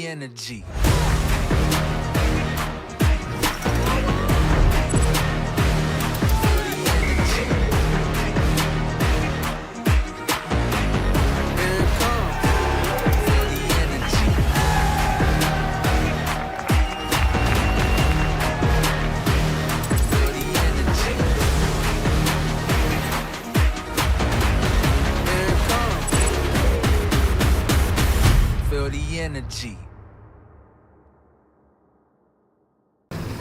energy. Energy.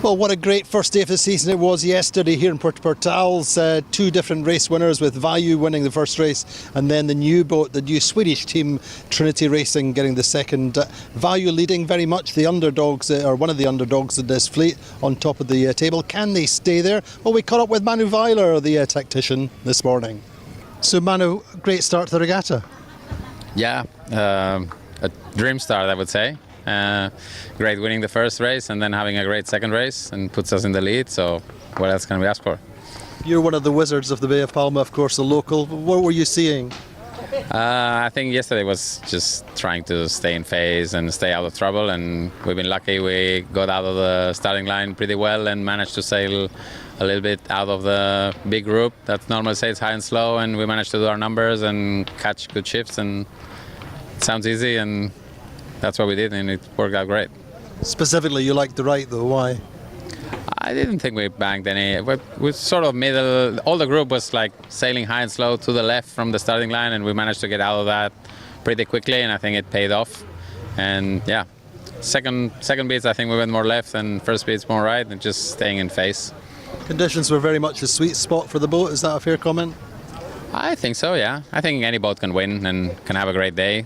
Well, what a great first day of the season it was yesterday here in Puerto. Two different race winners, with Vayu winning the first race and then the new boat, the new Swedish team, Trinity Racing, getting the second. Vayu leading very much the underdogs, or one of the underdogs in this fleet, on top of the table. Can they stay there? Well, we caught up with Manu Weiler, the tactician, this morning. So Manu, great start to the regatta. Yeah. A dream start, I would say. Great winning the first race and then having a great second race and puts us in the lead. So what else can we ask for? You're one of the wizards of the Bay of Palma, of course, a local. What were you seeing? I think yesterday was just trying to stay in phase and stay out of trouble, and we've been lucky. We got out of the starting line pretty well and managed to sail a little bit out of the big group that normally sails high and slow, and we managed to do our numbers and catch good shifts, and it sounds easy, and that's what we did, and it worked out great. Specifically, you liked the right, though. Why? I didn't think we banked any. We sort of middle. All the group was like sailing high and slow to the left from the starting line, and we managed to get out of that pretty quickly, and I think it paid off. And yeah, second beats, I think we went more left, and first beats more right, and just staying in phase. Conditions were very much a sweet spot for the boat. Is that a fair comment? I think so, yeah. I think any boat can win and can have a great day.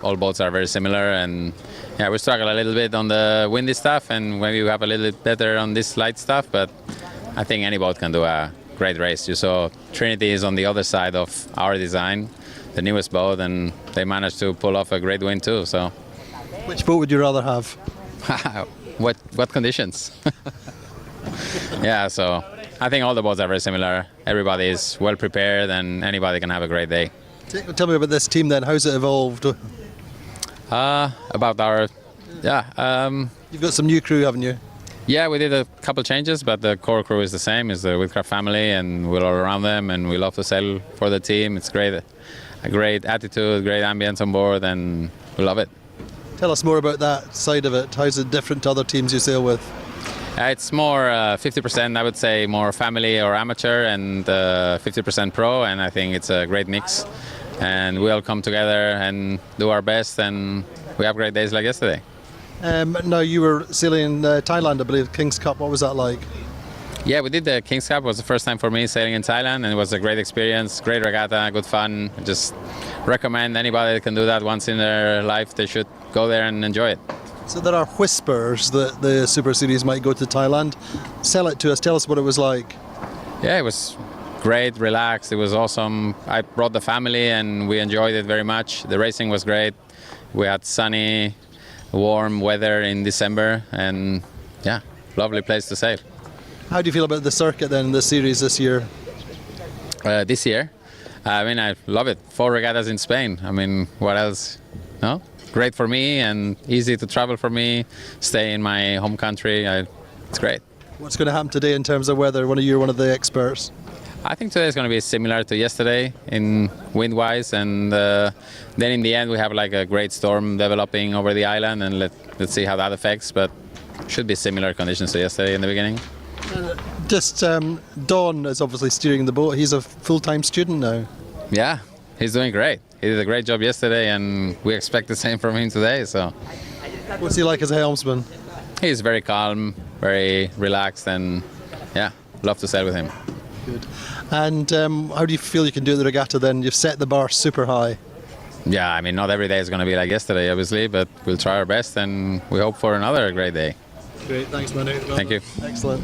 All boats are very similar, and yeah, we struggle a little bit on the windy stuff, and maybe we have a little bit better on this light stuff, but I think any boat can do a great race. You saw Trinity is on the other side of our design, the newest boat, and they managed to pull off a great win too. So, which boat would you rather have? What conditions? Yeah, so I think all the boats are very similar. Everybody is well prepared, and anybody can have a great day. Tell me about this team then. How's it evolved? About our, You've got some new crew, haven't you? Yeah, we did a couple changes, but the core crew is the same. It's the Whitcraft family, and we're all around them, and we love to sail for the team. It's great, a great attitude, great ambience on board, and we love it. Tell us more about that side of it. How's it different to other teams you sail with? It's more 50%, I would say, more family or amateur, and 50% pro, and I think it's a great mix. And we all come together and do our best, and we have great days like yesterday. Now, you were sailing in Thailand, I believe, King's Cup. What was that like? Yeah, we did the King's Cup. It was the first time for me sailing in Thailand, and it was a great experience, great regatta, good fun. I just recommend anybody that can do that once in their life, they should go there and enjoy it. So there are whispers that the Super Series might go to Thailand. Sell it to us. Tell us what it was like. Yeah, it was great, relaxed. It was awesome. I brought the family, and we enjoyed it very much. The racing was great. We had sunny, warm weather in December, and yeah, lovely place to sail. How do you feel about the circuit then, the series this year? This year? I mean, I love it. 4 regattas in Spain. I mean, what else? No? Great for me and easy to travel for me. Stay in my home country. It's great. What's going to happen today in terms of weather? You're one of the experts. I think today is going to be similar to yesterday in wind-wise, and then in the end we have like a great storm developing over the island, and let's see how that affects. But should be similar conditions to yesterday in the beginning. Don is obviously steering the boat. He's a full-time student now. Yeah, he's doing great. He did a great job yesterday, and we expect the same from him today. So, what's he like as a helmsman? He's very calm, very relaxed, and yeah, love to sail with him. Good. And how do you feel you can do at the regatta then? You've set the bar super high. Yeah, I mean, not every day is going to be like yesterday, obviously, but we'll try our best, and we hope for another great day. Great, thanks, Manu. Thank you. Excellent.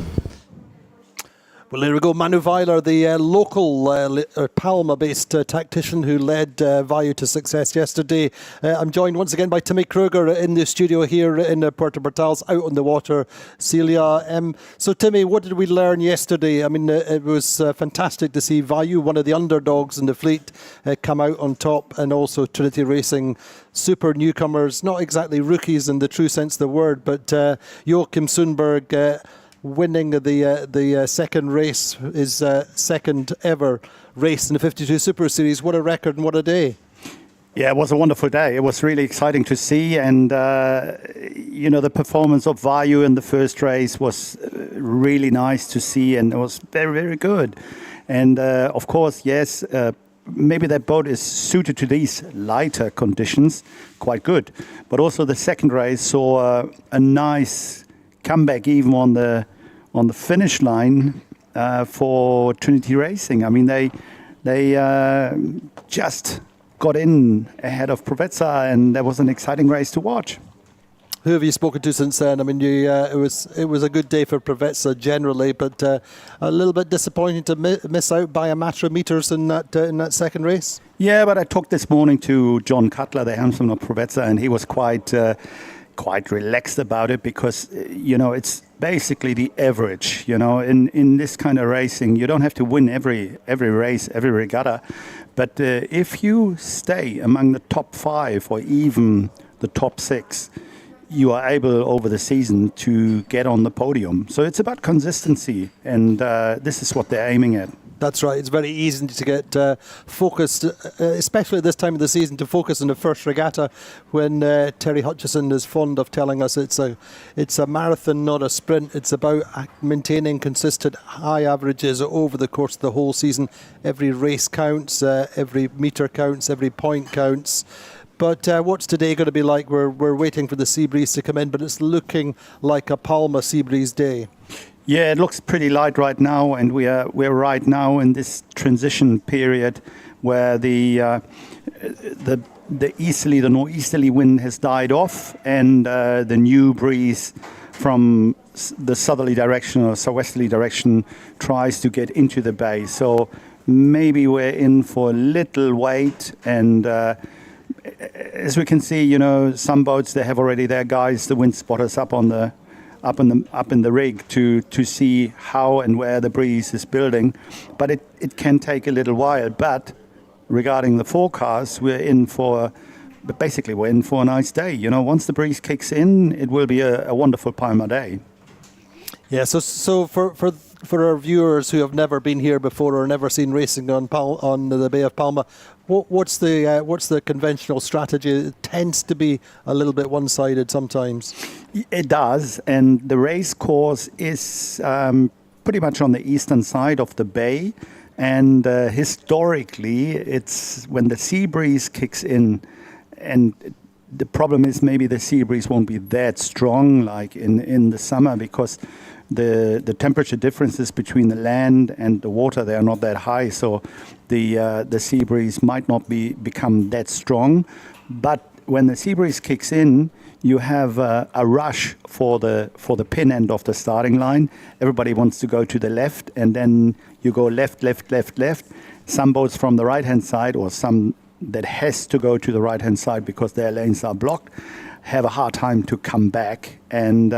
Well, there we go. Monohull, the local Palma-based tactician who led Vayu to success yesterday. I'm joined once again by Timmy Kruger in the studio here in Puerto Portals, out on the water. Celia. So, Timmy, what did we learn yesterday? I mean, it was fantastic to see Vayu, one of the underdogs in the fleet, come out on top, and also Trinity Racing, super newcomers, not exactly rookies in the true sense of the word, but Joachim Sundberg winning the second race, his second ever race in the 52 Super Series. What a record and what a day. Yeah, it was a wonderful day. It was really exciting to see. And, the performance of Vayu in the first race was really nice to see. And it was very, very good. And, of course, yes, maybe that boat is suited to these lighter conditions quite good. But also the second race saw a nice comeback even on the finish line for Trinity Racing. I mean, they just got in ahead of Provezza, and that was an exciting race to watch. Who have you spoken to since then? I mean, it was a good day for Provezza generally, but a little bit disappointing to miss out by a matter of meters in that second race. Yeah, but I talked this morning to John Cutler, the helmsman of Provezza, and he was quite relaxed about it because, it's basically the average. In this kind of racing, you don't have to win every race, every regatta. But if you stay among the top 5 or even the top 6, you are able over the season to get on the podium. So it's about consistency, and this is what they're aiming at. That's right. It's very easy to get focused, especially at this time of the season, to focus on the first regatta when Terry Hutchison is fond of telling us it's a marathon, not a sprint. It's about maintaining consistent high averages over the course of the whole season. Every race counts, every metre counts, every point counts. But what's today going to be like? We're waiting for the sea breeze to come in, but it's looking like a Palma sea breeze day. Yeah, it looks pretty light right now, and we're right now in this transition period where the northeasterly wind has died off, and the new breeze from the southerly direction or southwesterly direction tries to get into the bay. So maybe we're in for a little wait, and as we can see, some boats, they have already their guys, the wind spotters up in the rig to see how and where the breeze is building. But it can take a little while. But regarding the forecast, we're in for a nice day. Once the breeze kicks in, it will be a wonderful Palma day. Yeah, so for our viewers who have never been here before or never seen racing on the Bay of Palma, what's the conventional strategy? It tends to be a little bit one-sided sometimes. It does, and the race course is pretty much on the eastern side of the bay, and historically it's when the sea breeze kicks in, and the problem is maybe the sea breeze won't be that strong like in the summer because the temperature differences between the land and the water, they are not that high, so the sea breeze might not become that strong. But when the sea breeze kicks in, you have a rush for the pin end of the starting line. Everybody wants to go to the left, and then you go left. Some boats from the right-hand side, or some that has to go to the right-hand side because their lanes are blocked, have a hard time to come back. And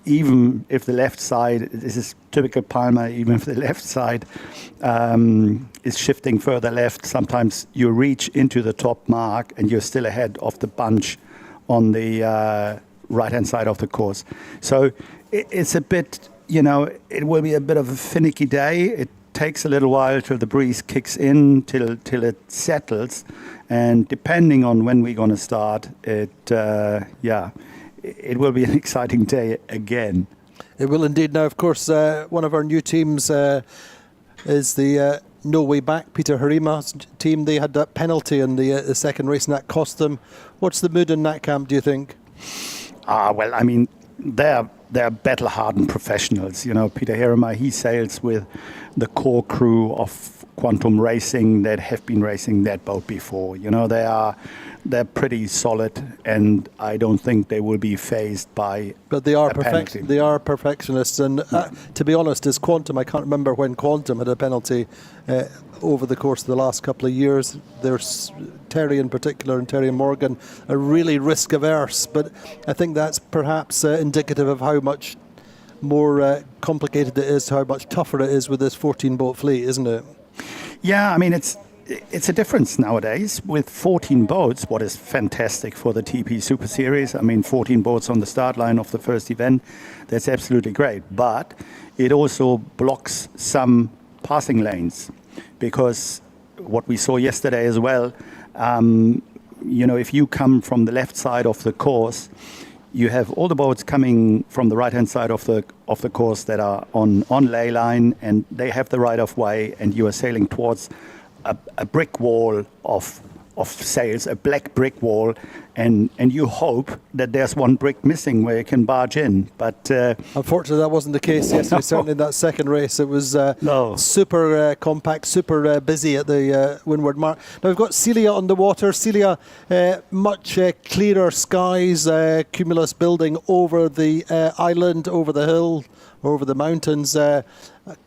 even if the left side, this is typical Palma, even if the left side is shifting further left, sometimes you reach into the top mark and you're still ahead of the bunch on the right-hand side of the course. So it's a bit, it will be a bit of a finicky day. It takes a little while till the breeze kicks in, till it settles. And depending on when we're going to start, it will be an exciting day again. It will indeed. Now, of course, one of our new teams is the No Way Back, Peter Harima's team. They had that penalty in the second race, and that cost them. What's the mood in that camp, do you think? Well, I mean, they're they're battle-hardened professionals. You know, Peter Herema, he sails with the core crew of Quantum Racing that have been racing that boat before. You know, they're pretty solid, and I don't think they will be phased by. But they are they are perfectionists, and to be honest, as Quantum, I can't remember when Quantum had a penalty over the course of the last couple of years. There's Terry in particular, and Terry Morgan are really risk averse, but I think that's perhaps indicative of how much more complicated it is, how much tougher it is with this 14 boat fleet, isn't it? Yeah, I mean, it's a difference nowadays with 14 boats, what is fantastic for the TP Super Series. I mean, 14 boats on the start line of the first event, that's absolutely great. But it also blocks some passing lanes, because what we saw yesterday as well, you know, if you come from the left side of the course, you have all the boats coming from the right-hand side of the course that are on ley line, and they have the right of way, and you are sailing towards a brick wall of sails, a black brick wall, and you hope that there's one brick missing where you can barge in. But unfortunately, that wasn't the case yesterday. Certainly in that second race, it was super compact, super busy at the windward mark. Now we've got Celia on the water. Celia, much clearer skies, cumulus building over the island, over the hill, over the mountains.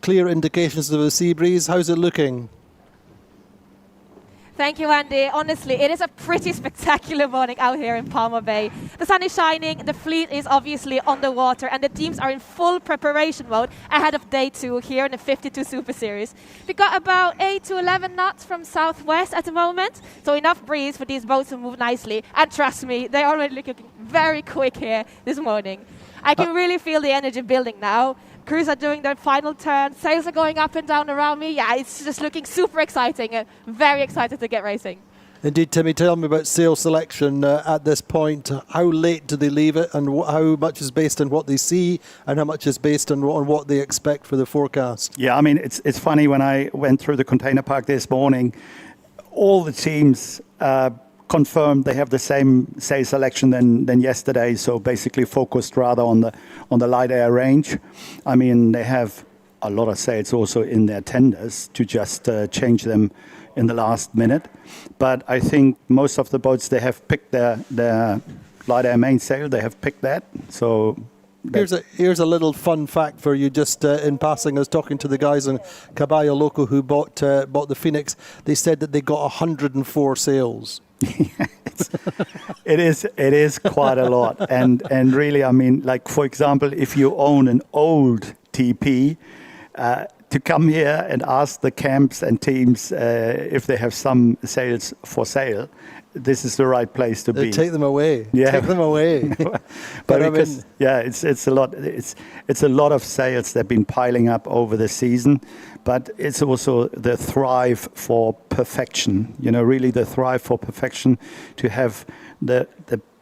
Clear indications of a sea breeze. How's it looking? Thank you, Andy. Honestly, it is a pretty spectacular morning out here in Palma Bay. The sun is shining, the fleet is obviously on the water, and the teams are in full preparation mode ahead of day 2 here in the 52 Super Series. We've got about 8 to 11 knots from southwest at the moment, so enough breeze for these boats to move nicely. And trust me, they're already looking very quick here this morning. I can really feel the energy building now. Crews are doing their final turn. Sails are going up and down around me. Yeah, it's just looking super exciting and very excited to get racing. Indeed, Timmy, tell me about sail selection at this point. How late do they leave it, and how much is based on what they see, and how much is based on what they expect for the forecast? Yeah, I mean, it's funny, when I went through the container park this morning, all the teams confirmed they have the same sail selection than yesterday, so basically focused rather on the light air range. I mean, they have a lot of sails also in their tenders to just change them in the last minute. But I think most of the boats, they have picked their light air mainsail. They have picked that. So here's a little fun fact for you, just in passing. I was talking to the guys in Caballo Loco who bought the Phoenix. They said that they got 104 sails. It is quite a lot, and really, I mean, like, for example, if you own an old TP, to come here and ask the camps and teams if they have some sails for sale, this is the right place to be. Take them away. Yeah. Take them away. But because, yeah, it's a lot. It's a lot of sails that have been piling up over the season. But it's also the thrive for perfection. You know, really the thrive for perfection, to have the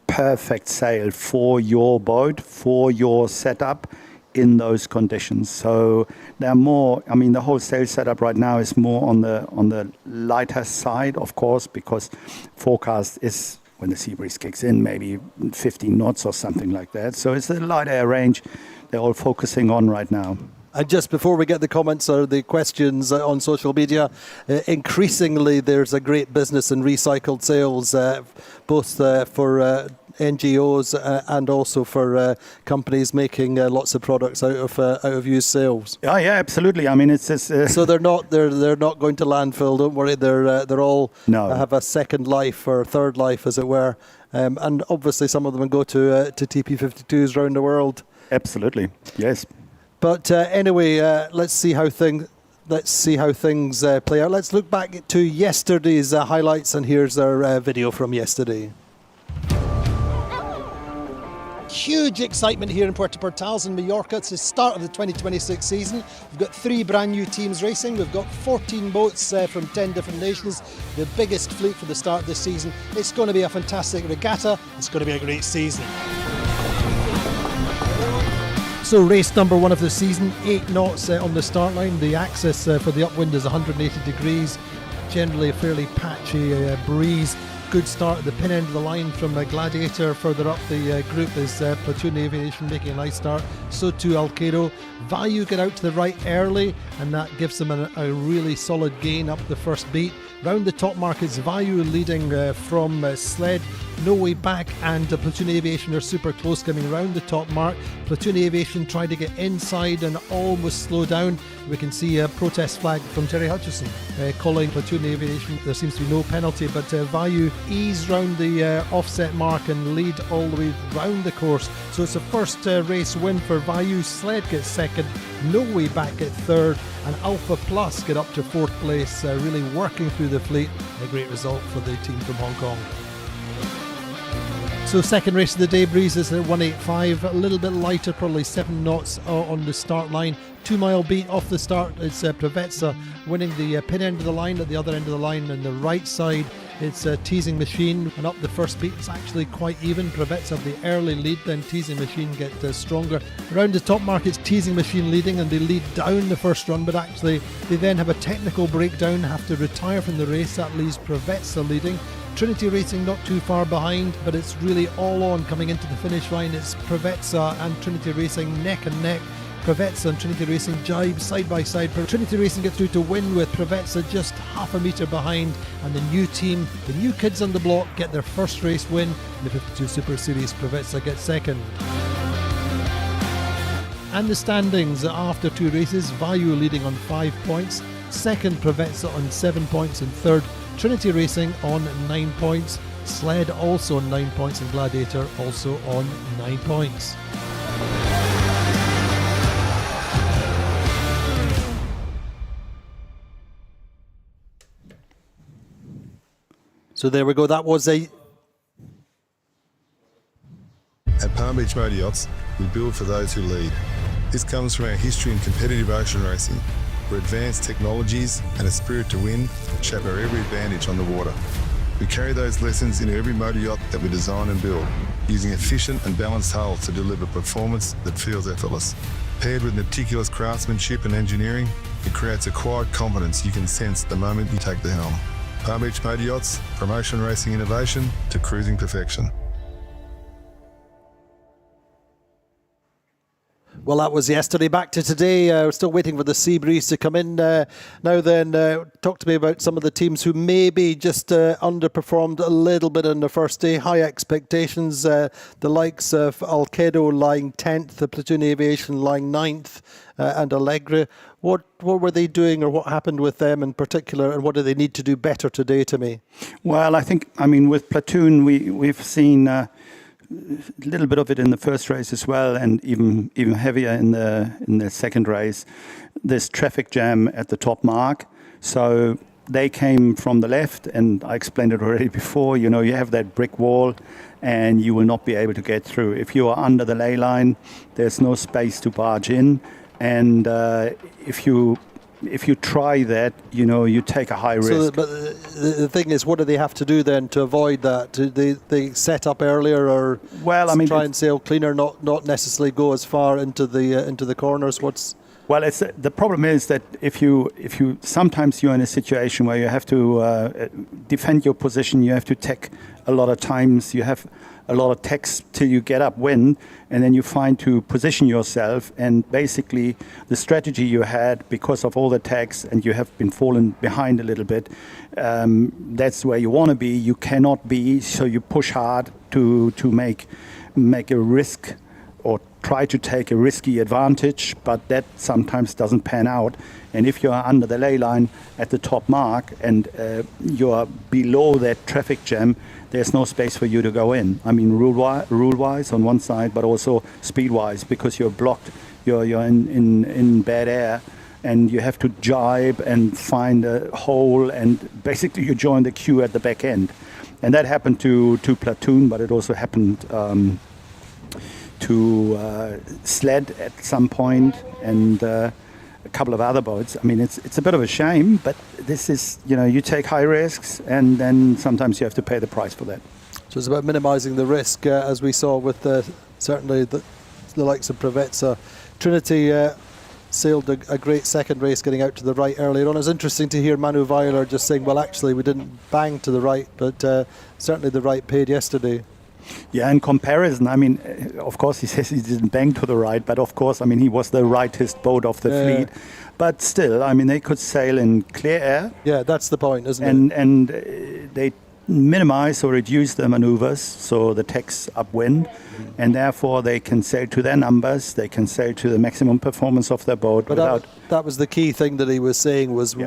perfect sail for your boat, for your setup, in those conditions. So there are more. I mean, the whole sail setup right now is more on the lighter side, of course, because forecast is, when the sea breeze kicks in, maybe 15 knots or something like that. So it's the light air range they're all focusing on right now. And just before we get the comments or the questions on social media, increasingly there's a great business in recycled sails, both for NGOs and also for companies making lots of products out of used sails. Yeah, absolutely. I mean, it's just, so they're not going to landfill. Don't worry. They're all have a second life or third life, as it were. And obviously, some of them go to TP52s around the world. Absolutely, yes. But anyway, let's see how things play out. Let's look back to yesterday's highlights, and here's our video from yesterday. Huge excitement here in Puerto Portales in Mallorca. It's the start of the 2026 season. We've got 3 brand new teams racing. We've got 14 boats from 10 different nations. The biggest fleet for the start of this season. It's going to be a fantastic regatta. It's going to be a great season. So race number 1 of the season, 8 knots on the start line. The axis for the upwind is 180 degrees. Generally a fairly patchy breeze. good start at the pin end of the line from Gladiator. Further up the group is Platoon Aviation making a nice start. So too Alkedo. Vayu get out to the right early, and that gives them a really solid gain up the first beat. Round the top mark is Vayu leading from Sled. No way back, and Platoon Aviation are super close coming round the top mark. Platoon Aviation tried to get inside and almost slow down. We can see a protest flag from Terry Hutchison calling Platoon Aviation. There seems to be no penalty, but Vayu ease round the offset mark and lead all the way round the course. So it's a first race win for Vayu. Sled gets second, No Way Back get third, and Alpha Plus get up to fourth place, really working through the fleet. A great result for the team from Hong Kong. So second race of the day, Breeze is at 185, a little bit lighter, probably 7 knots on the start line. 2 mile beat off the start. It's Prevetsa winning the pin end of the line. At the other end of the line on the right side, it's Teasing Machine, and up the first beat it's actually quite even. Prevetsa have the early lead, then Teasing Machine get stronger. Around the top mark it's Teasing Machine leading, and they lead down the first run, but actually they then have a technical breakdown, have to retire from the race. That leaves Prevetsa leading. Trinity Racing not too far behind, but it's really all on coming into the finish line. It's Prevetsa and Trinity Racing neck and neck. Prevetsa and Trinity Racing jibe side by side. Trinity Racing get through to win with Prevetsa just half a metre behind, and the new team, the new kids on the block, get their first race win in the 52 Super Series. Prevetsa gets second. And the standings after 2 races: Vayu leading on 5 points, second Prevetsa on 7 points, and third Trinity Racing on 9 points, Sled also on 9 points, and Gladiator also on 9 points. So there we go, that was a... At Palm Beach Motor Yachts, we build for those who lead. This comes from our history in competitive ocean racing, where advanced technologies and a spirit to win shape our every advantage on the water. We carry those lessons into every motor yacht that we design and build, using efficient and balanced hulls to deliver performance that feels effortless. Paired with meticulous craftsmanship and engineering, it creates a quiet confidence you can sense the moment you take the helm. Palm Beach Motor Yachts, from ocean racing innovation to cruising perfection. Well, that was yesterday. Back to today. We're still waiting for the sea breeze to come in. Now then, talk to me about some of the teams who maybe just underperformed a little bit on the first day. High expectations. The likes of Alkedo lying 10th, the Platoon Aviation lying 9th, and Allegra. What were they doing, or what happened with them in particular, and what do they need to do better today, to me? Well, I mean, with Platoon, we've seen... a little bit of it in the first race as well, and even heavier in the second race. This traffic jam at the top mark. So they came from the left, and I explained it already before. You know, you have that brick wall, and you will not be able to get through. If you are under the ley line, there's no space to barge in, and if you try that, you know, you take a high risk. But the thing is, what do they have to do then to avoid that? Do they set up earlier, or try and sail cleaner, not necessarily go as far into the corners? Well, the problem is that if you sometimes you're in a situation where you have to defend your position, you have to take a lot of times, you have a lot of text till you get upwind, and then you find to position yourself, and basically the strategy you had, because of all the text, and you have been fallen behind a little bit, that's where you want to be. You cannot be, so you push hard to make a risk, or try to take a risky advantage, but that sometimes doesn't pan out. And if you are under the ley line at the top mark, and you are below that traffic jam, there's no space for you to go in. I mean, rule-wise on one side, but also speed-wise, because you're blocked, you're in bad air, and you have to jibe and find a hole, and basically you join the queue at the back end. And that happened to Platoon, but it also happened to Sled at some point, and a couple of other boats. I mean, it's a bit of a shame, but this is, you know, you take high risks, and then sometimes you have to pay the price for that. So it's about minimising the risk, as we saw with certainly the likes of Prevetsa. Trinity sailed a great second race, getting out to the right earlier on. It's interesting to hear Manu Weiler just saying, well, actually, we didn't bang to the right, but certainly the right paid yesterday. Yeah, in comparison, I mean, of course, he says he didn't bang to the right, but of course, I mean, he was the rightest boat of the fleet. But still, I mean, they could sail in clear air. Yeah, that's the point, isn't it? And they minimize or reduce their maneuvers, so the tech's upwind, and therefore they can sail to their numbers, they can sail to the maximum performance of their boat. But that was the key thing that he was saying was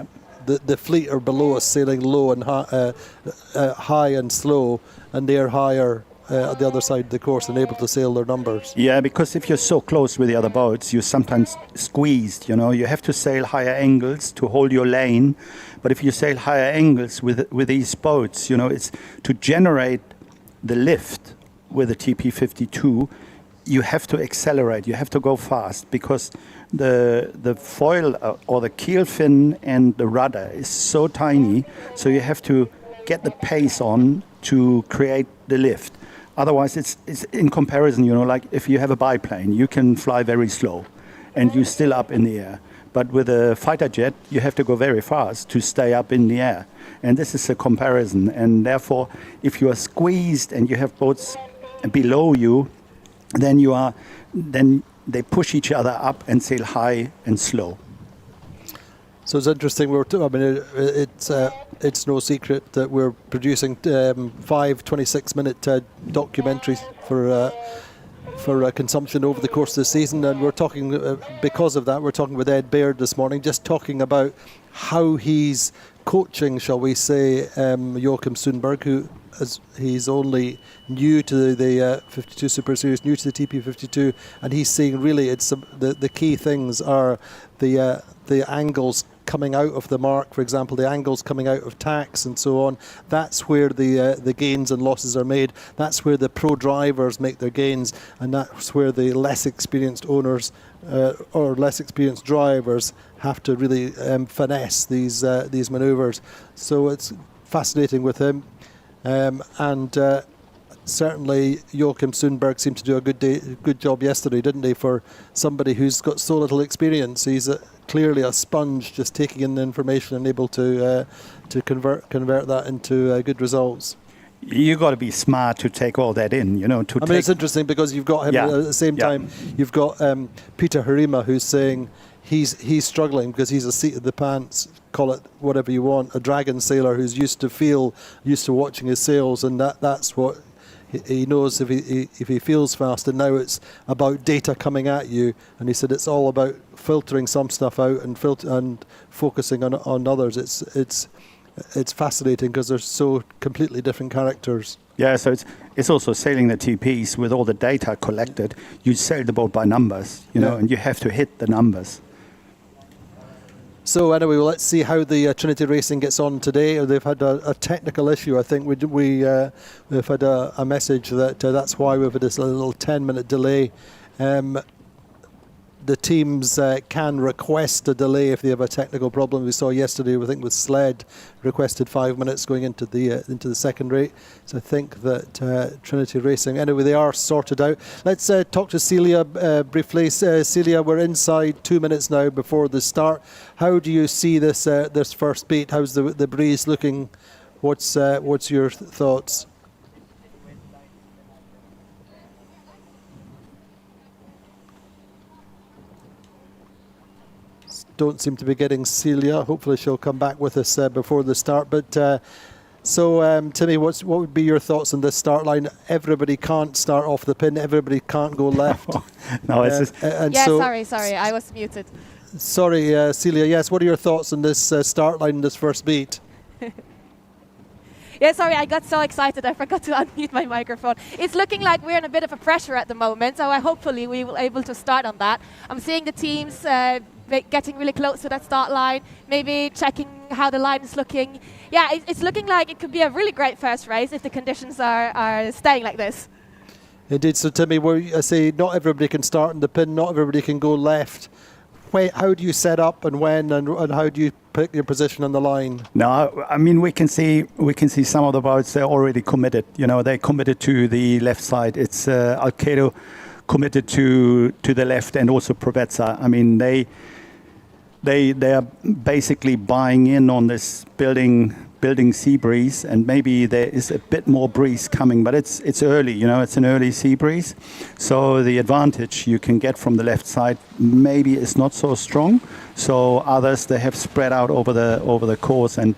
the fleet are below us, sailing low and high and slow, and they're higher at the other side of the course and able to sail their numbers. Yeah, because if you're so close with the other boats, you're sometimes squeezed, you know. You have to sail higher angles to hold your lane. But if you sail higher angles with these boats, you know, it's to generate the lift with a TP52, you have to accelerate, you have to go fast, because the foil or the keel fin and the rudder is so tiny, so you have to get the pace on to create the lift. Otherwise, it's in comparison, you know, like if you have a biplane, you can fly very slow and you're still up in the air. But with a fighter jet, you have to go very fast to stay up in the air. And this is a comparison. And therefore, if you are squeezed and you have boats below you, then they push each other up and sail high and slow. So it's interesting. It's no secret that we're producing 5 26-minute documentaries for consumption over the course of the season, and we're talking because of that. We're talking with Ed Baird this morning, just talking about how he's coaching, shall we say, Joachim Sundberg, who he's only new to the 52 Super Series, new to the TP52, and he's saying really it's the key things are the angles coming out of the mark, for example, the angles coming out of tacks and so on. That's where the gains and losses are made. That's where the pro drivers make their gains, and that's where the less experienced owners or less experienced drivers have to really finesse these manoeuvres. So it's fascinating with him, and certainly Joachim Sundberg seemed to do a good job yesterday, didn't he, for somebody who's got so little experience. He's clearly a sponge, just taking in the information and able to convert that into good results. You got to be smart to take all that in, you know. I mean, it's interesting because you've got him at the same time. You've got Peter Harima, who's saying he's struggling because he's a seat of the pants, call it whatever you want, a dragon sailor who's used to watching his sails, and that's what he knows if he feels fast. And now it's about data coming at you, and he said it's all about filtering some stuff out and focusing on others. It's fascinating because they're so completely different characters. Yeah, so it's also sailing the TPs with all the data collected. You sail the boat by numbers, you know, and you have to hit the numbers. So anyway, well, let's see how the Trinity Racing gets on today. They've had a technical issue. I think we've had a message that that's why we've had this little 10-minute delay. The teams can request a delay if they have a technical problem. We saw yesterday, I think, with Sled requested 5 minutes going into the second rate. So I think that Trinity Racing, anyway, they are sorted out. Let's talk to Celia briefly. Celia, we're inside 2 minutes now before the start. How do you see this first beat? How's the breeze looking? What's your thoughts? Don't seem to be getting Celia. Hopefully she'll come back with us before the start. But so Timmy, what would be your thoughts on this start line? Everybody can't start off the pin. Everybody can't go left. No, it's just... sorry, I was muted. Sorry, Celia. Yes, what are your thoughts on this start line, this first beat? Yeah, sorry, I got so excited I forgot to unmute my microphone. It's looking like we're in a bit of a pressure at the moment, so hopefully we will be able to start on that. I'm seeing the teams getting really close to that start line, maybe checking how the line is looking. Yeah, it's looking like it could be a really great first race if the conditions are staying like this. Indeed. So Timmy, I say not everybody can start in the pin, not everybody can go left. How do you set up and when, and how do you pick your position on the line? No, I mean we can see some of the boats, they're already committed. You know, they're committed to the left side. It's Alkedo committed to the left, and also Provezza. I mean they are basically buying in on this building sea breeze, and maybe there is a bit more breeze coming, but it's early, it's an early sea breeze, so the advantage you can get from the left side maybe is not so strong. So others, they have spread out over the course, and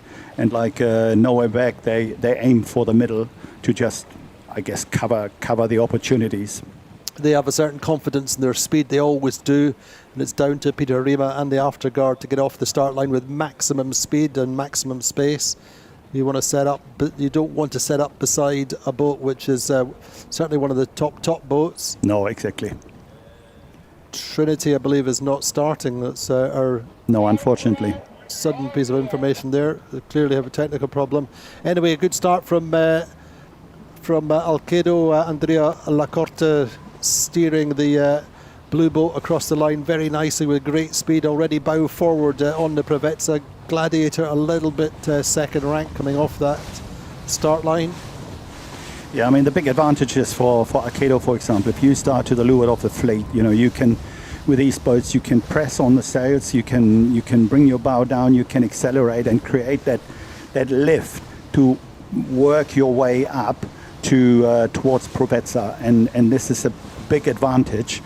like nowhere back, they aim for the middle to just, I guess, cover the opportunities. They have a certain confidence in their speed, they always do, and it's down to Peter Rima and the afterguard to get off the start line with maximum speed and maximum space. You want to set up, but you don't want to set up beside a boat which is certainly one of the top boats. No, exactly. Trinity, I believe, is not starting. That's our no, unfortunately. Sudden piece of information there. They clearly have a technical problem. Anyway, a good start from Alkedo. Andrea Lacorte steering the blue boat across the line very nicely with great speed, already bow forward on the Prevezza. Gladiator a little bit second rank coming off that start line. Yeah, I mean, the big advantage is for Alkedo, for example, if you start to the leeward of the fleet, you can, with these boats, you can press on the sails, you can bring your bow down, you can accelerate and create that lift to work your way up to towards Prevezza, and this is a big advantage.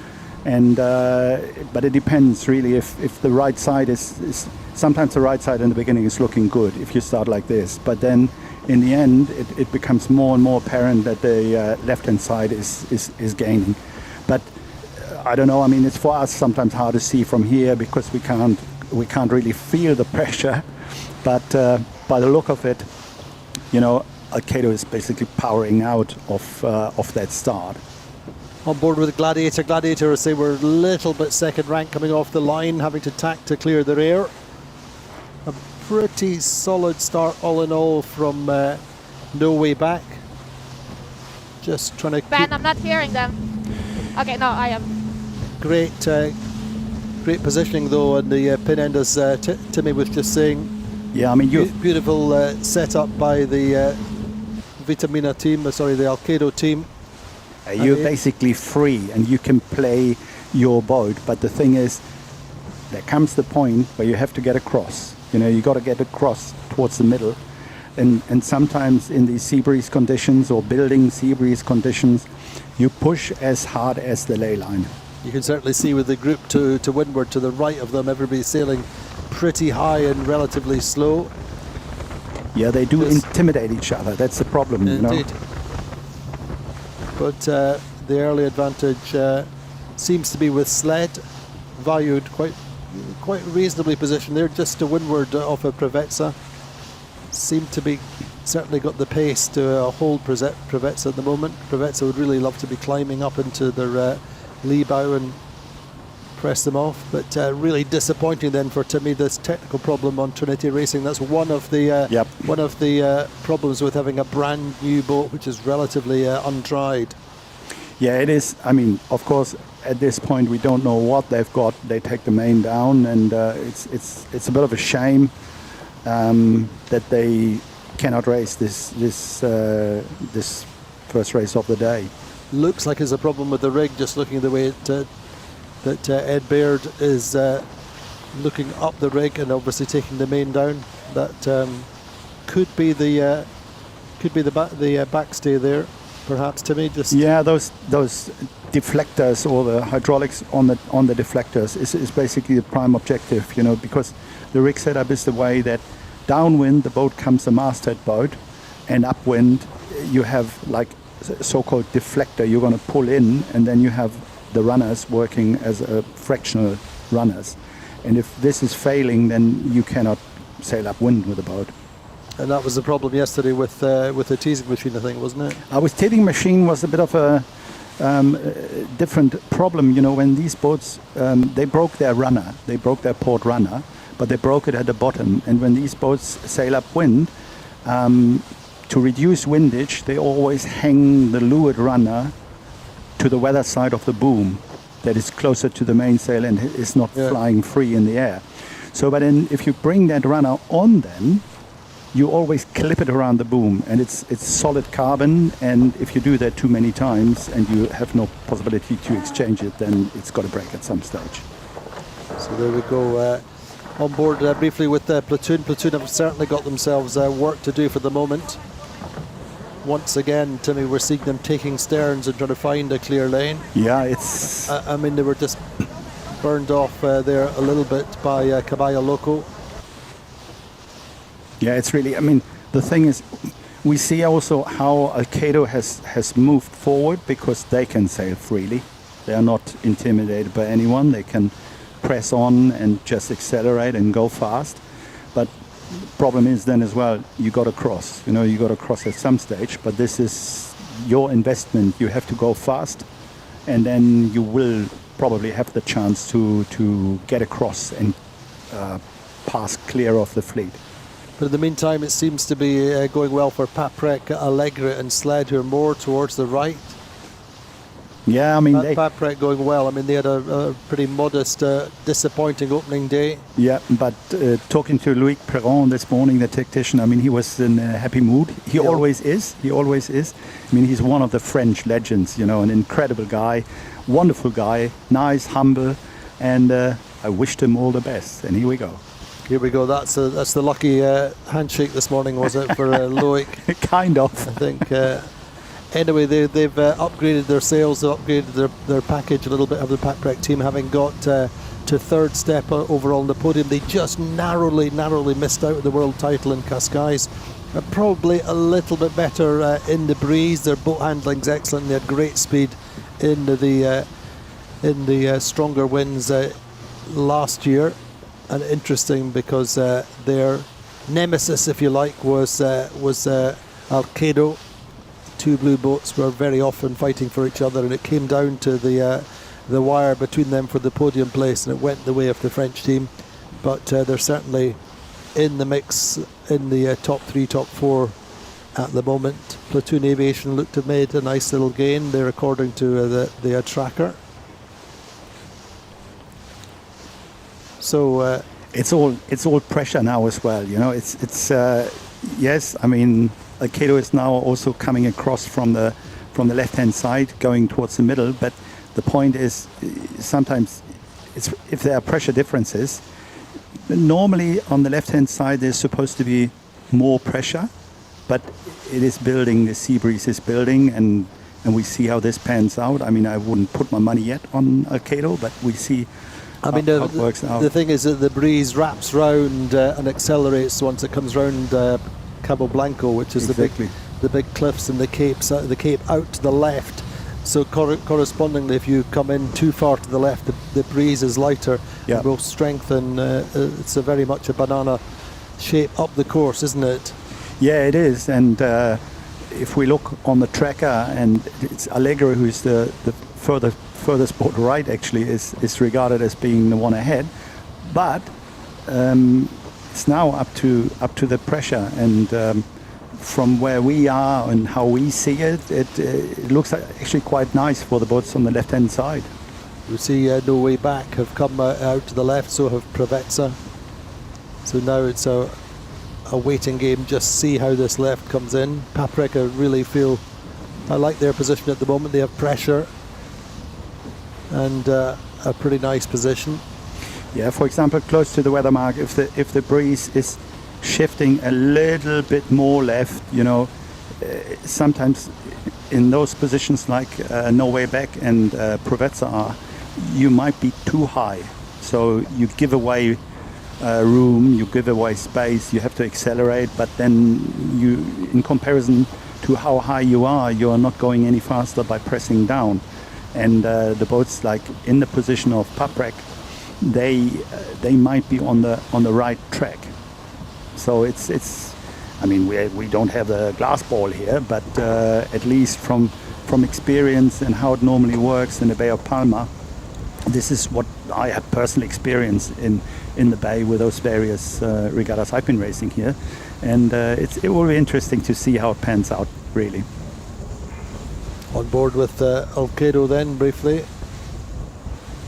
And but it depends really if the right side is sometimes the right side in the beginning is looking good if you start like this, but then in the end it becomes more and more apparent that the left hand side is gaining. But I don't know, I mean, it's for us sometimes hard to see from here because we can't really feel the pressure, but by the look of it, Alkedo is basically powering out of that start. On board with Gladiator. Gladiator, as they were a little bit second rank coming off the line, having to tack to clear their air. A pretty solid start all in all from No Way Back. Just trying to Ben, I'm not hearing them. Okay, no, I am. Great positioning though on the pin end, as Timmy was just saying. Yeah, I mean, beautiful setup by the Vitamina team, the Alkedo team. You're basically free and you can play your boat, but the thing is, there comes the point where you have to get across. You got to get across towards the middle, and sometimes in these sea breeze conditions or building sea breeze conditions, you push as hard as the ley line. You can certainly see with the group to windward, to the right of them, everybody's sailing pretty high and relatively slow. Yeah, they do intimidate each other. That's the problem. Indeed. But the early advantage seems to be with Sled. Vayu quite reasonably positioned there, just to windward off of Prevezza. Seem to be certainly got the pace to hold Prevezza at the moment. Prevezza would really love to be climbing up into their lee bow and press them off, but really disappointing then for Timmy, this technical problem on Trinity Racing. That's one of the problems with having a brand new boat which is relatively untried. Yeah, it is. I mean, of course, at this point we don't know what they've got. They take the main down, and it's a bit of a shame that they cannot race this first race of the day. Looks like it's a problem with the rig, just looking at the way that Ed Baird is looking up the rig and obviously taking the main down. That could be the backstay there, perhaps, Timmy. Yeah, those deflectors or the hydraulics on the deflectors is basically the prime objective, because the rig setup is the way that downwind the boat comes a masthead boat, and upwind you have like so-called deflector you're going to pull in, and then you have the runners working as fractional runners, and if this is failing, then you cannot sail upwind with the boat. And that was the problem yesterday with the teasing machine, I think, wasn't it? With teasing machine was a bit of a different problem. When these boats they broke their runner, they broke their port runner, but they broke it at the bottom. And when these boats sail upwind, to reduce windage, they always hang the leeward runner to the weather side of the boom that is closer to the mainsail and is not flying free in the air. So, but then if you bring that runner on, then you always clip it around the boom, and it's solid carbon, and if you do that too many times and you have no possibility to exchange it, then it's got to break at some stage. So there we go. On board briefly with Platoon. Platoon have certainly got themselves work to do for the moment. Once again, Timmy, we're seeing them taking sterns and trying to find a clear lane. Yeah, it's... I mean, they were just burned off there a little bit by Caballo Loco. Yeah, it's really... I mean, the thing is, we see also how Alkedo has moved forward because they can sail freely. They are not intimidated by anyone. They can press on and just accelerate and go fast. But problem is then as well, you got to cross. You know, you got to cross at some stage. But this is your investment. You have to go fast, and then you will probably have the chance to get across and pass clear of the fleet. But in the meantime, it seems to be going well for Paprec, Allegra and Sled, who are more towards the right. Yeah, I mean... Paprec going well. I mean, they had a pretty modest, disappointing opening day. Yeah, but talking to Loic Perron this morning, the tactician, I mean, he was in a happy mood. He always is. He always is. I mean, he's one of the French legends, you know, an incredible guy, wonderful guy, nice, humble, and I wished him all the best. And here we go. Here we go. That's the lucky handshake this morning, was it, for Loic? Kind of. I think. Anyway, they've upgraded their sails, they've upgraded their package a little bit of the Paprec team, having got to third step overall on the podium. They just narrowly missed out the world title in Cascais. Probably a little bit better in the breeze. Their boat handling's excellent. They had great speed in the stronger winds last year. And interesting because their nemesis, if you like, was Alkedo. Two blue boats were very often fighting for each other, and it came down to the wire between them for the podium place, and it went the way of the French team. But they're certainly in the mix in the top 3, top 4 at the moment. Platoon Aviation looked to have made a nice little gain there, according to the tracker. So it's all pressure now as well. You know, it's yes. I mean, Alkedo is now also coming across from the left-hand side, going towards the middle. But the point is, sometimes if there are pressure differences, normally on the left-hand side there's supposed to be more pressure, but it is building. The sea breeze is building, and we see how this pans out. I mean, I wouldn't put my money yet on Alkedo, but we see. I mean, how it works out. The thing is that the breeze wraps round and accelerates once it comes round Cabo Blanco, which is exactly the big cliffs and the cape out to the left. So correspondingly, if you come in too far to the left, the breeze is lighter. Yeah. It will strengthen. It's a very much a banana shape up the course, isn't it? Yeah, it is. And if we look on the tracker, and it's Allegra who's the furthest boat right, actually is regarded as being the one ahead, but it's now up to the pressure, and from where we are and how we see it, it looks actually quite nice for the boats on the left hand side. You see No Way Back have come out to the left, so have Provezza. So now it's a waiting game, just see how this left comes in. Paprec, I really feel, I like their position at the moment. They have pressure and a pretty nice position. Yeah, for example, close to the weather mark, if the breeze is shifting a little bit more left, you know, sometimes in those positions like No Way Back and Provezza are, you might be too high. So you give away room, you give away space, you have to accelerate, but then you, in comparison to how high you are not going any faster by pressing down. And the boats like in the position of Paprec, they might be on the right track. So it's I mean, we don't have a glass ball here, but at least from experience and how it normally works in the Bay of Palma, this is what I have personally experienced in the bay with those various regattas I've been racing here, and it will be interesting to see how it pans out, really. On board with Alkedo then, briefly.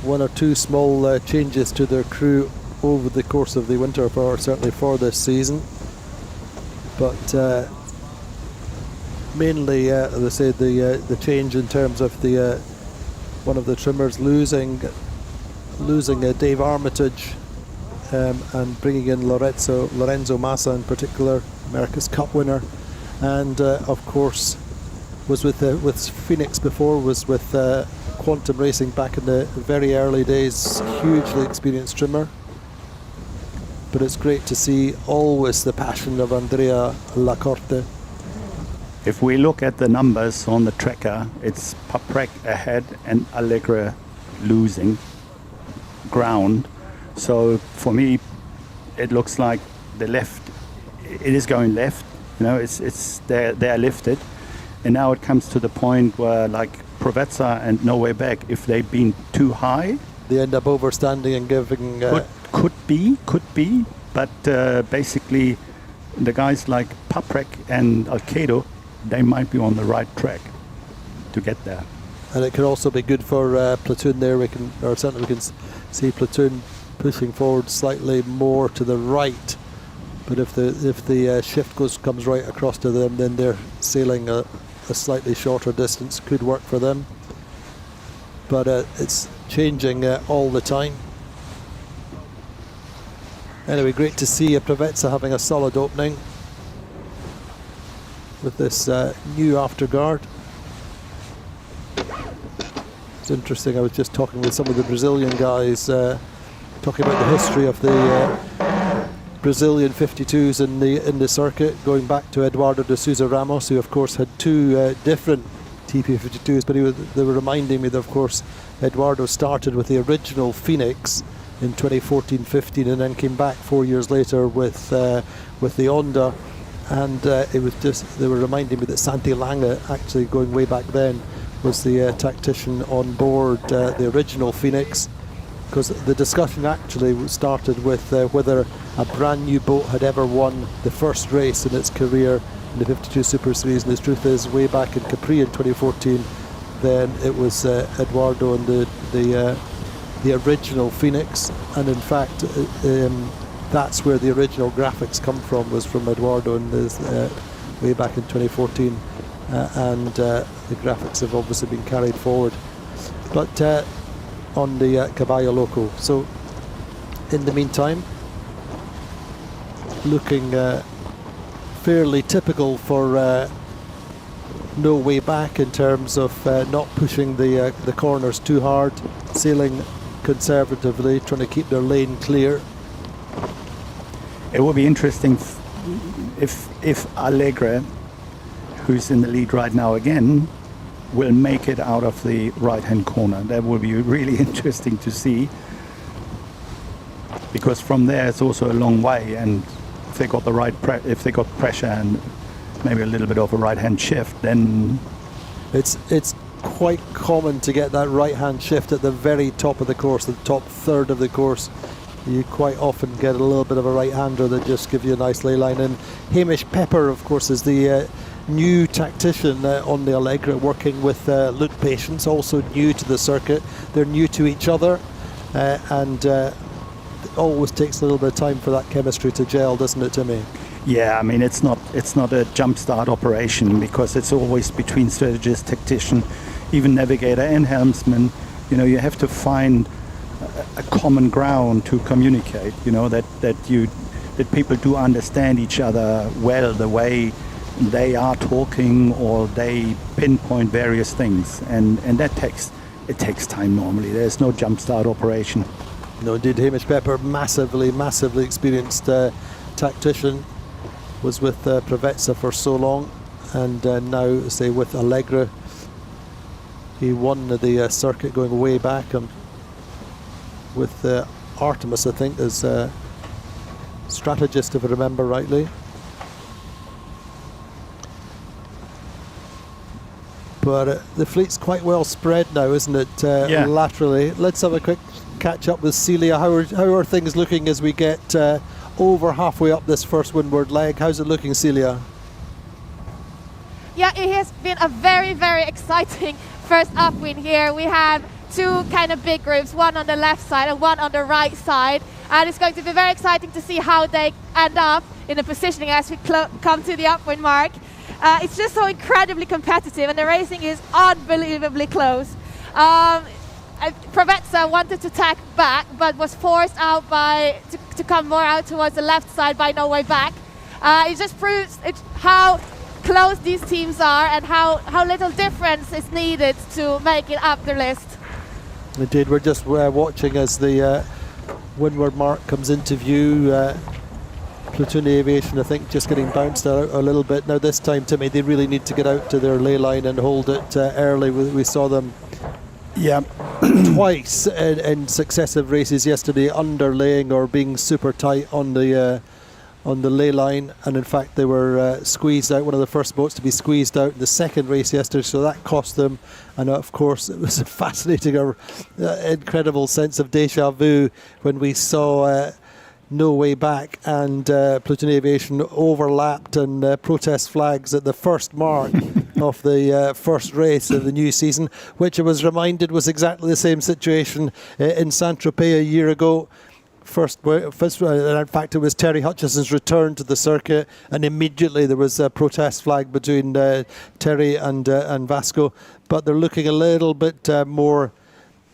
One or two small changes to their crew over the course of the winter, certainly for this season. But mainly, as I said, the change in terms of the one of the trimmers losing Dave Armitage and bringing in Lorenzo Massa in particular, America's Cup winner, and of course was with Phoenix before, was with Quantum Racing back in the very early days, hugely experienced trimmer. But it's great to see always the passion of Andrea Lacorte. If we look at the numbers on the tracker, it's Paprec ahead and Allegra losing ground. So for me, it looks like the left, it is going left. You know, it's they're lifted, and now it comes to the point where like Provezza and No Way Back, if they've been too high, they end up overstanding and giving. Could be, but basically, the guys like Paprec and Alkedo, they might be on the right track to get there. And it can also be good for Platoon there. We can see Platoon pushing forward slightly more to the right. But if the shift comes right across to them, then they're sailing a slightly shorter distance. Could work for them. But it's changing all the time. Anyway, great to see Provezza having a solid opening with this new afterguard. It's interesting, I was just talking with some of the Brazilian guys, talking about the history of the Brazilian 52s in the circuit, going back to Eduardo de Souza Ramos, who of course had two different TP52s, but they were reminding me that of course Eduardo started with the original Phoenix in 2014-15 and then came back 4 years later with the Honda, and it was just, they were reminding me that Santi Lange, actually going way back then, was the tactician on board the original Phoenix, because the discussion actually started with whether a brand new boat had ever won the first race in its career in the 52 Super Series, and the truth is, way back in Capri in 2014, then it was Eduardo and the original Phoenix, and in fact that's where the original graphics come from, was from Eduardo and way back in 2014, and the graphics have obviously been carried forward, but on the Caballo Loco. So in the meantime, looking fairly typical for No Way Back in terms of not pushing the corners too hard, sailing conservatively, trying to keep their lane clear. It will be interesting if Allegra, who's in the lead right now again, will make it out of the right-hand corner. That will be really interesting to see, because from there it's also a long way, and if they got the right if they got pressure and maybe a little bit of a right-hand shift, then it's quite common to get that right-hand shift at the very top of the course, the top third of the course. You quite often get a little bit of a right-hander that just gives you a nice ley line. And Hamish Pepper, of course, is the new tactician on the Allegra, working with Luke Patience, also new to the circuit. They're new to each other, and it always takes a little bit of time for that chemistry to gel, doesn't it, Timmy? yeah, I mean it's not a jump start operation, because it's always between strategist, tactician, even navigator and helmsman. You know, you have to find a common ground to communicate, you know, that people do understand each other well, the way they are talking, or they pinpoint various things, and that takes time normally. There's no jump start operation. No, indeed. Hamish Pepper, massively experienced tactician, was with Provezza for so long, and now, say, with Allegra. He won the circuit going way back, with Artemis, I think, as strategist, if I remember rightly. But the fleet's quite well spread now, isn't it? Yeah. Laterally. Let's have a quick catch up with Celia. How are things looking as we get over halfway up this first windward leg? How's it looking, Celia? Yeah, it has been a very, very exciting first upwind here. We have two kind of big groups, one on the left side and one on the right side. And it's going to be very exciting to see how they end up in the positioning as we come to the upwind mark. It's just so incredibly competitive, and the racing is unbelievably close. Provezza wanted to tack back, but was forced out to come more out towards the left side by No Way Back. It just proves how close these teams are and how little difference is needed to make it up the list. Indeed, we're just watching as the windward mark comes into view. Platoon Aviation, I think, just getting bounced out a little bit. Now this time, Timmy, they really need to get out to their ley line and hold it early. We saw them twice in successive races yesterday underlaying or being super tight on the ley line, and in fact they were squeezed out, one of the first boats to be squeezed out in the second race yesterday, so that cost them. And of course it was a fascinating, incredible sense of deja vu when we saw No Way Back and Platoon Aviation overlapped and protest flags at the first mark of the first race of the new season, which I was reminded was exactly the same situation in Saint-Tropez a year ago. First, in fact, it was Terry Hutchison's return to the circuit, and immediately there was a protest flag between Terry and Vasco. But they're looking a little bit more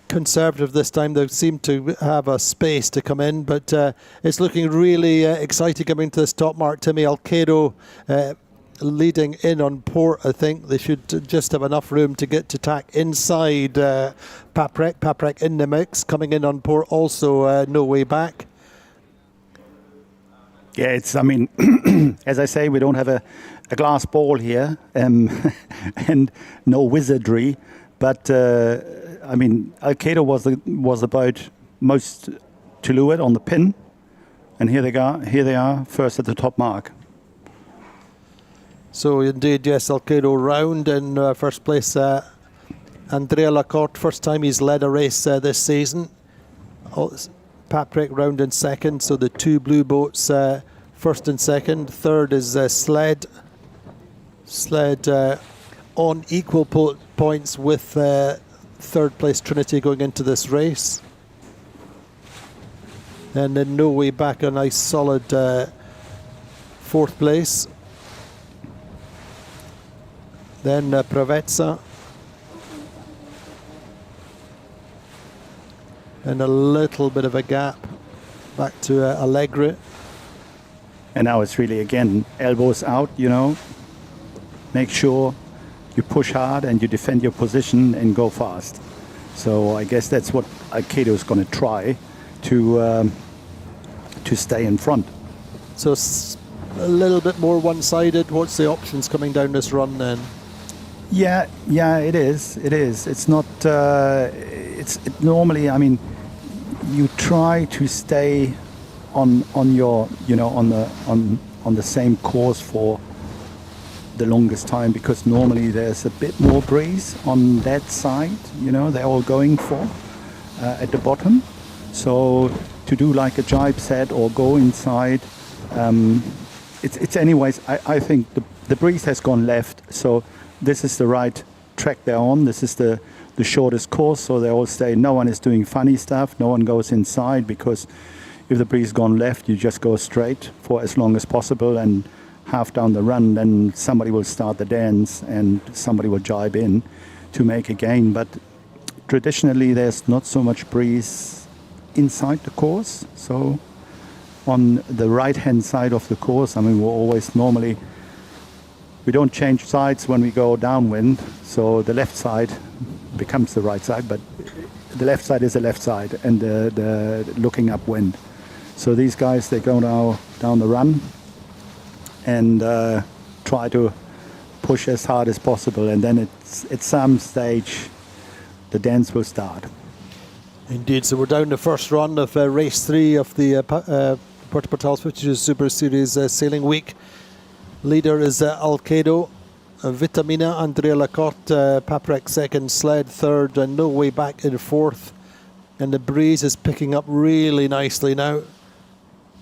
conservative this time. They seem to have a space to come in, but it's looking really exciting coming to this top mark. Timmy, Alkedo leading in on port. I think they should just have enough room to get to tack inside Paprec in the mix. Coming in on port also No Way Back. Yeah, it's, I mean, as I say, we don't have a glass ball here and no wizardry, but I mean, Alkedo was the boat most to leeward on the pin, and here they are, first at the top mark. So indeed, yes, Alkedo round in first place. Andrea Lacorte, first time he's led a race this season. Paprec round in second, so the two blue boats first and second. Third is Sled on equal points with third place Trinity going into this race. And then No Way Back, a nice solid fourth place. Then Provezza. And a little bit of a gap back to Allegri. And now it's really, again, elbows out, you know. Make sure you push hard and you defend your position and go fast. So I guess that's what Alkedo is going to try to stay in front. So a little bit more one-sided. What's the options coming down this run then? Yeah, it is. It's not. Normally, I mean, you try to stay on your, you know, on the same course for the longest time, because normally there's a bit more breeze on that side. You know, they're all going for at the bottom. So to do like a jibe set or go inside, it's anyways. I think the breeze has gone left, so this is the right track they're on. This is the shortest course, so they all stay. No one is doing funny stuff. No one goes inside, because if the breeze gone left, you just go straight for as long as possible, and half down the run, then somebody will start the dance and somebody will jibe in to make a gain. But traditionally, there's not so much breeze inside the course. So on the right-hand side of the course, I mean, we're always normally, we don't change sides when we go downwind, so the left side becomes the right side, but the left side is the left side and the looking upwind. So these guys, they go now down the run and try to push as hard as possible, and then at some stage the dance will start. Indeed, so we're down the first run of race 3 of the Puerto Portals 52 Super Series Sailing Week. Leader is Alkedo, Vitamina, Andrea Lacorte, Paprec second, Sled third, and No Way Back in fourth. And the breeze is picking up really nicely now.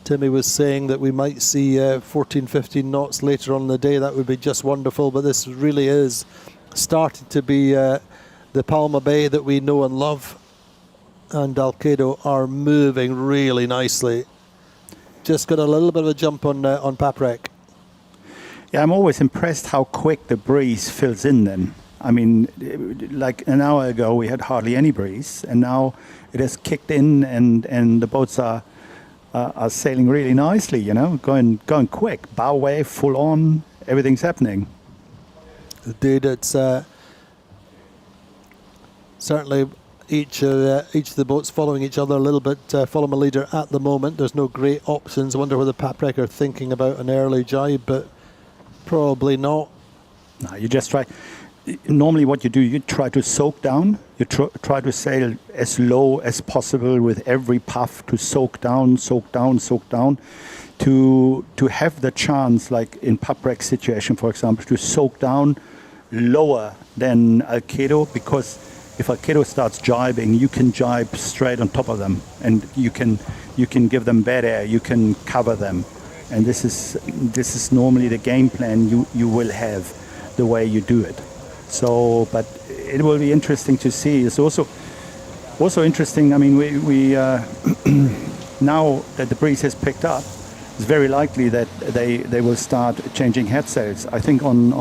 Timmy was saying that we might see 14, 15 knots later on in the day. That would be just wonderful, but this really is starting to be the Palma Bay that we know and love. And Alkedo are moving really nicely. Just got a little bit of a jump on Paprec. Yeah, I'm always impressed how quick the breeze fills in then. I mean, like an hour ago we had hardly any breeze, and now it has kicked in, and the boats are sailing really nicely. You know, going quick, bow wave full on, everything's happening. Indeed, it's certainly each of the boats following each other a little bit, following a leader at the moment. There's no great options. I wonder whether Paprec are thinking about an early jibe, but probably not. No, you just try. Normally what you do, you try to soak down. You try to sail as low as possible with every puff to soak down, to have the chance, like in Paprec's situation, for example, to soak down lower than Alkedo, because if Alkedo starts jibing, you can jibe straight on top of them, and you can give them bad air, you can cover them, and this is normally the game plan you will have, the way you do it. So, but it will be interesting to see. It's also interesting. I mean, we now that the breeze has picked up, it's very likely that they will start changing head sails. I think on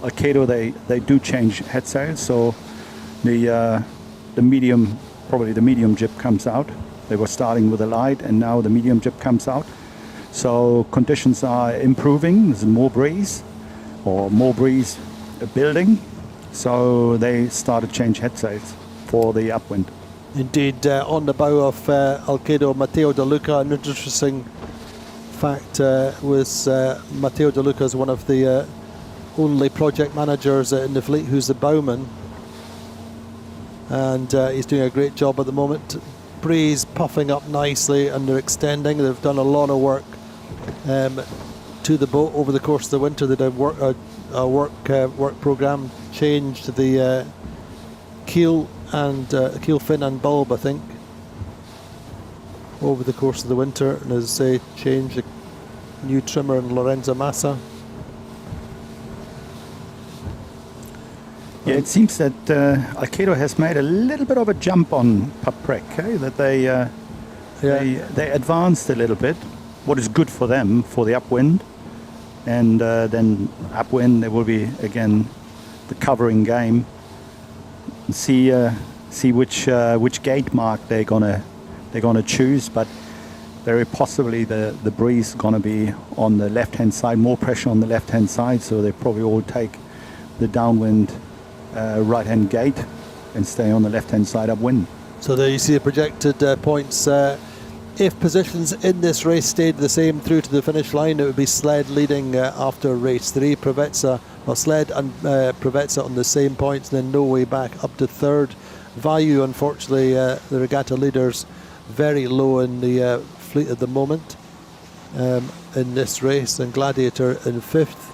Alkedo they do change head sails, so the medium, probably the medium jib comes out. They were starting with a light, and now the medium jib comes out. So conditions are improving. There's more breeze building, so they started to change head sails for the upwind. Indeed, on the bow of Alkedo, Matteo De Luca. An interesting fact was Matteo De Luca is one of the only project managers in the fleet who's the bowman, and he's doing a great job at the moment. Breeze puffing up nicely, and they're extending. They've done a lot of work to the boat over the course of the winter. They did a work program, changed the keel and keel fin and bulb, I think, over the course of the winter, and as I say, changed a new trimmer in Lorenzo Massa. Yeah, it seems that Alkedo has made a little bit of a jump on Paprec, that they advanced a little bit, what is good for them for the upwind. And then upwind, there will be again the covering game. See which gate mark they're gonna choose, but very possibly the breeze is gonna be on the left hand side, more pressure on the left hand side. So they probably all take the downwind right hand gate and stay on the left hand side upwind. So there you see the projected points. If positions in this race stayed the same through to the finish line, it would be Sled leading after race 3. Sled and Provezza on the same points, then no way back up to third. Vayu, unfortunately, the regatta leaders very low in the fleet at the moment in this race, and Gladiator in 5th.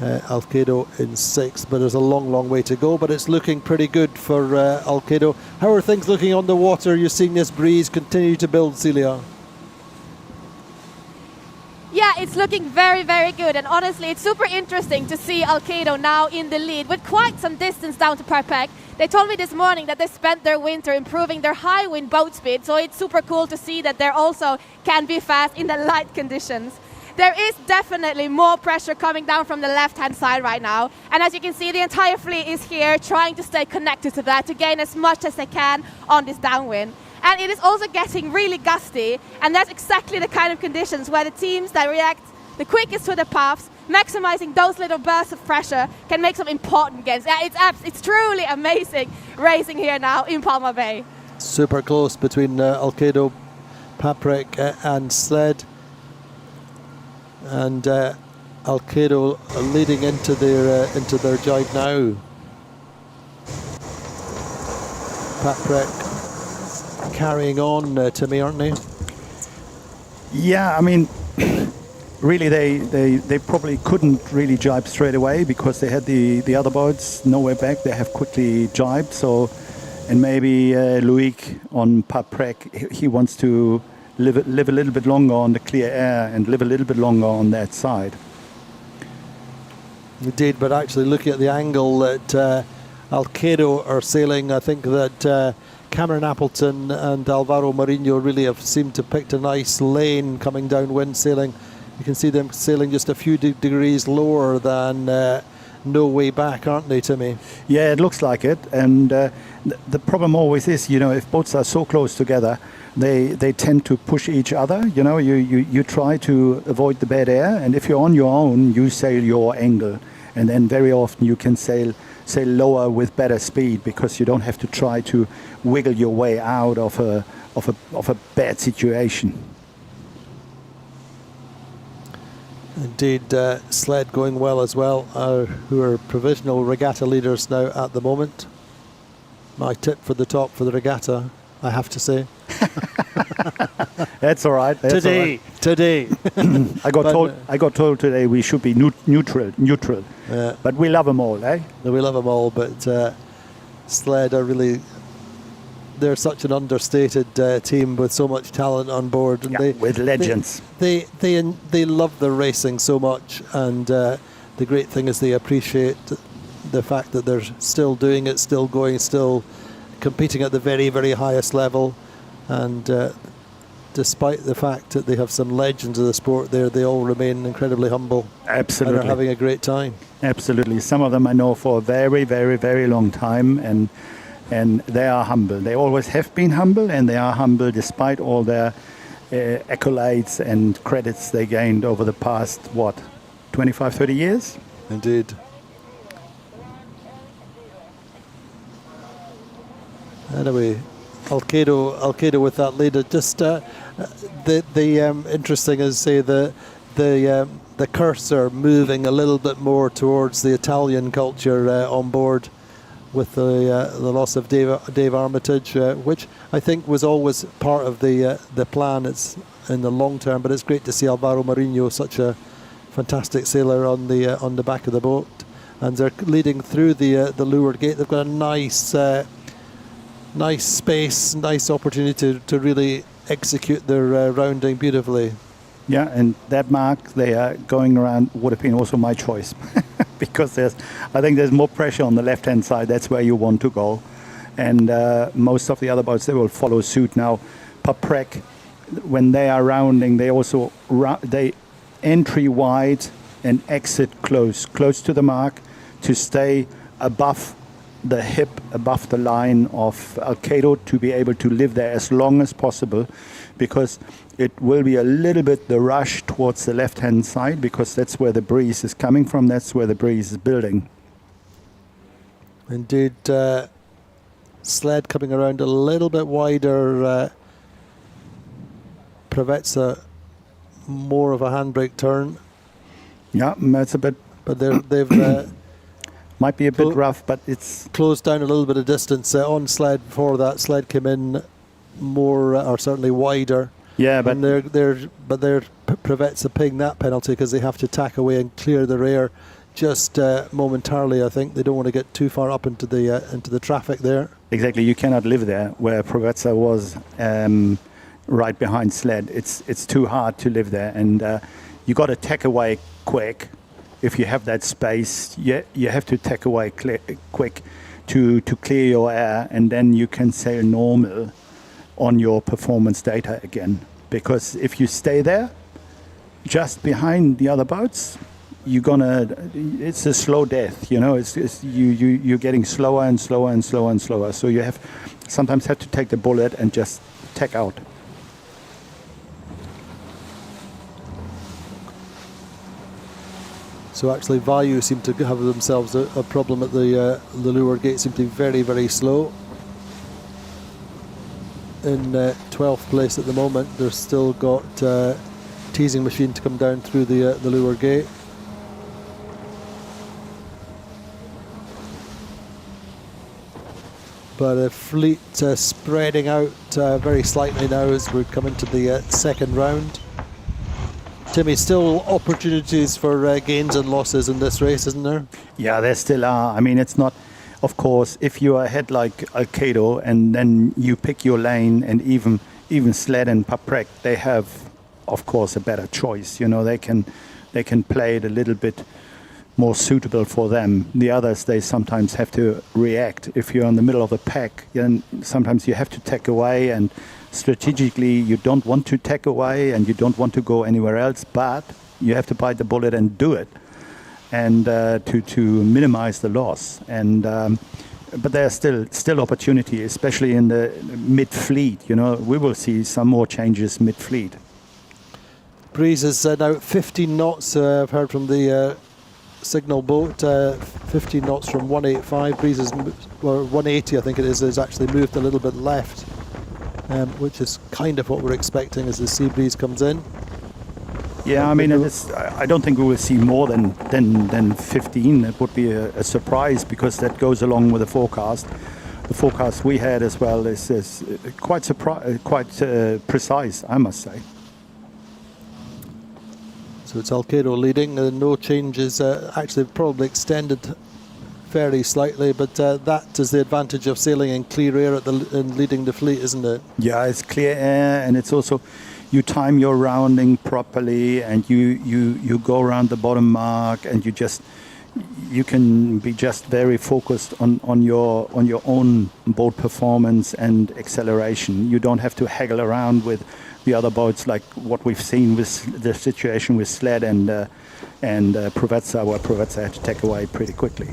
Alkedo in 6th, but there's a long way to go, but it's looking pretty good for Alkedo. How are things looking on the water? You're seeing this breeze continue to build, Celia? Yeah, it's looking very good, and honestly it's super interesting to see Alkedo now in the lead with quite some distance down to Parpec. They told me this morning that they spent their winter improving their high wind boat speed, so it's super cool to see that they also can be fast in the light conditions. There is definitely more pressure coming down from the left-hand side right now. And as you can see, the entire fleet is here trying to stay connected to that to gain as much as they can on this downwind. And it is also getting really gusty. And that's exactly the kind of conditions where the teams that react the quickest to the puffs, maximizing those little bursts of pressure, can make some important gains. It's truly amazing racing here now in Palma Bay. Super close between Alkedo, Paprec and Sled. And Alkedo leading into their jibe now. Paprec carrying on, Timmy, aren't they? Yeah, I mean, really they probably couldn't really jibe straight away because they had the other boats nowhere back. They have quickly jibed, so, and maybe Loic on Paprec, he wants to live a little bit longer on the clear air and live a little bit longer on that side. Indeed, but actually looking at the angle that Alkedo are sailing, I think that Cameron Appleton and Alvaro Marinho really have seemed to picked a nice lane coming downwind sailing. You can see them sailing just a few degrees lower than no way back, aren't they, Timmy? Yeah, it looks like it. And the problem always is, if boats are so close together, they tend to push each other. You try to avoid the bad air, and if you're on your own, you sail your angle, and then very often you can sail lower with better speed because you don't have to try to wiggle your way out of a bad situation. Indeed, Sled going well as well, who are provisional regatta leaders now at the moment. My tip for the top for the regatta, I have to say. That's all right. Today. I got told today we should be neutral. But we love them all, eh? We love them all, but Sled are really... They're such an understated team with so much talent on board, and with legends. They love their racing so much, and the great thing is they appreciate the fact that they're still doing it, still going, still competing at the very, very highest level, and despite the fact that they have some legends of the sport there, they all remain incredibly humble. Absolutely. And are having a great time. Absolutely. Some of them I know for a very, very, very long time, and they are humble. They always have been humble, and they are humble despite all their accolades and credits they gained over the past, 25, 30 years? Indeed. Anyway, Alkedo with that leader. Just the interesting is, say, the cursor moving a little bit more towards the Italian culture on board, with the loss of Dave Armitage, which I think was always part of the plan. It's in the long term, but it's great to see Alvaro Marinho, such a fantastic sailor, on the back of the boat, and they're leading through the leeward gate. They've got a nice space, nice opportunity to really execute their rounding beautifully. Yeah, and that mark they are going around would have been also my choice. Because I think there's more pressure on the left-hand side. That's where you want to go. And most of the other boats, they will follow suit now. Paprec, when they are rounding, they also they entry wide and exit close to the mark to stay above the hip, above the line of Alkedo, to be able to live there as long as possible, because it will be a little bit the rush towards the left-hand side, because that's where the breeze is coming from, that's where the breeze is building. Indeed, Sled coming around a little bit wider, Preveza more of a handbrake turn. Yeah, that's a bit... But they've... might be a bit rough, but it's... Closed down a little bit of distance on Sled before that. Sled came in more, or certainly wider. Yeah, but... And they're Preveza paying that penalty because they have to tack away and clear the rear just momentarily, I think. They don't want to get too far up into the traffic there. Exactly, you cannot live there where Preveza was right behind Sled. It's too hard to live there, and you got to tack away quick. If you have that space, you have to tack away quick to clear your air, and then you can sail normal on your performance data again. Because if you stay there, just behind the other boats, it's a slow death. You're getting slower and slower and slower and slower. So you sometimes have to take the bullet and just tack out. So actually, Vayu seem to have themselves a problem at the leeward gate. Seem to be very, very slow. In 12th place at the moment. They've still got Teasing machine to come down through the leeward gate. But a fleet spreading out very slightly now as we come into the second round. Timmy, still opportunities for gains and losses in this race, isn't there? Yeah, there still are. I mean, it's not, of course, if you are ahead like Alkedo and then you pick your lane, and even Sled and Paprec, they have, of course, a better choice. They can play it a little bit more suitable for them. The others, they sometimes have to react. If you're in the middle of a pack, then sometimes you have to tack away, and strategically you don't want to tack away and you don't want to go anywhere else, but you have to bite the bullet and do it. and to minimize the loss. And but there's still opportunity, especially in the mid-fleet. You know, we will see some more changes mid-fleet. Breeze is now 15 knots. I've heard from the signal boat. 15 knots from 185. Breeze is, or 180, I think it is actually moved a little bit left, which is kind of what we're expecting as the sea breeze comes in. Yeah, I mean, I don't think we will see more than 15. It would be a surprise, because that goes along with the forecast. The forecast we had as well is quite precise, I must say. So it's Alkedo leading. No changes. Actually, probably extended very slightly, but that is the advantage of sailing in clear air in leading the fleet, isn't it? Yeah, it's clear air, and it's also, you time your rounding properly, and you go around the bottom mark, and you can be just very focused on your own boat performance and acceleration. You don't have to haggle around with the other boats, like what we've seen with the situation with Sled and Provezza, where Provezza had to take away pretty quickly.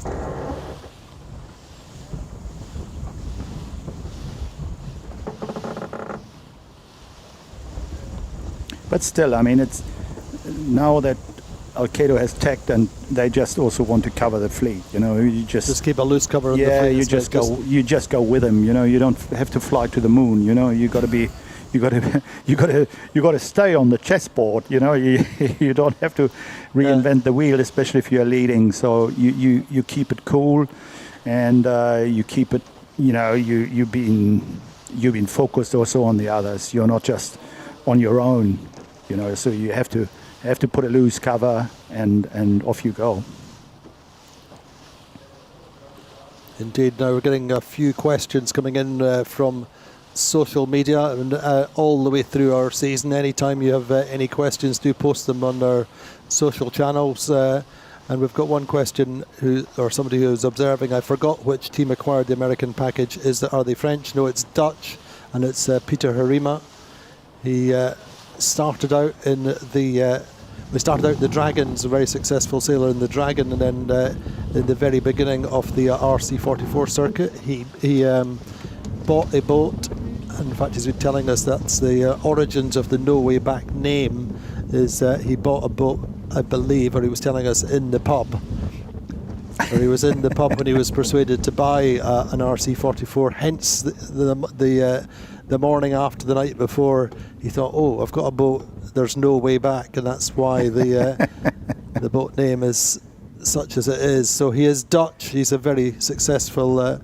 But still, I mean, it's now that Alkedo has tacked, and they just also want to cover the fleet. You know, you just keep a loose cover. Yeah, in the fleet. you just go with them. You know, you don't have to fly to the moon. You know, you got to stay on the chessboard. You know, you don't have to reinvent the wheel, especially if you're leading. So you keep it cool, and you keep it. You know, you've been focused also on the others. You're not just on your own. You know, so you have to put a loose cover, and off you go. Indeed. Now we're getting a few questions coming in from social media, and all the way through our season. Anytime you have any questions, do post them on our social channels. And we've got one question, somebody who's observing. I forgot which team acquired the American package. Are they French? No, it's Dutch, and it's Peter Harima. He started out in the Dragons, a very successful sailor in the Dragon, and then in the very beginning of the RC44 circuit, he bought a boat. In fact, he's been telling us that's the origins of the No Way Back name. Is he bought a boat, I believe, or he was telling us in the pub. Or he was in the pub when he was persuaded to buy an RC44. Hence the morning after, the night before, he thought, "Oh, I've got a boat. There's no way back," and that's why the boat name is such as it is. So he is Dutch. He's a very successful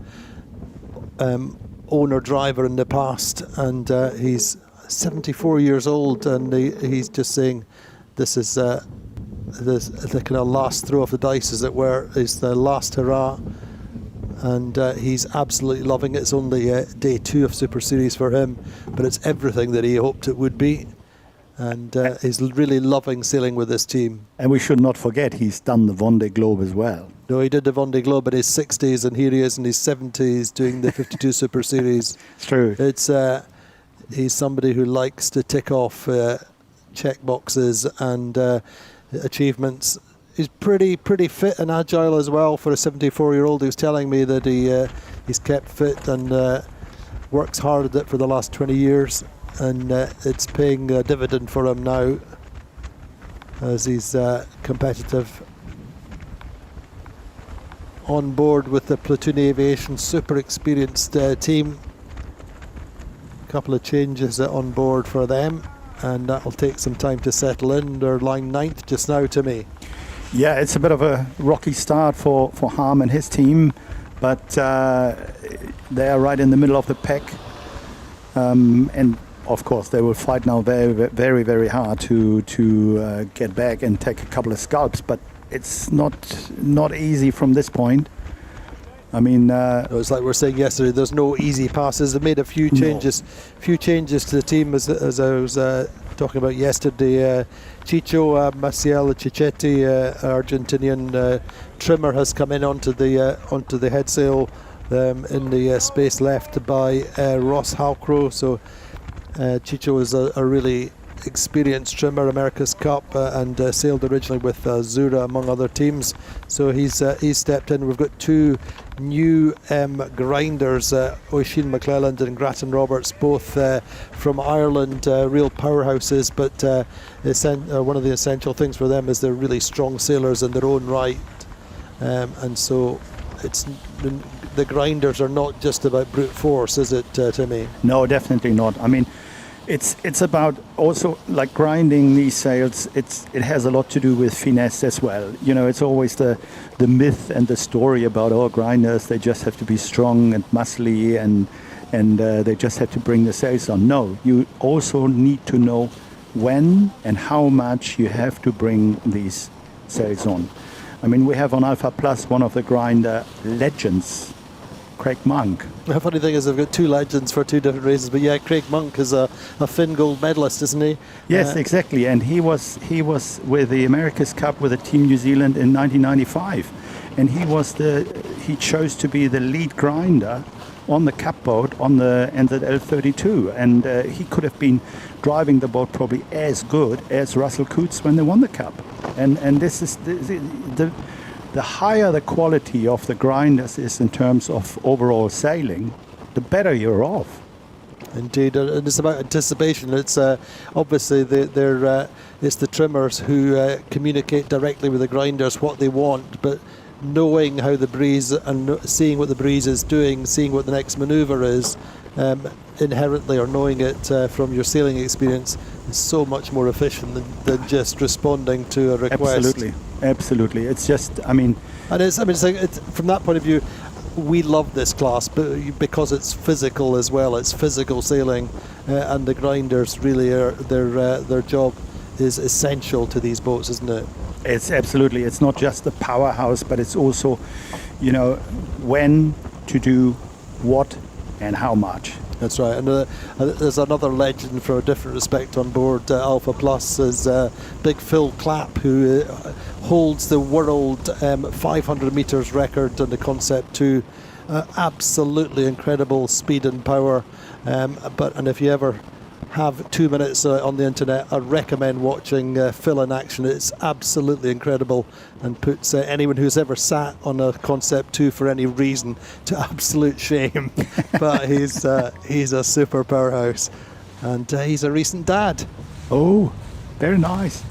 owner driver in the past, and he's 74 years old, and he's just saying this is the kind of last throw of the dice, as it were, is the last hurrah, and he's absolutely loving it. It's only day 2 of Super Series for him, but it's everything that he hoped it would be, and he's really loving sailing with this team. And we should not forget, he's done the Vendée Globe as well. No, he did the Vendée Globe in his 60s, and here he is in his 70s doing the 52 Super Series. It's true. It's he's somebody who likes to tick off check boxes and achievements. He's pretty fit and agile as well for a 74-year-old. He was telling me that he's kept fit and works hard at it for the last 20 years, and it's paying a dividend for him now as he's competitive. On board with the Platoon Aviation super experienced team. A couple of changes on board for them, and that'll take some time to settle in. They're lying 9th just now to me. Yeah, it's a bit of a rocky start for Harm and his team, but they are right in the middle of the pack, and of course they will fight now very, very, very hard to get back and take a couple of scalps, but it's not easy from this point. I mean, it's like we were saying yesterday. There's no easy passes. They made a few changes to the team, as I was talking about yesterday. Chicho Maciel Chichetti, Argentinian trimmer, has come in onto the head sail in the space left by Ross Halcrow. So Chicho is a really experienced trimmer, America's Cup, and sailed originally with Zura among other teams. So he's stepped in. We've got two new grinders, Oisin McClelland and Grattan Roberts, both from Ireland, real powerhouses, but one of the essential things for them is they're really strong sailors in their own right, and so it's the grinders are not just about brute force, is it, Timmy? No, definitely not. I mean, it's about also like grinding these sails. It has a lot to do with finesse as well. You know, it's always the myth and the story about our grinders. They just have to be strong and muscly and they just have to bring the sails on. No, you also need to know when and how much you have to bring these sails on. I mean, we have on Alpha Plus one of the grinder legends, Craig Monk. The funny thing is, I've got two legends for two different races, but yeah, Craig Monk is a Finn gold medalist, isn't he? Yes, exactly, and he was with the America's Cup with the Team New Zealand in 1995, and he chose to be the lead grinder on the Cup boat on the NZL32, and he could have been driving the boat probably as good as Russell Coutts when they won the Cup, and this is the higher the quality of the grinders is in terms of overall sailing, the better you're off. Indeed, and it's about anticipation. It's obviously it's the trimmers who communicate directly with the grinders what they want, but knowing how the breeze and seeing what the breeze is doing, seeing what the next manoeuvre is, inherently, or knowing it from your sailing experience, is so much more efficient than just responding to a request. Absolutely. It's just, I mean, it's from that point of view, we love this class, but because it's physical as well. It's physical sailing, and the grinders really are their job is essential to these boats, isn't it? It's absolutely. It's not just the powerhouse, but it's also, you know, when to do what and how much. That's right, and there's another legend for a different respect on board Alpha Plus is Big Phil Clapp, who holds the world 500 metres record on the Concept 2. Absolutely incredible speed and power, and if you ever have 2 minutes on the internet, I recommend watching Phil in action. It's absolutely incredible and puts anyone who's ever sat on a Concept 2 for any reason to absolute shame. But he's a super powerhouse, and he's a recent dad. Oh, very nice.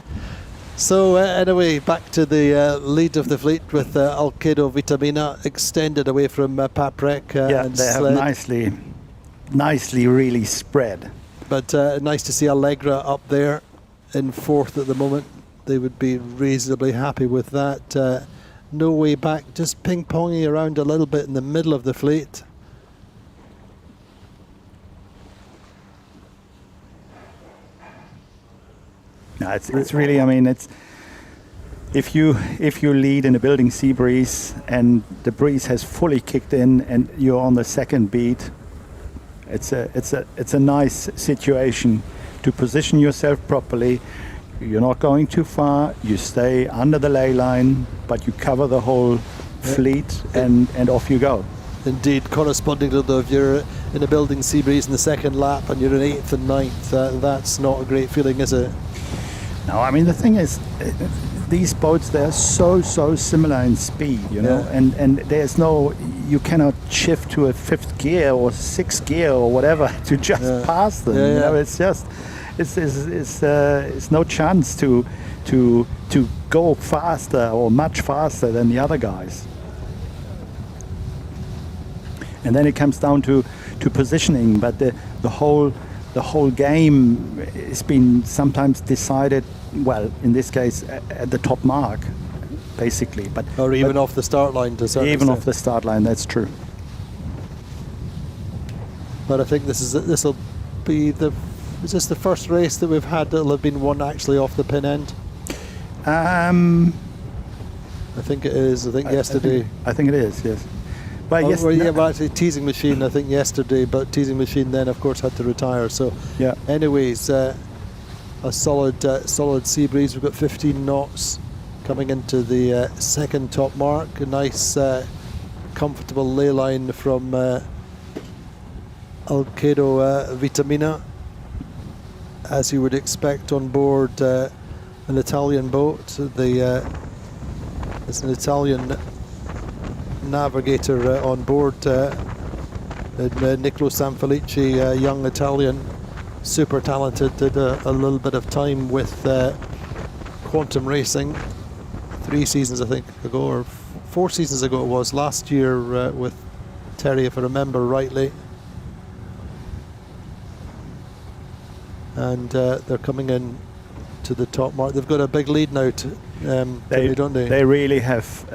So anyway, back to the lead of the fleet with Alkedo Vitamina extended away from Paprec. And they have nicely really spread. But nice to see Allegra up there in fourth at the moment. They would be reasonably happy with that. No way back, just ping-ponging around a little bit in the middle of the fleet. No, it's really, I mean, it's if you lead in a building sea breeze and the breeze has fully kicked in and you're on the second beat, it's a nice situation to position yourself properly. You're not going too far. You stay under the ley line, but you cover the whole fleet, and off you go. Indeed, corresponding to though, if you're in a building sea breeze in the second lap and you're in 8th and 9th, that's not a great feeling, is it? No, I mean the thing is, these boats, they're so similar in speed, you know, and there's no, you cannot shift to a 5th gear or 6th gear or whatever to just pass them. You know, it's just, it's no chance to go faster or much faster than the other guys. And then it comes down to positioning, but the whole game has been sometimes decided, well, in this case, at the top mark, basically. Or even off the start line to a certain extent. Off the start line, that's true. But I think this will be is this the first race that we've had that'll have been won actually off the pin end? I think it is. I think yesterday. I think it is, yes. Well, actually Teasing Machine, I think yesterday, but Teasing Machine then of course had to retire. So anyways, a solid sea breeze. We've got 15 knots coming into the second top mark. A nice comfortable ley line from Alkedo Vitamina. as you would expect on board an Italian boat. There's an Italian navigator on board, Niccolo Sanfelice, a young Italian, super talented, did a little bit of time with Quantum Racing 3 seasons, I think, ago, or 4 seasons ago it was, last year with Terry, if I remember rightly. And they're coming in to the top mark. They've got a big lead now, don't they? They really have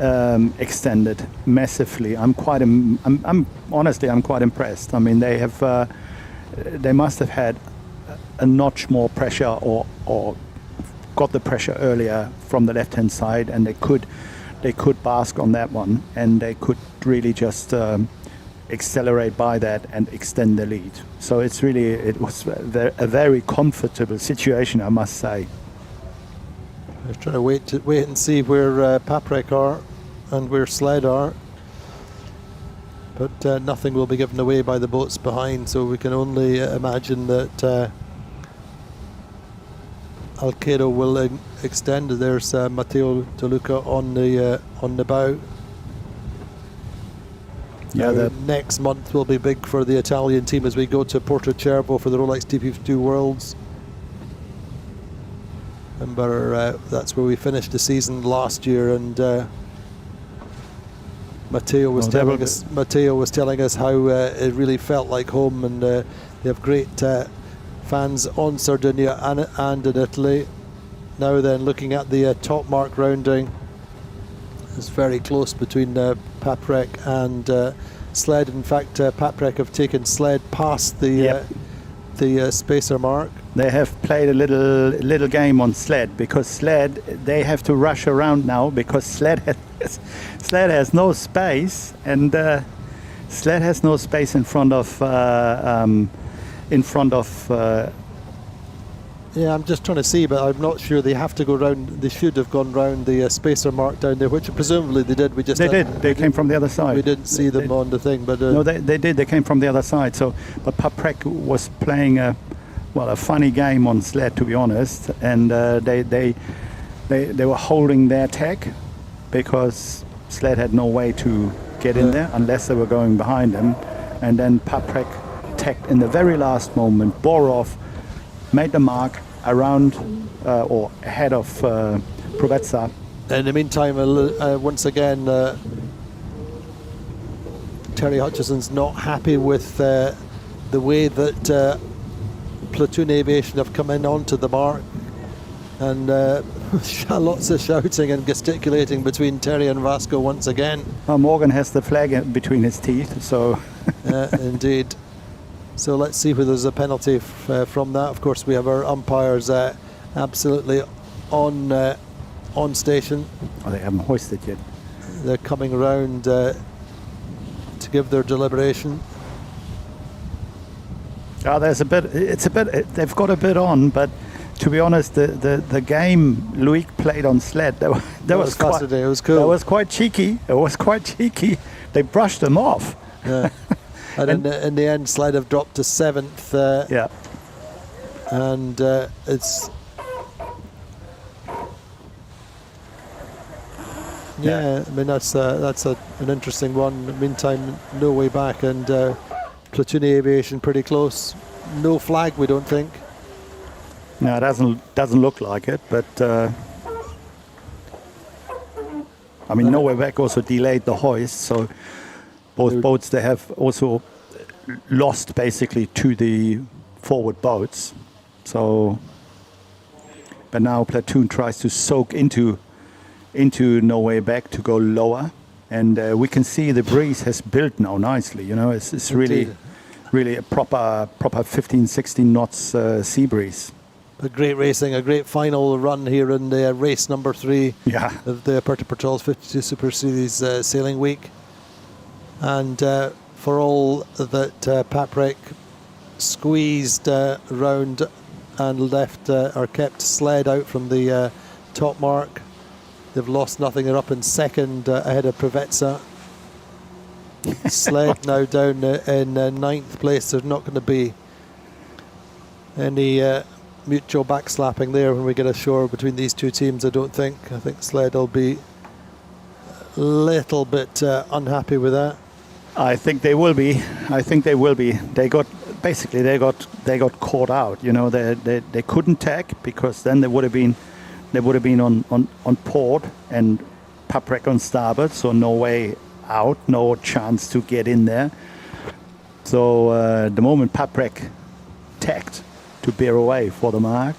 extended massively. I'm honestly quite impressed. I mean, they have they must have had a notch more pressure, or got the pressure earlier from the left-hand side, and they could bask on that one, and they could really just accelerate by that and extend the lead. So it was a very comfortable situation, I must say. We're trying to wait and see where Paprec are and where Sled are, but nothing will be given away by the boats behind, so we can only imagine that Alkedo will extend. There's Matteo Toluca on the bow. Yeah, next month will be big for the Italian team as we go to Porto Cervo for the Rolex DP2 Worlds. Remember, that's where we finished the season last year, and Matteo was telling us how it really felt like home, and they have great fans on Sardinia and in Italy. Now then, looking at the top mark rounding, it's very close between Paprec and Sled. In fact, Paprec have taken Sled past the spacer mark. They have played a little game on Sled, because Sled, they have to rush around now, because Sled has no space, and Sled has no space in front of yeah, I'm just trying to see, but I'm not sure. They have to go round. They should have gone round the spacer mark down there, which presumably they did. They came from the other side. We didn't see them on the thing, but no, they did. They came from the other side. So, but Paprec was playing a funny game on Sled, to be honest, and they were holding their tack, because Sled had no way to get in there unless they were going behind them, and then Paprec tacked in the very last moment, bore off, made the mark around or ahead of Provezza. In the meantime, once again, Terry Hutchison's not happy with the way that Platoon Aviation have come in onto the mark, and lots of shouting and gesticulating between Terry and Vasco once again. Well, Morgan has the flag between his teeth, so... Indeed. So let's see whether there's a penalty from that. Of course, we have our umpires absolutely on station. Oh, they haven't hoisted yet. They're coming around to give their deliberation. There's a bit. They've got a bit on, but to be honest, the game Loic played on Sled, that was quite, it was cool. That was quite cheeky. They brushed them off. Yeah. And in the end, Sled have dropped to 7th. And it's... Yeah, I mean, that's an interesting one. Meantime, no way back, and Platoon Aviation pretty close. No flag, we don't think. No, it doesn't look like it, but I mean, No Way Back also delayed the hoist, so both boats, they have also lost basically to the forward boats. So, but now Platoon tries to soak into No Way Back to go lower, and we can see the breeze has built now nicely. You know, it's really a proper 15-16 knots sea breeze. A great racing, a great final run here in the race number 3 of the Puerto Portals 52 Super Series Sailing Week. And for all that Paprec squeezed round and left or kept Sled out from the top mark, they've lost nothing. They're up in second ahead of Provezza. Sled now down in 9th place. There's not going to be any mutual backslapping there when we get ashore between these two teams, I don't think. I think Sled will be a little bit unhappy with that. I think they will be. They got caught out. You know, they couldn't tag because then they would have been on port and Paprec on starboard, so no way out, no chance to get in there. So the moment Paprec tagged to bear away for the mark,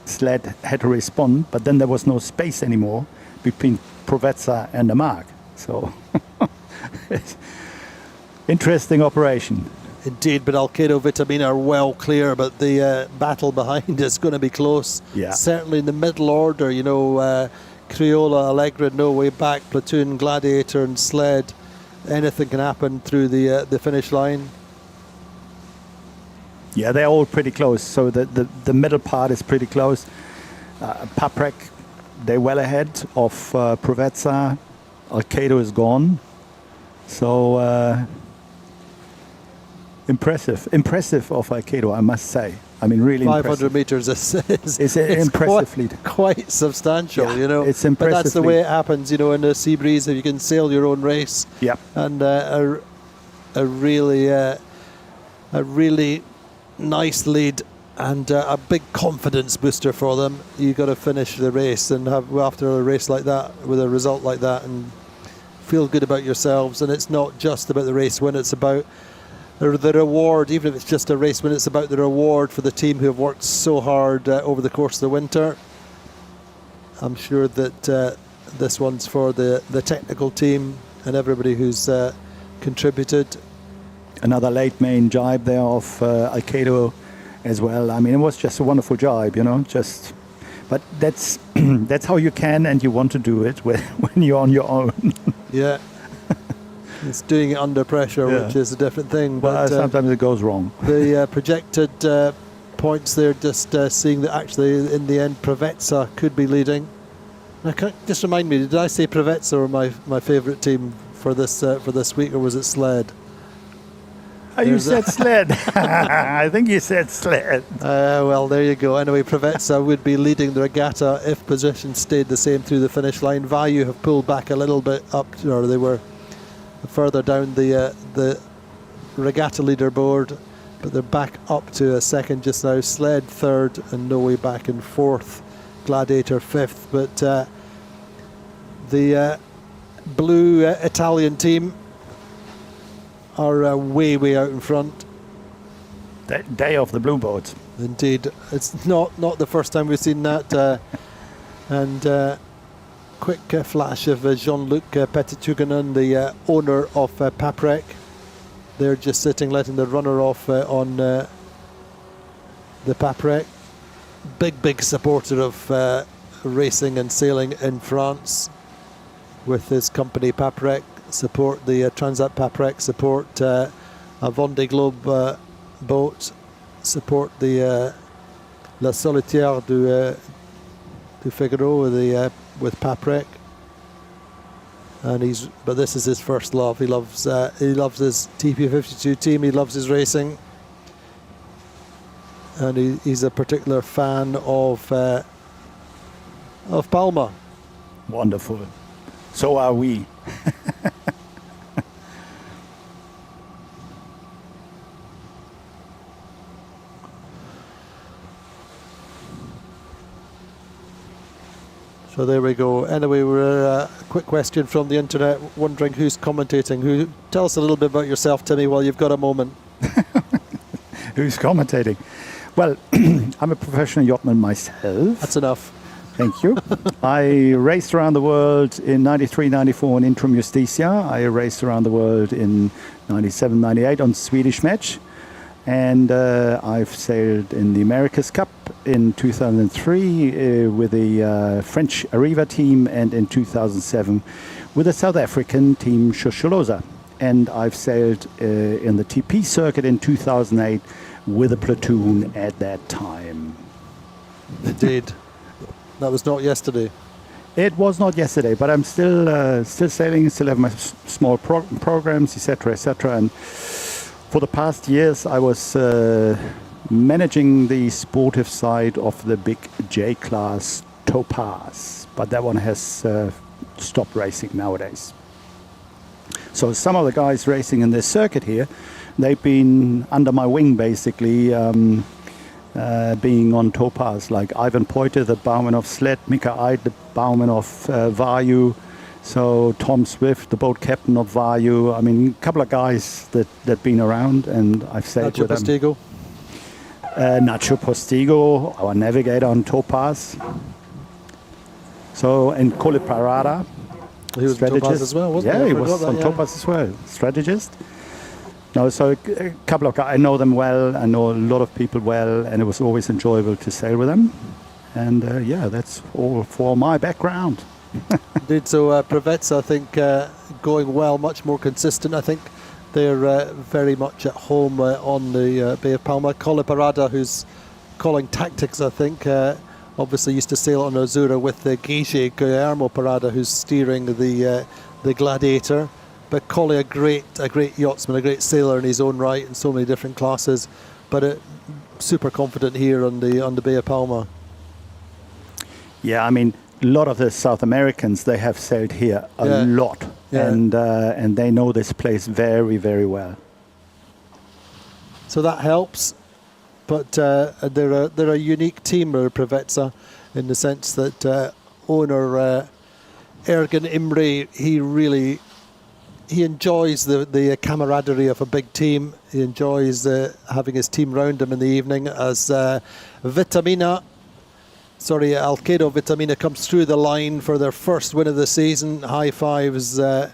Sled had to respond, but then there was no space anymore between Provezza and the mark. So interesting operation. Indeed, but Alkedo, Vitamina are well clear, but the battle behind is going to be close. Yeah. Certainly in the middle order, you know, Crioula, Allegra, no way back, Platoon, Gladiator and Sled. Anything can happen through the finish line. Yeah, they're all pretty close. So the middle part is pretty close. Paprec, they're well ahead of Provezza. Alkedo is gone. So impressive of Alkedo, I must say. I mean, really 500 impressive. meters is impressive lead. Quite substantial, Yeah, you know. it's impressive. But that's the way it happens, you know, in the sea breeze. If you can sail your own race, Yeah. and a really nice lead and a big confidence booster for them. You got to finish the race and have after a race like that with a result like that and feel good about yourselves. And it's not just about the race win; it's about the reward. Even if it's just a race win, it's about the reward for the team who have worked so hard over the course of the winter. I'm sure that this one's for the technical team and everybody who's contributed. Another late main jibe there of Alkedo as well. I mean, it was just a wonderful jibe, you know. But that's that's how you can and you want to do it when you're on your own. Yeah. It's doing it under pressure, Yeah. which is a different thing. But But sometimes it goes wrong. the projected points there, just seeing that actually in the end Provezza could be leading. Now, just remind me, did I say Provezza or my favourite team for this week, or was it Sled? You said Sled. I think you said Sled. Well, there you go. Anyway, Provezza would be leading the regatta if position stayed the same through the finish line. Vayu have pulled back a little bit up, or they were further down the regatta leaderboard, but they're back up to a second just now. Sled third and No Way back in fourth. Gladiator fifth, but the blue Italian team are way out in front. Day of the blue boats. Indeed, it's not the first time we've seen that. And quick flash of Jean-Luc Petituganen, the owner of Paprec. They're just sitting, letting the runner off on the Paprec. Big supporter of racing and sailing in France with his company Paprec. Support the Transat Paprec, support a Vendée Globe boat, support the La Solitaire du Figaro with Paprec. And but this is his first love. He loves his TP52 team. He loves his racing, and he's a particular fan of Palma. Wonderful. So are we. So there we go. Anyway, we're a quick question from the internet, wondering who's commentating. Tell us a little bit about yourself, Timmy, while you've got a moment. Who's commentating? Well, I'm a professional yachtman myself. That's enough. Thank you. I raced around the world in 93, 94 on Intrum Justitia. I raced around the world in 97, 98 on Swedish Match. And I've sailed in the America's Cup in 2003 with the French Arriva team, and in 2007 with the South African team Shosholoza. And I've sailed in the TP circuit in 2008 with a platoon at that time. Indeed. That was not yesterday. It was not yesterday, but I'm still sailing, still have my small programs, etc., etc. And for the past years, I was managing the sportive side of the big J-Class Topaz, but that one has stopped racing nowadays. So some of the guys racing in this circuit here, they've been under my wing basically, being on Topaz, like Ivan Puerto, the bowman of Sled, Mika Eid, the bowman of Vayu, so Tom Swift, the boat captain of Vayu. I mean, a couple of guys that been around, and I've said with them. Postigo. Nacho Postigo, our navigator on Topaz. So, and Cole Parada, He was on Topaz as well, wasn't he? Yeah, I he was forgot on that, yeah. Topaz as well, strategist. No, so a couple of guys, I know them well, I know a lot of people well, and it was always enjoyable to sail with them. And yeah, that's all for my background. Indeed, so Provezza, I think, going well, much more consistent. I think they're very much at home on the Bay of Palma. Cole Parada, who's calling tactics, I think, obviously used to sail on Azura with the Guige Guillermo Parada, who's steering the Gladiator. But Cole, a great yachtsman, a great sailor in his own right in so many different classes. But super confident here on the Bay of Palma. Yeah, I mean, a lot of the South Americans, they have sailed here a lot, and they know this place very, very well. So that helps, but they're a unique team, Provezza, in the sense that owner Ergen Imre, he enjoys the camaraderie of a big team. He enjoys having his team round him in the evening as Alkedo Vitamina comes through the line for their first win of the season. High fives. That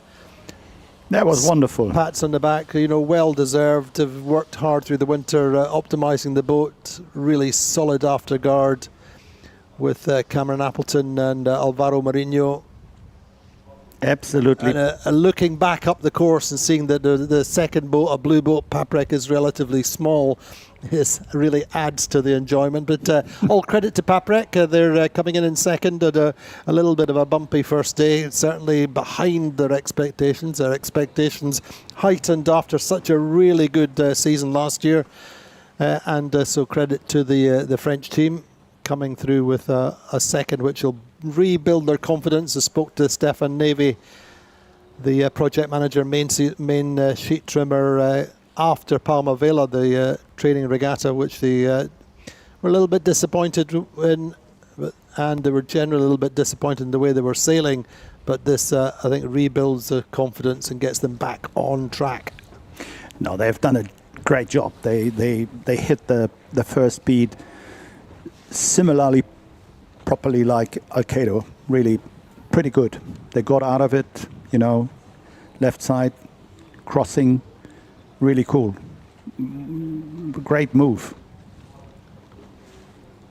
was wonderful. Pats on the back, well deserved. Have worked hard through the winter, optimising the boat. Really solid afterguard with Cameron Appleton and Alvaro Marinho. Absolutely. And looking back up the course and seeing that the second boat, a blue boat, Paprec, is relatively small, really adds to the enjoyment. But all credit to Paprec. They're coming in second at a little bit of a bumpy first day, certainly behind their expectations. Their expectations heightened after such a really good season last year. So credit to the French team coming through with a second, which will rebuild their confidence. I spoke to Stefan Navy, the project manager, main sheet trimmer, after Palma Vela, the training regatta, which they were a little bit disappointed in, and they were generally a little bit disappointed in the way they were sailing. But this, I think, rebuilds their confidence and gets them back on track. No, they've done a great job. They hit the first beat similarly properly like Alkedo, really pretty good. They got out of it, left side, crossing, really cool. Great move.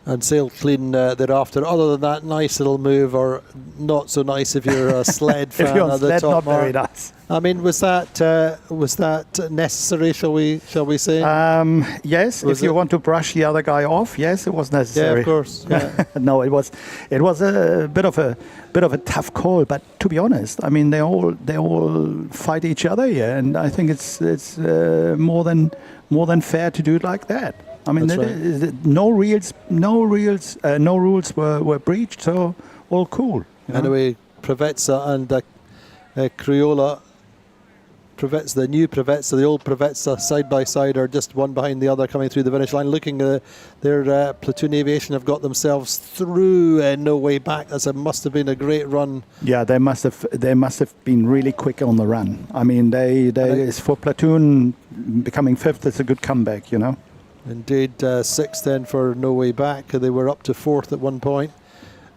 And sailed clean thereafter. Other than that, nice little move, or not so nice if you're a sled fan. If you're on at the sled, top not mark. very nice. I mean, was that necessary? Shall we say? Yes, if you want to brush the other guy off, yes, it was necessary. Yeah, of course. Yeah. No, it was a bit of a tough call. But to be honest, I mean, they all fight each other here, and I think it's more than fair to do it like that. I mean, no rules were breached, so all cool. Anyway, Provezza and Crioula. The new Provezza, the old Provezza, side by side, are just one behind the other coming through the finish line. Looking, their platoon aviation have got themselves through no way back. Must have been a great run. Yeah, they must have been really quick on the run. I mean, for platoon becoming fifth, it's a good comeback, Indeed, sixth then for No Way Back. They were up to fourth at one point,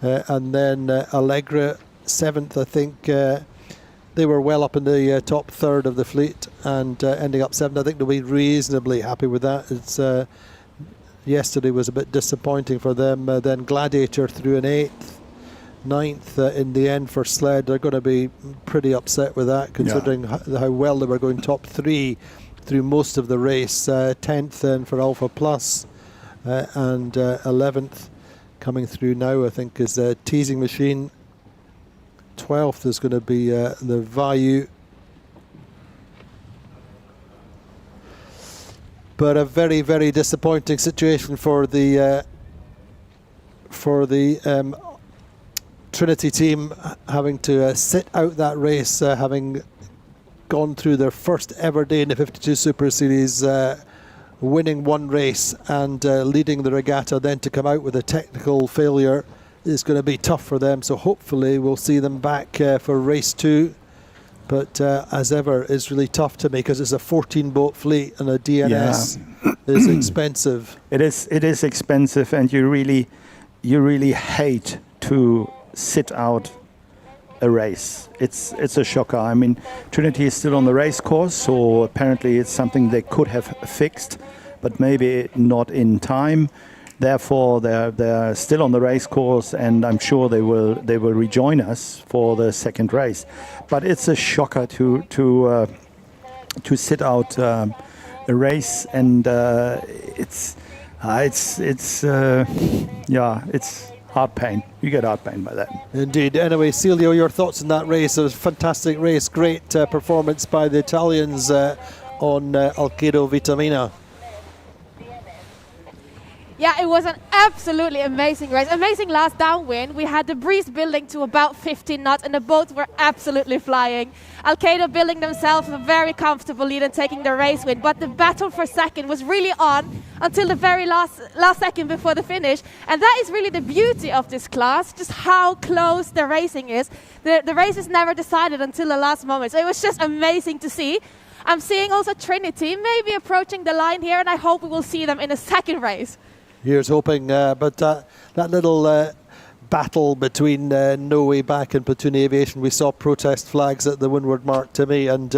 and then Allegra seventh, I think. They were well up in the top third of the fleet and ending up seventh. I think they'll be reasonably happy with that. Yesterday was a bit disappointing for them. Then Gladiator through an eighth, ninth in the end for Sled. They're going to be pretty upset with that, considering how well they were going top three through most of the race. 10th then for Alpha Plus, and 11th coming through now, I think, is Teasing Machine. 12th is going to be the Vayu. but a very, very disappointing situation for the Trinity team, having to sit out that race, having gone through their first ever day in the 52 Super Series, winning one race and leading the regatta, then to come out with a technical failure is going to be tough for them. So hopefully we'll see them back for race 2. But as ever, it's really tough to make, because it's a 14-boat fleet and a DNS is expensive. It is expensive, and you really hate to sit out a race. It's a shocker. I mean, Trinity is still on the race course, so apparently it's something they could have fixed, but maybe not in time. Therefore, they're still on the race course, and I'm sure they will rejoin us for the second race. But it's a shocker to sit out a race, and it's heart pain. You get heart pain by that. Indeed. Anyway, Celio, your thoughts on that race? It was a fantastic race. Great performance by the Italians on Alkedo Vitamina. Yeah, it was an absolutely amazing race. Amazing last downwind. We had the breeze building to about 15 knots and the boats were absolutely flying. Alkedo building themselves a very comfortable lead and taking the race win. But the battle for second was really on until the very last second before the finish. And that is really the beauty of this class, just how close the racing is. The race is never decided until the last moment. So it was just amazing to see. I'm seeing also Trinity maybe approaching the line here, and I hope we will see them in a second race. Here's hoping, but that little battle between No Way Back and Platoon Aviation, we saw protest flags at the windward mark to me, and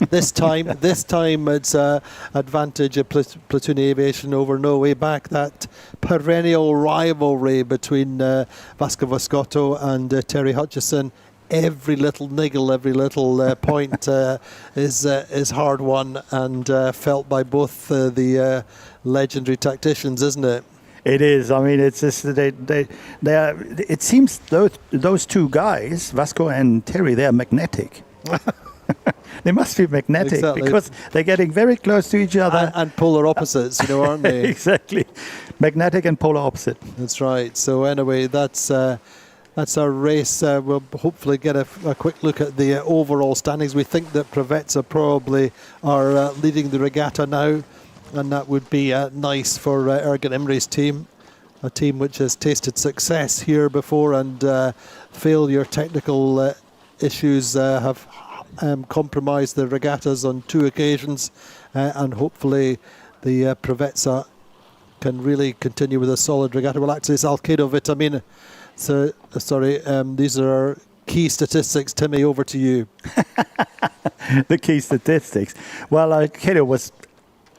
this time it's advantage of Platoon Aviation over No Way Back. That perennial rivalry between Vasco Vascotto and Terry Hutchison. Every little niggle, every little point is hard won and felt by both the legendary tacticians, isn't it? It is. I mean, it's just they are. It seems those two guys, Vasco and Terry, they are magnetic. They must be magnetic, exactly, because they're getting very close to each other and polar opposites, aren't they? Exactly, magnetic and polar opposite. That's right. So anyway, that's our race. We'll hopefully get a quick look at the overall standings. We think that Preveza probably are leading the regatta now, and that would be nice for Ergen Imre's team, a team which has tasted success here before, and failure, technical issues have compromised the regattas on 2 occasions, and hopefully the Preveza can really continue with a solid regatta. Well, actually, it's Alkedo Vitamina. So, sorry, these are our key statistics. Timmy, over to you. The key statistics. Well, Alkedo was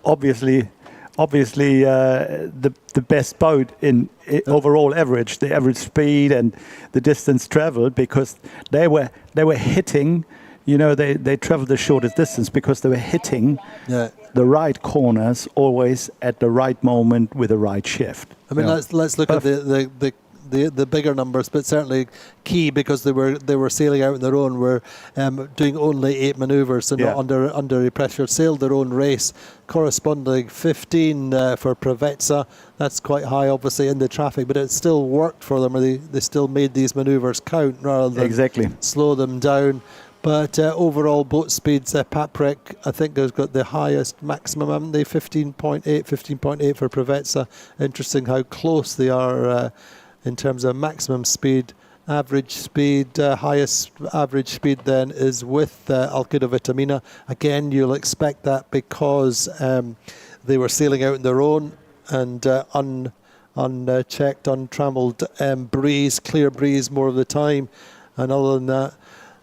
obviously the best boat in overall average, the average speed and the distance traveled, because they were hitting. They traveled the shortest distance because they were hitting the right corners always at the right moment with the right shift. I mean, let's look at the bigger numbers, but certainly key, because they were sailing out on their own, were doing only 8 manoeuvres, so not under pressure, sailed their own race, corresponding 15 for Preveza. That's quite high, obviously, in the traffic, but it still worked for them. They still made these manoeuvres count rather than slow them down. But overall boat speeds, Paprec, I think, has got the highest maximum, haven't they? 15.8 for Preveza. Interesting how close they are in terms of maximum speed. Average speed, highest average speed then is with Alkedo Vitamina. Again, you'll expect that because they were sailing out on their own and unchecked, untrammeled breeze, clear breeze more of the time. And other than that,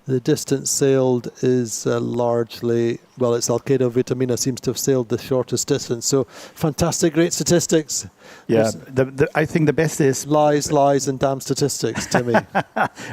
the distance sailed is largely, well, it's Alkedo Vitamina seems to have sailed the shortest distance. So fantastic, great statistics. Yeah, I think the best is... Lies, and damn statistics, Timmy.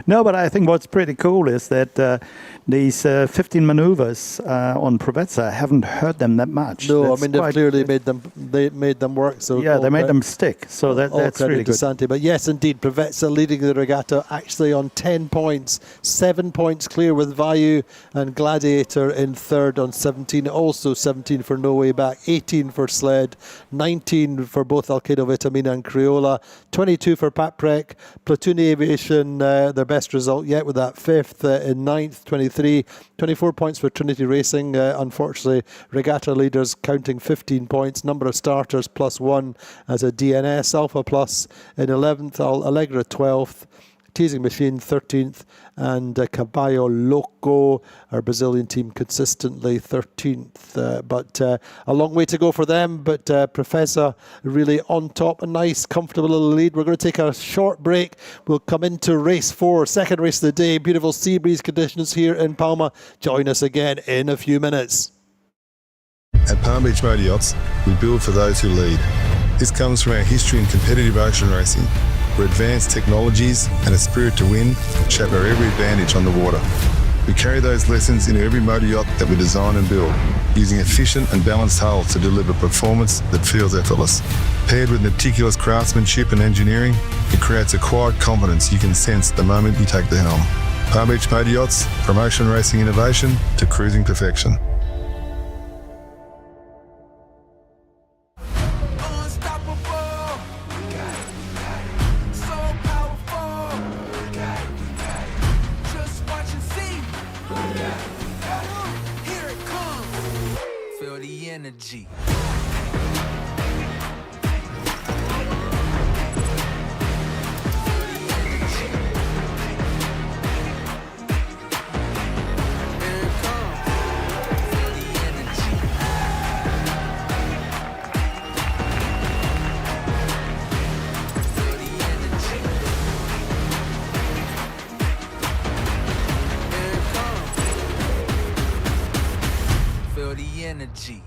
No, but I think what's pretty cool is that these 15 maneuvers on Preveza haven't hurt them that much. No, I mean, they've clearly made them work. So yeah, they made them stick. So that's really good. Santi. But yes, indeed, Preveza leading the regatta actually on 10 points, 7 points clear with Vayu and Gladiator in third on 17, also 17 for No Way Back, 18 for Sled, 19 for both Alkedo, Vitamina and Crioula, 22 for Pat Prek, Platoon Aviation, their best result yet with that 5th in 9th, 23, 24 points for Trinity Racing. Unfortunately, Regatta leaders counting 15 points, number of starters +1 as a DNS, Alpha Plus in 11th, Allegra 12th, Teasing Machine 13th, and Caballo Loco, our Brazilian team, consistently 13th. But a long way to go for them. But Professor really on top, a nice, comfortable little lead. We're going to take a short break. We'll come into race 4, second race of the day. Beautiful sea breeze conditions here in Palma. Join us again in a few minutes. At Palm Beach Motor Yachts, we build for those who lead. This comes from our history in competitive ocean racing, where advanced technologies and a spirit to win shape our every advantage on the water. We carry those lessons into every motor yacht that we design and build, using efficient and balanced hulls to deliver performance that feels effortless. Paired with meticulous craftsmanship and engineering, it creates a quiet confidence you can sense the moment you take the helm. Palm Beach Motor Yachts, from ocean racing innovation to cruising perfection. Energy. Feel the energy.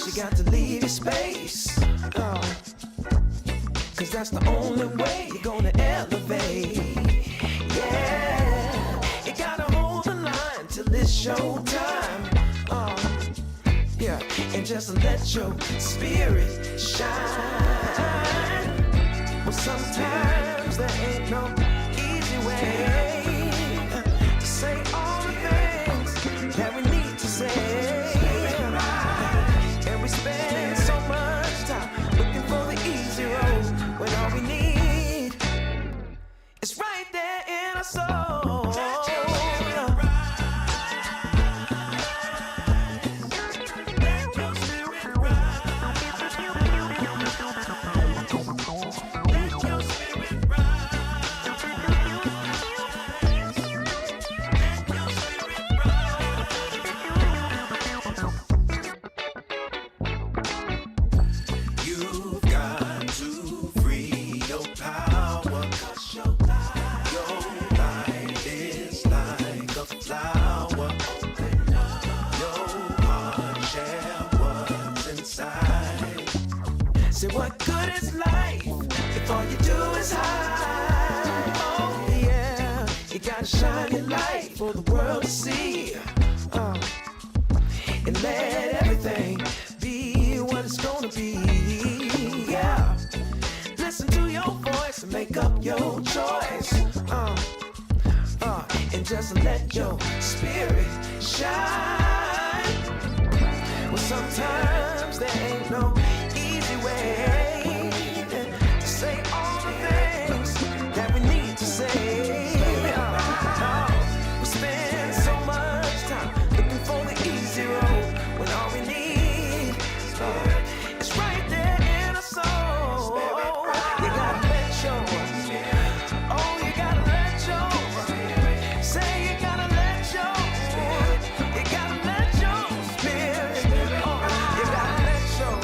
You got to leave your space. Cause that's the only way you're gonna elevate. Yeah, you gotta hold the line till it's showtime. Yeah, and just let your spirit shine. Well, sometimes there ain't no easy way to say all the things that we need to say. And we spend so much time looking for the easy road when all we need is right there in our soul. What good is life if all you do is hide? Oh yeah, you gotta shine your light for the world to see, and let everything be what it's gonna be. Yeah, listen to your voice and make up your choice, and just let your spirit shine. Well, sometimes there ain't no easy way to say all the things that we need to say. We spend so much time looking for the easy road when all we need is right there in our soul. You gotta let your, oh, you gotta let your, say you gotta let your, you gotta let your spirit, you gotta let your,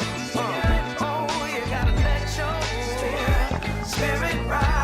spirit rise.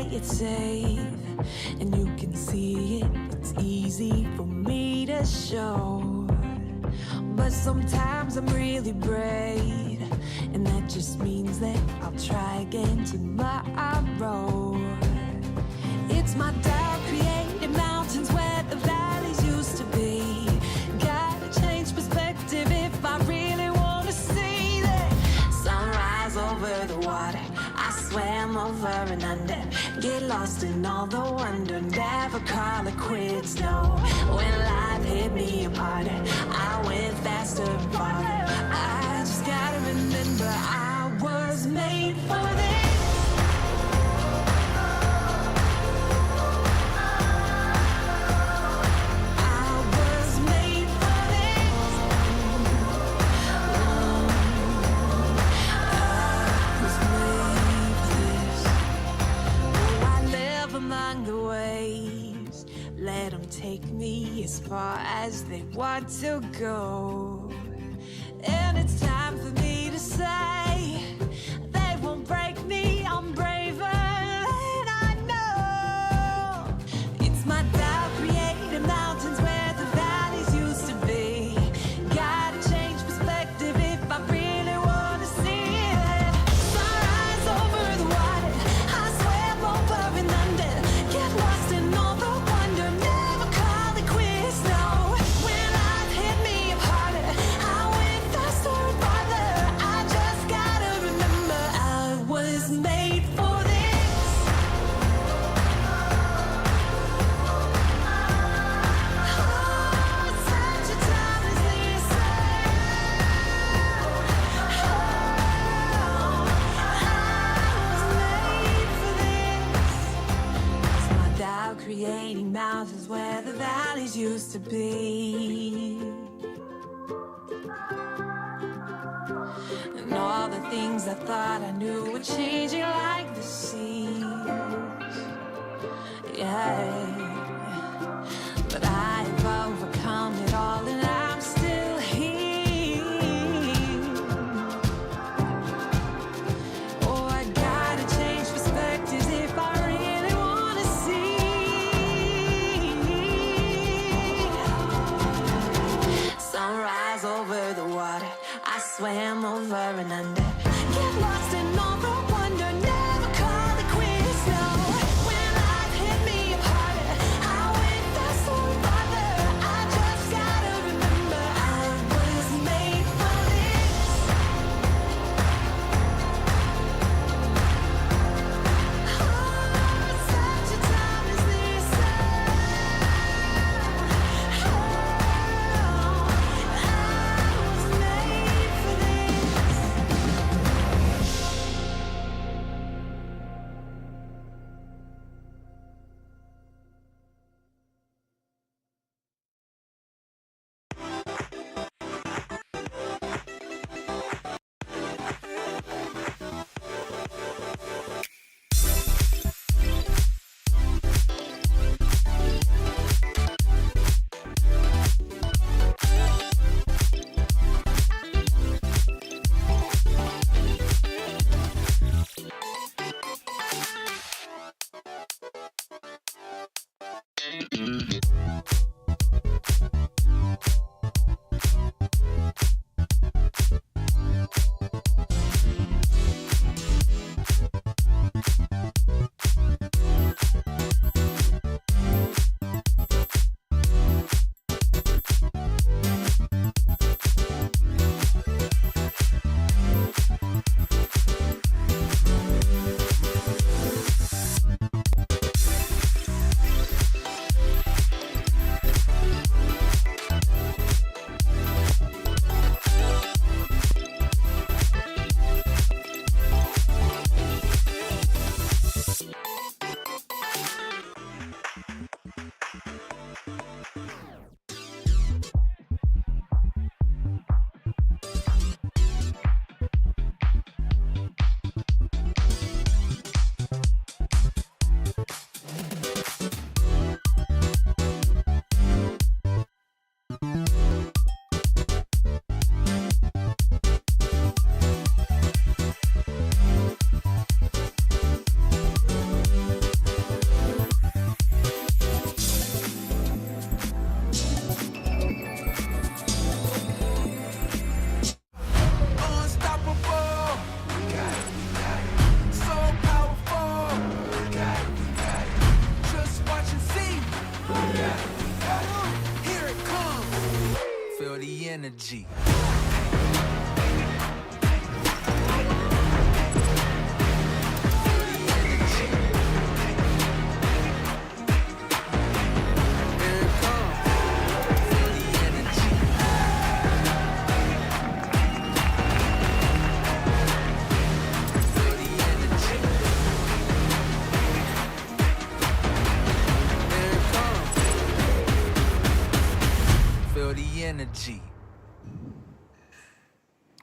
play it safe, and you can see it. It's easy for me to show, but sometimes I'm really brave, and that just means that I'll try again tomorrow. It's my doubt created mountains where the valleys used to be. Gotta change perspective if I really want to see that sunrise over the water. I swam over and under, get lost in all the wonder, never call it quits, no. When life hit me apart, I went faster and farther. I just gotta remember I was made for this. Let them take me as far as they want to go. And it's time for me to say, they won't break me, I'm braver than I know. It's my doubt created mountains where the valleys used to be. Gotta change perspective if I really want to see it. Sunrise over the water, I swam over and under, get lost in all the wonder, never call it quits, no. When life hit me harder, I went faster and farther. I just gotta remember I was made for this. Oh, such a time as this. Doubt creating mountains where the valleys used to be. And all the things I thought I knew were changing like the seas. Yeah. But I've overcome it all and I'm still here. Oh, I gotta change perspectives if I really want to see. Sunrise over the water, I swam over and under, get lost in all the wonder, never call it quits, no. When life hit me harder, I went faster and farther. I just gotta remember I was made for this. Oh, such a time as this. Oh, I was made for this. the energy. Energy.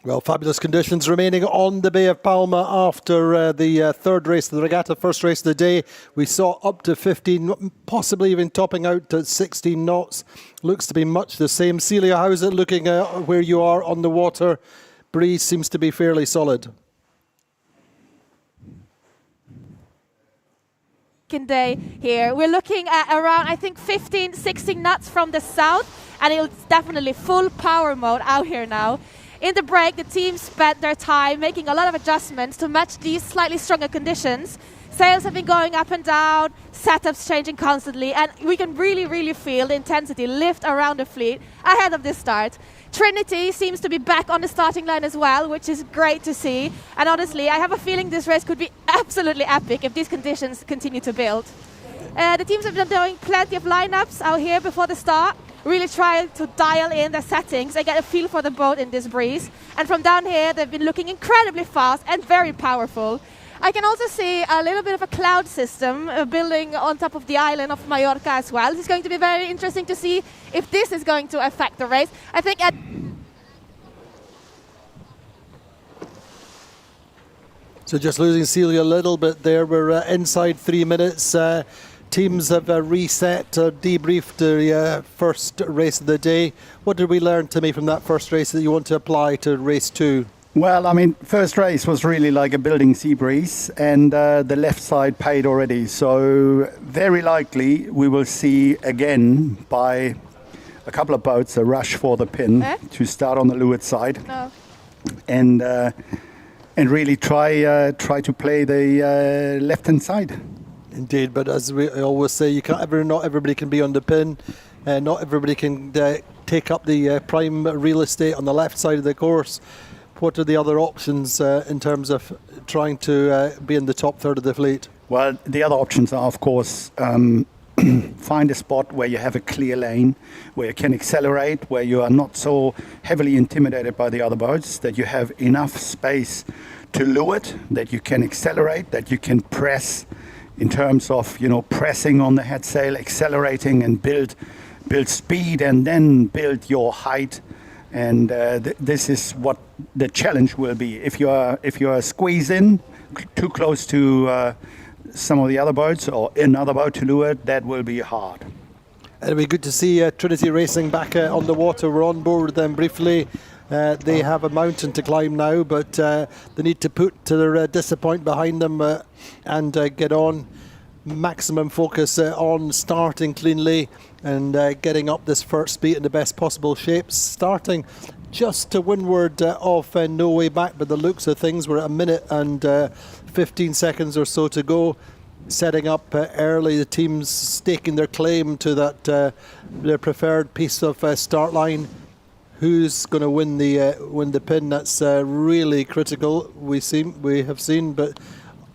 Well, fabulous conditions remaining on the Bay of Palma after the third race of the Regatta, first race of the day. We saw up to 15, possibly even topping out to 16 knots. Looks to be much the same. Celia, how's it looking where you are on the water? Breeze seems to be fairly solid. Day here. We're looking at around, I think, 15, 16 knots from the south, and it's definitely full power mode out here now. In the break, the team spent their time making a lot of adjustments to match these slightly stronger conditions. Sails have been going up and down, setups changing constantly, and we can really feel the intensity lift around the fleet ahead of this start. Trinity seems to be back on the starting line as well, which is great to see. And honestly, I have a feeling this race could be absolutely epic if these conditions continue to build. The teams have been doing plenty of lineups out here before the start, really trying to dial in their settings and get a feel for the boat in this breeze. And from down here, they've been looking incredibly fast and very powerful. I can also see a little bit of a cloud system building on top of the island of Mallorca as well. It's going to be very interesting to see if this is going to affect the race. I think So just losing Celia a little bit there. We're inside 3 minutes. Teams have reset, debriefed the first race of the day. What did we learn, Timmy, from that first race that you want to apply to race 2? Well, I mean, first race was really like a building sea breeze, and the left side paid already. So very likely we will see again by a couple of boats a rush for the pin to start on the leeward side, and really try to play the left-hand side. Indeed, but as we always say, you can't not everybody can be on the pin, not everybody can take up the prime real estate on the left side of the course. What are the other options in terms of trying to be in the top third of the fleet? Well, the other options are, of course, find a spot where you have a clear lane, where you can accelerate, where you are not so heavily intimidated by the other boats, that you have enough space to leeward, that you can accelerate, that you can press in terms of, pressing on the head sail, accelerating and build speed and then build your height. And this is what the challenge will be. If you are squeezed in too close to some of the other boats or another boat to leeward, that will be hard. It'll be good to see Trinity Racing back on the water. We're on board with them briefly. They have a mountain to climb now, but they need to put their disappoint behind them and get on. Maximum focus on starting cleanly and getting up this first beat in the best possible shape. Starting just to windward of No Way Back, but the looks of things, we're at a minute and 15 seconds or so to go. Setting up early, the teams staking their claim to that their preferred piece of start line. Who's going to win the pin? That's really critical. We have seen, but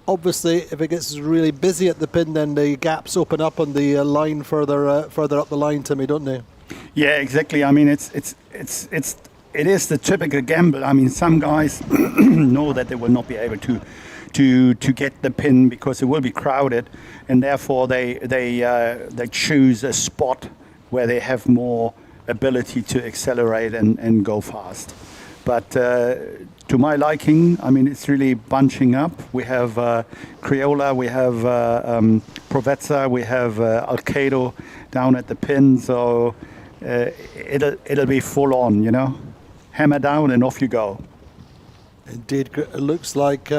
obviously, if it gets really busy at the pin, then the gaps open up on the line further up the line, Timmy, don't they? Yeah, exactly. I mean, it is the typical gamble. I mean, some guys know that they will not be able to get the pin because it will be crowded, and therefore they choose a spot where they have more ability to accelerate and go fast. But to my liking, I mean, it's really bunching up. We have Crioula, we have Provezza, we have Alkedo down at the pin, so it'll be full on, Hammer down and off you go. Indeed, it looks like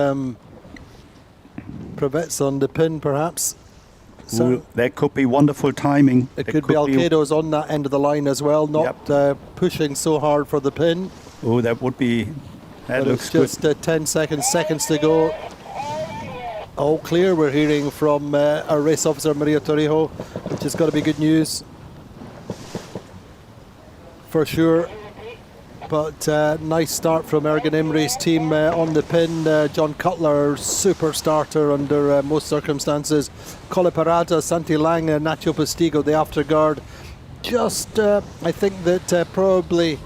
Provezza on the pin, perhaps. So that could be wonderful timing. It could be Alkedo's on that end of the line as well, not pushing so hard for the pin. Oh, that would be. That looks good. Just 10 seconds to go. All clear. We're hearing from our race officer Maria Torrijos, which has got to be good news for sure. but nice start from Ergen Imre's team on the pin. John Cutler, super starter under most circumstances. Colle Parada, Santi Lang, Nacho Postigo, the afterguard. Just, I think that probably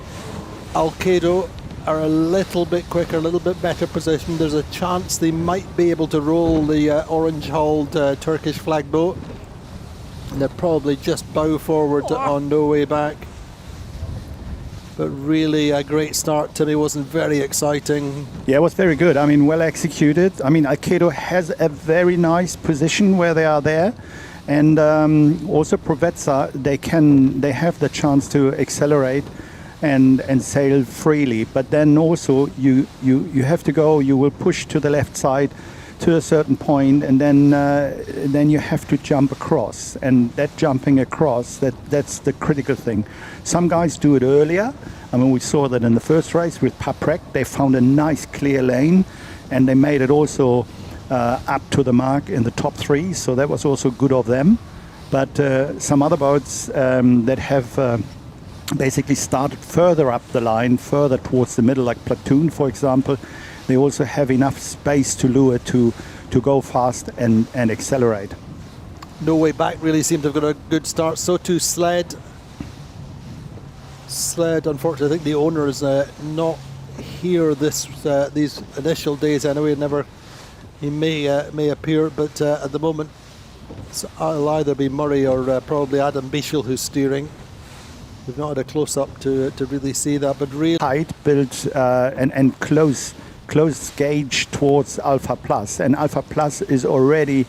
Alkedo are a little bit quicker, a little bit better positioned. There's a chance they might be able to roll the orange-hulled Turkish flag boat. And they're probably just bow forward on no way back. But really a great start to me, wasn't very exciting. Yeah, it was very good. I mean, well executed. I mean, Alkedo has a very nice position where they are there. And also Provezza, they have the chance to accelerate and sail freely. But then also you have to go, you will push to the left side to a certain point, and then you have to jump across. And that jumping across, that's the critical thing. Some guys do it earlier. I mean, we saw that in the first race with Paprec. They found a nice clear lane, and they made it also up to the mark in the top 3. So that was also good of them. But some other boats that have basically started further up the line, further towards the middle, like Platoon, for example, they also have enough space to lure to go fast and accelerate. No Way Back really seemed to have got a good start. So too Sled. Sled, unfortunately, I think the owner is not here these initial days anyway. He may appear, but at the moment it'll either be Murray or probably Adam Bischel who's steering. We've not had a close-up to really see that, but really tight built and close gauge towards Alpha Plus, and Alpha Plus is already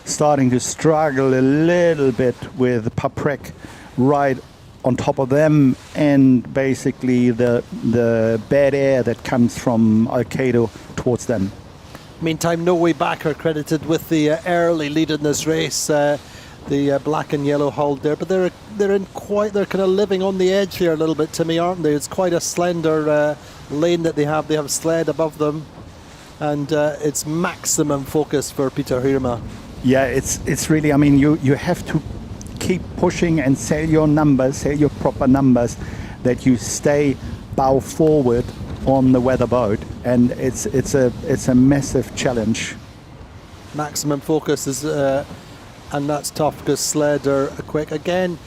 starting to struggle a little bit with Paprec right on top of them, and basically the bad air that comes from Alkedo towards them. Meantime, No Way Back are credited with the early lead in this race. The black and yellow hull there, but they're kind of living on the edge here a little bit, Timmy, aren't they? It's quite a slender lane that they have. They have Sled above them, and it's maximum focus for Peter Hirma. Yeah, it's really, I mean, you have to keep pushing and sail your proper numbers, that you stay bow forward on the weather boat, and it's a massive challenge. Maximum focus is and that's tough because Sled are quick. Again,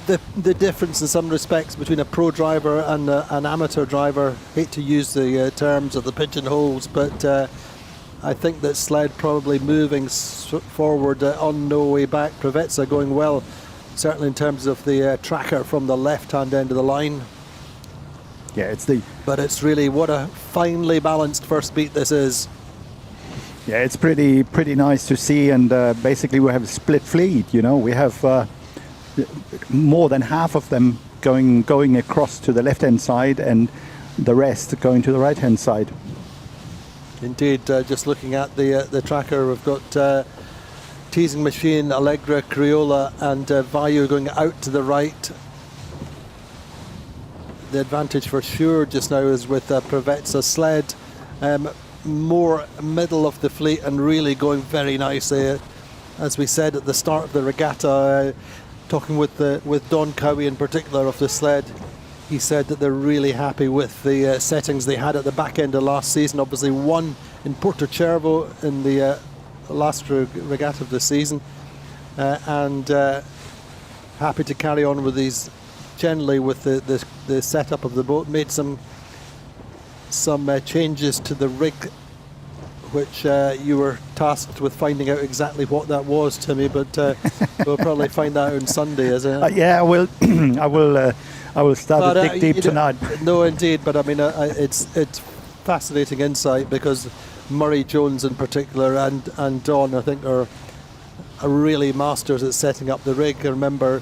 the difference in some respects between a pro driver and an amateur driver, hate to use the terms of the pigeonholes, but I think that Sled probably moving forward on No Way Back. Provezza going well, certainly in terms of the tracker from the left-hand end of the line. Yeah, but it's really what a finely balanced first beat this is. Yeah, it's pretty nice to see, and basically we have a split fleet. You know, we have more than half of them going across to the left-hand side, and the rest going to the right-hand side. Indeed, just looking at the tracker, we've got Teasing Machine, Allegra, Crioula, and Vayu going out to the right. The advantage for sure just now is with Provezza. Sled more middle of the fleet and really going very nicely. As we said at the start of the regatta, talking with Don Cowie in particular of the Sled, he said that they're really happy with the settings they had at the back end of last season. Obviously won in Puerto in the last regatta of the season, and happy to carry on with these generally with the setup of the boat. Made some changes to the rig, which you were tasked with finding out exactly what that was, Timmy, but we'll probably find that out on Sunday, isn't it? Yeah, I will. I will start to dig deep tonight. No, indeed, but I mean, it's fascinating insight, because Murray Jones in particular and Don, I think, are really masters at setting up the rig. I remember,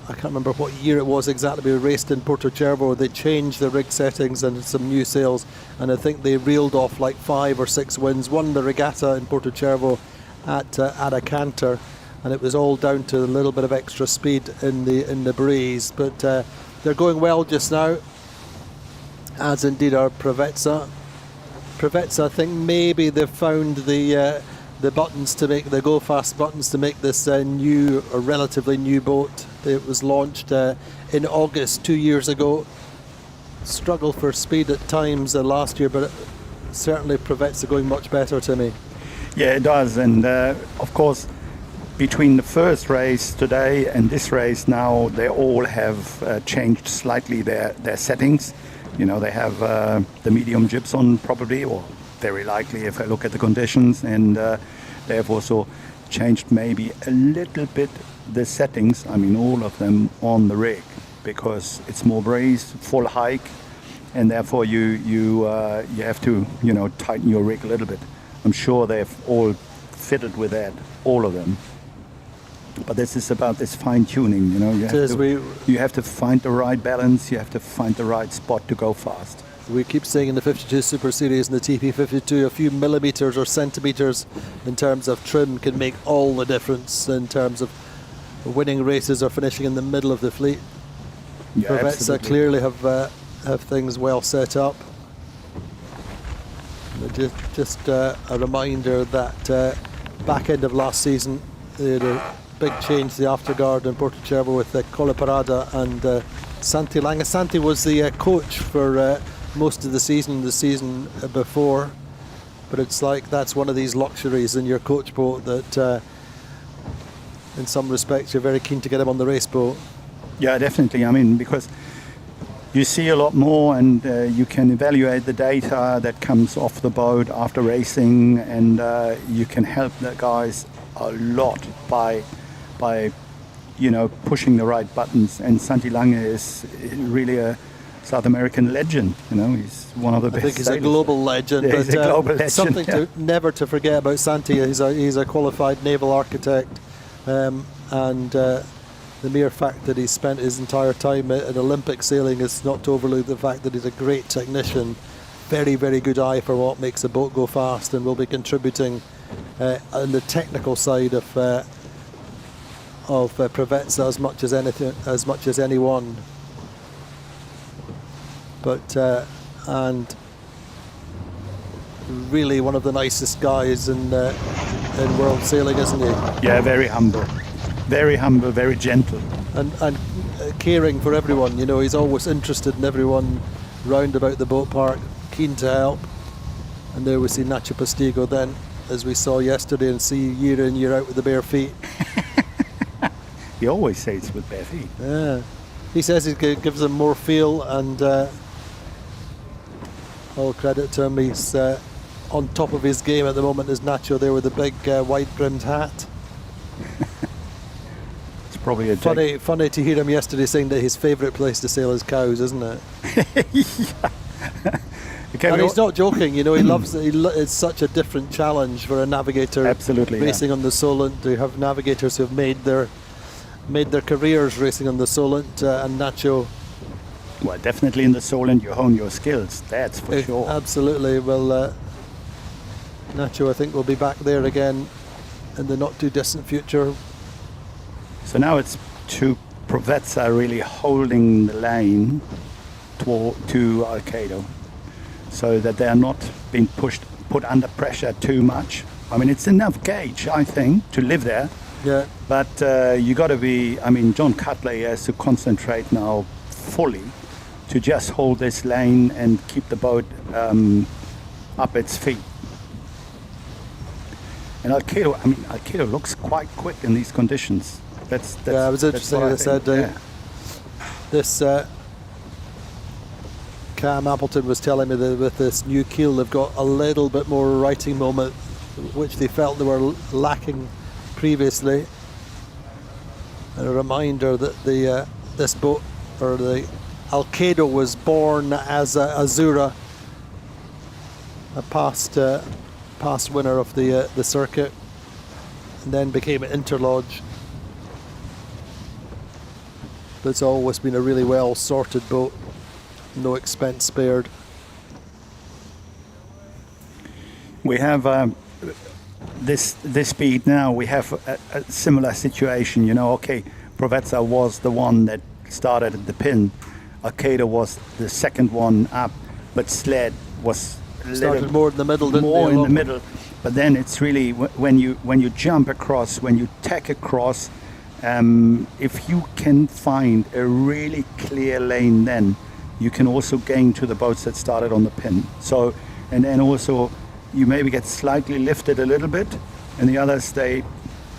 I can't remember what year it was exactly, we raced in Puerto Cervo. They changed the rig settings and some new sails, and I think they reeled off like 5 or 6 wins, won the regatta in Puerto Cervo at a canter, and it was all down to a little bit of extra speed in the breeze. But they're going well just now, as indeed are Provezza. Provezza, I think maybe they've found the buttons to make, the go fast buttons to make this new or relatively new boat. It was launched in August 2 years ago, struggled for speed at times last year, but certainly Provezza going much better to me. Yeah, it does. And of course, between the first race today and this race now, they all have changed slightly their settings. You know, they have the medium jibs on probably, or very likely if I look at the conditions, and they have also changed maybe a little bit the settings, I mean all of them, on the rig, because it's more breeze, full hike, and therefore you have to, you know, tighten your rig a little bit. I'm sure they've all fitted with that, all of them. But this is about this fine tuning, you know. You have to find the right balance, you have to find the right spot to go fast. We keep saying in the 52 Super Series and the TP52, a few millimetres or centimetres in terms of trim can make all the difference in terms of winning races or finishing in the middle of the fleet. Yeah, Provezza clearly have things well set up. Just a reminder that back end of last season, they had a big change to the afterguard in Puerto with Colle Parada and Santi Lange. Santi was the coach for most of the season before, but it's like that's one of these luxuries in your coach boat that in some respects you're very keen to get him on the race boat. Yeah, definitely. I mean, because you see a lot more, and you can evaluate the data that comes off the boat after racing, and you can help the guys a lot by you know, pushing the right buttons. And Santi Lange is really a South American legend. You know, he's one of the best. I think he's a global legend. Yeah, but he's a global legend. Something to never to forget about Santi. He's a qualified naval architect, and the mere fact that he spent his entire time in Olympic sailing is not to overlook the fact that he's a great technician, very, very good eye for what makes a boat go fast, and will be contributing on the technical side of Provezza as much as anyone. But and really one of the nicest guys in world sailing, isn't he? Yeah, very humble, very gentle, and caring for everyone. You know, he's always interested in everyone round about the boat park, keen to help. And there we see Nacho Postigo then, as we saw yesterday, and see year in year out with the bare feet. He always says with bare feet. Yeah, he says he gives them more feel, and all credit to him. He's on top of his game at the moment. Is Nacho there with the big wide-brimmed hat? It's probably a funny to hear him yesterday saying that his favourite place to sail is cows, isn't it? Okay, and he's not joking. You know, he loves it. It's such a different challenge for a navigator. Absolutely, racing on the Solent. To have navigators who have made their careers racing on the Solent, and Nacho. Well, definitely in the Solent you hone your skills, that's for sure. Absolutely. Well, Nacho, I think, will be back there again in the not too distant future. So now it's to Provezza really holding the lane to Alkedo, so that they are not being put under pressure too much. I mean, it's enough gauge, I think, to live there. Yeah. But you got to be, I mean, John Cutley has to concentrate now fully to just hold this lane and keep the boat up its feet. And Alkedo looks quite quick in these conditions. That's yeah, it was interesting. As I said, this Cam Appleton was telling me that with this new keel, they've got a little bit more righting moment, which they felt they were lacking previously. And a reminder that this boat, or the Alkedo, was born as Azura, a past winner of the circuit, and then became an Interlodge. But it's always been a really well sorted boat, no expense spared. We have this speed now. We have a similar situation. You know, okay, Provezza was the one that started at the pin. Alkedo was the second one up, but Sled was started more in the middle, didn't more in the middle. But then it's really when you jump across, when you tack across, if you can find a really clear lane, then you can also gain to the boats that started on the pin. So, and then also you maybe get slightly lifted a little bit, and the others, they're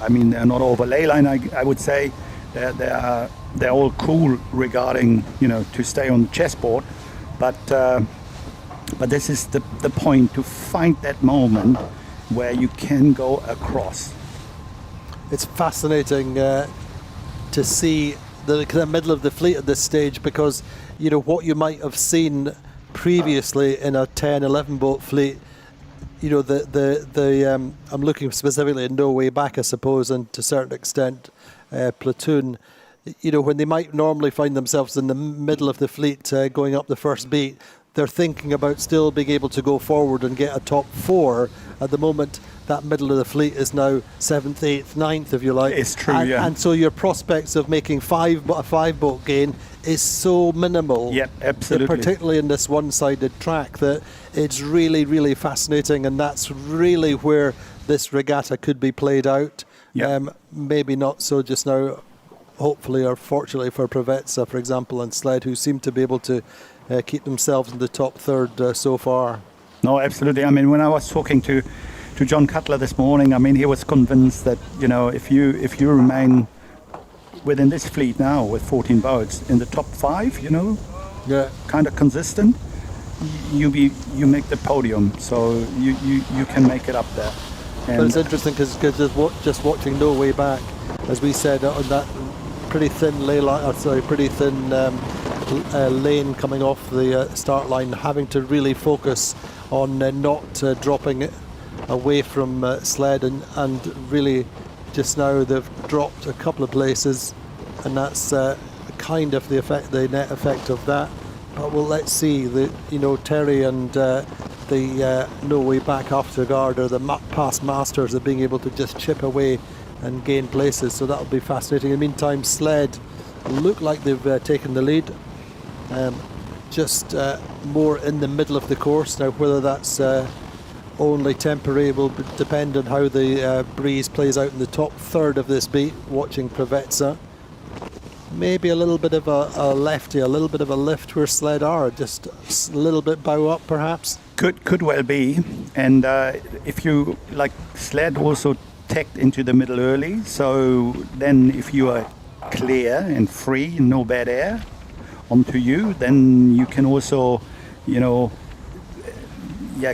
not over ley line, I would say. They're all cool regarding, to stay on the chessboard, but this is the point, to find that moment where you can go across. It's fascinating to see the kind of middle of the fleet at this stage, because what you might have seen previously in a 10, 11 boat fleet, I'm looking specifically at No Way Back, I suppose, and to a certain extent Platoon, when they might normally find themselves in the middle of the fleet going up the first beat, they're thinking about still being able to go forward and get a top 4. At the moment, that middle of the fleet is now 7th, 8th, 9th, if you like. It's true, yeah. And so your prospects of making a 5-boat gain is so minimal. Yep, absolutely. Particularly in this one-sided track, that it's really, really fascinating, and that's really where this regatta could be played out. Yep. Maybe not so just now, hopefully, or fortunately for Preveza, for example, and Sled, who seem to be able to keep themselves in the top third so far. No, absolutely. I mean, when I was talking to John Cutler this morning, I mean, he was convinced that, if you remain within this fleet now with 14 boats in the top 5, kind of consistent, you make the podium, so you can make it up there. But it's interesting because just watching No Way Back, as we said, on that pretty thin lane coming off the start line, having to really focus on not dropping it away from Sled, and really just now they've dropped a couple of places, and that's kind of the net effect of that. But let's see. Terry and the No Way Back after guard are the past masters of being able to just chip away and gain places, so that'll be fascinating. In the meantime, Sled look like they've taken the lead, just more in the middle of the course. Now, whether that's only temporary will depend on how the breeze plays out in the top third of this beat. Watching Preveza, maybe a little bit of a lefty, a little bit of a lift where Sled are, just a little bit bow up perhaps. Could well be, and if you like, Sled also tacked into the middle early, so then if you are clear and free, no bad air onto you, then you can also,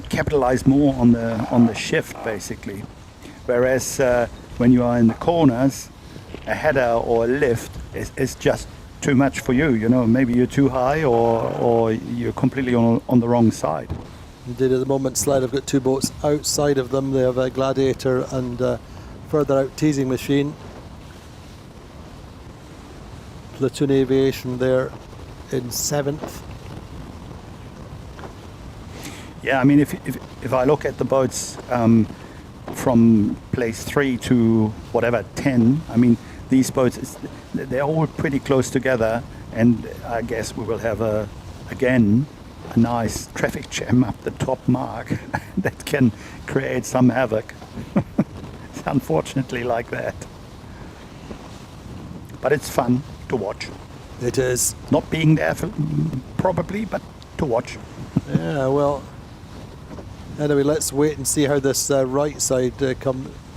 capitalize more on the shift basically. Whereas when you are in the corners, a header or a lift is just too much for you. Maybe you're too high or you're completely on the wrong side. Indeed, at the moment, Sled have got 2 boats outside of them. They have a Gladiator and further out Teasing Machine. Platoon Aviation there in 7th. Yeah, I mean, if I look at the boats from place 3 to whatever 10, I mean, these boats, they're all pretty close together, and I guess we will have again a nice traffic jam up the top mark that can create some havoc. It's unfortunately like that, but it's fun to watch. It is. Not being there probably, but to watch. Yeah, well, anyway, let's wait and see how this right side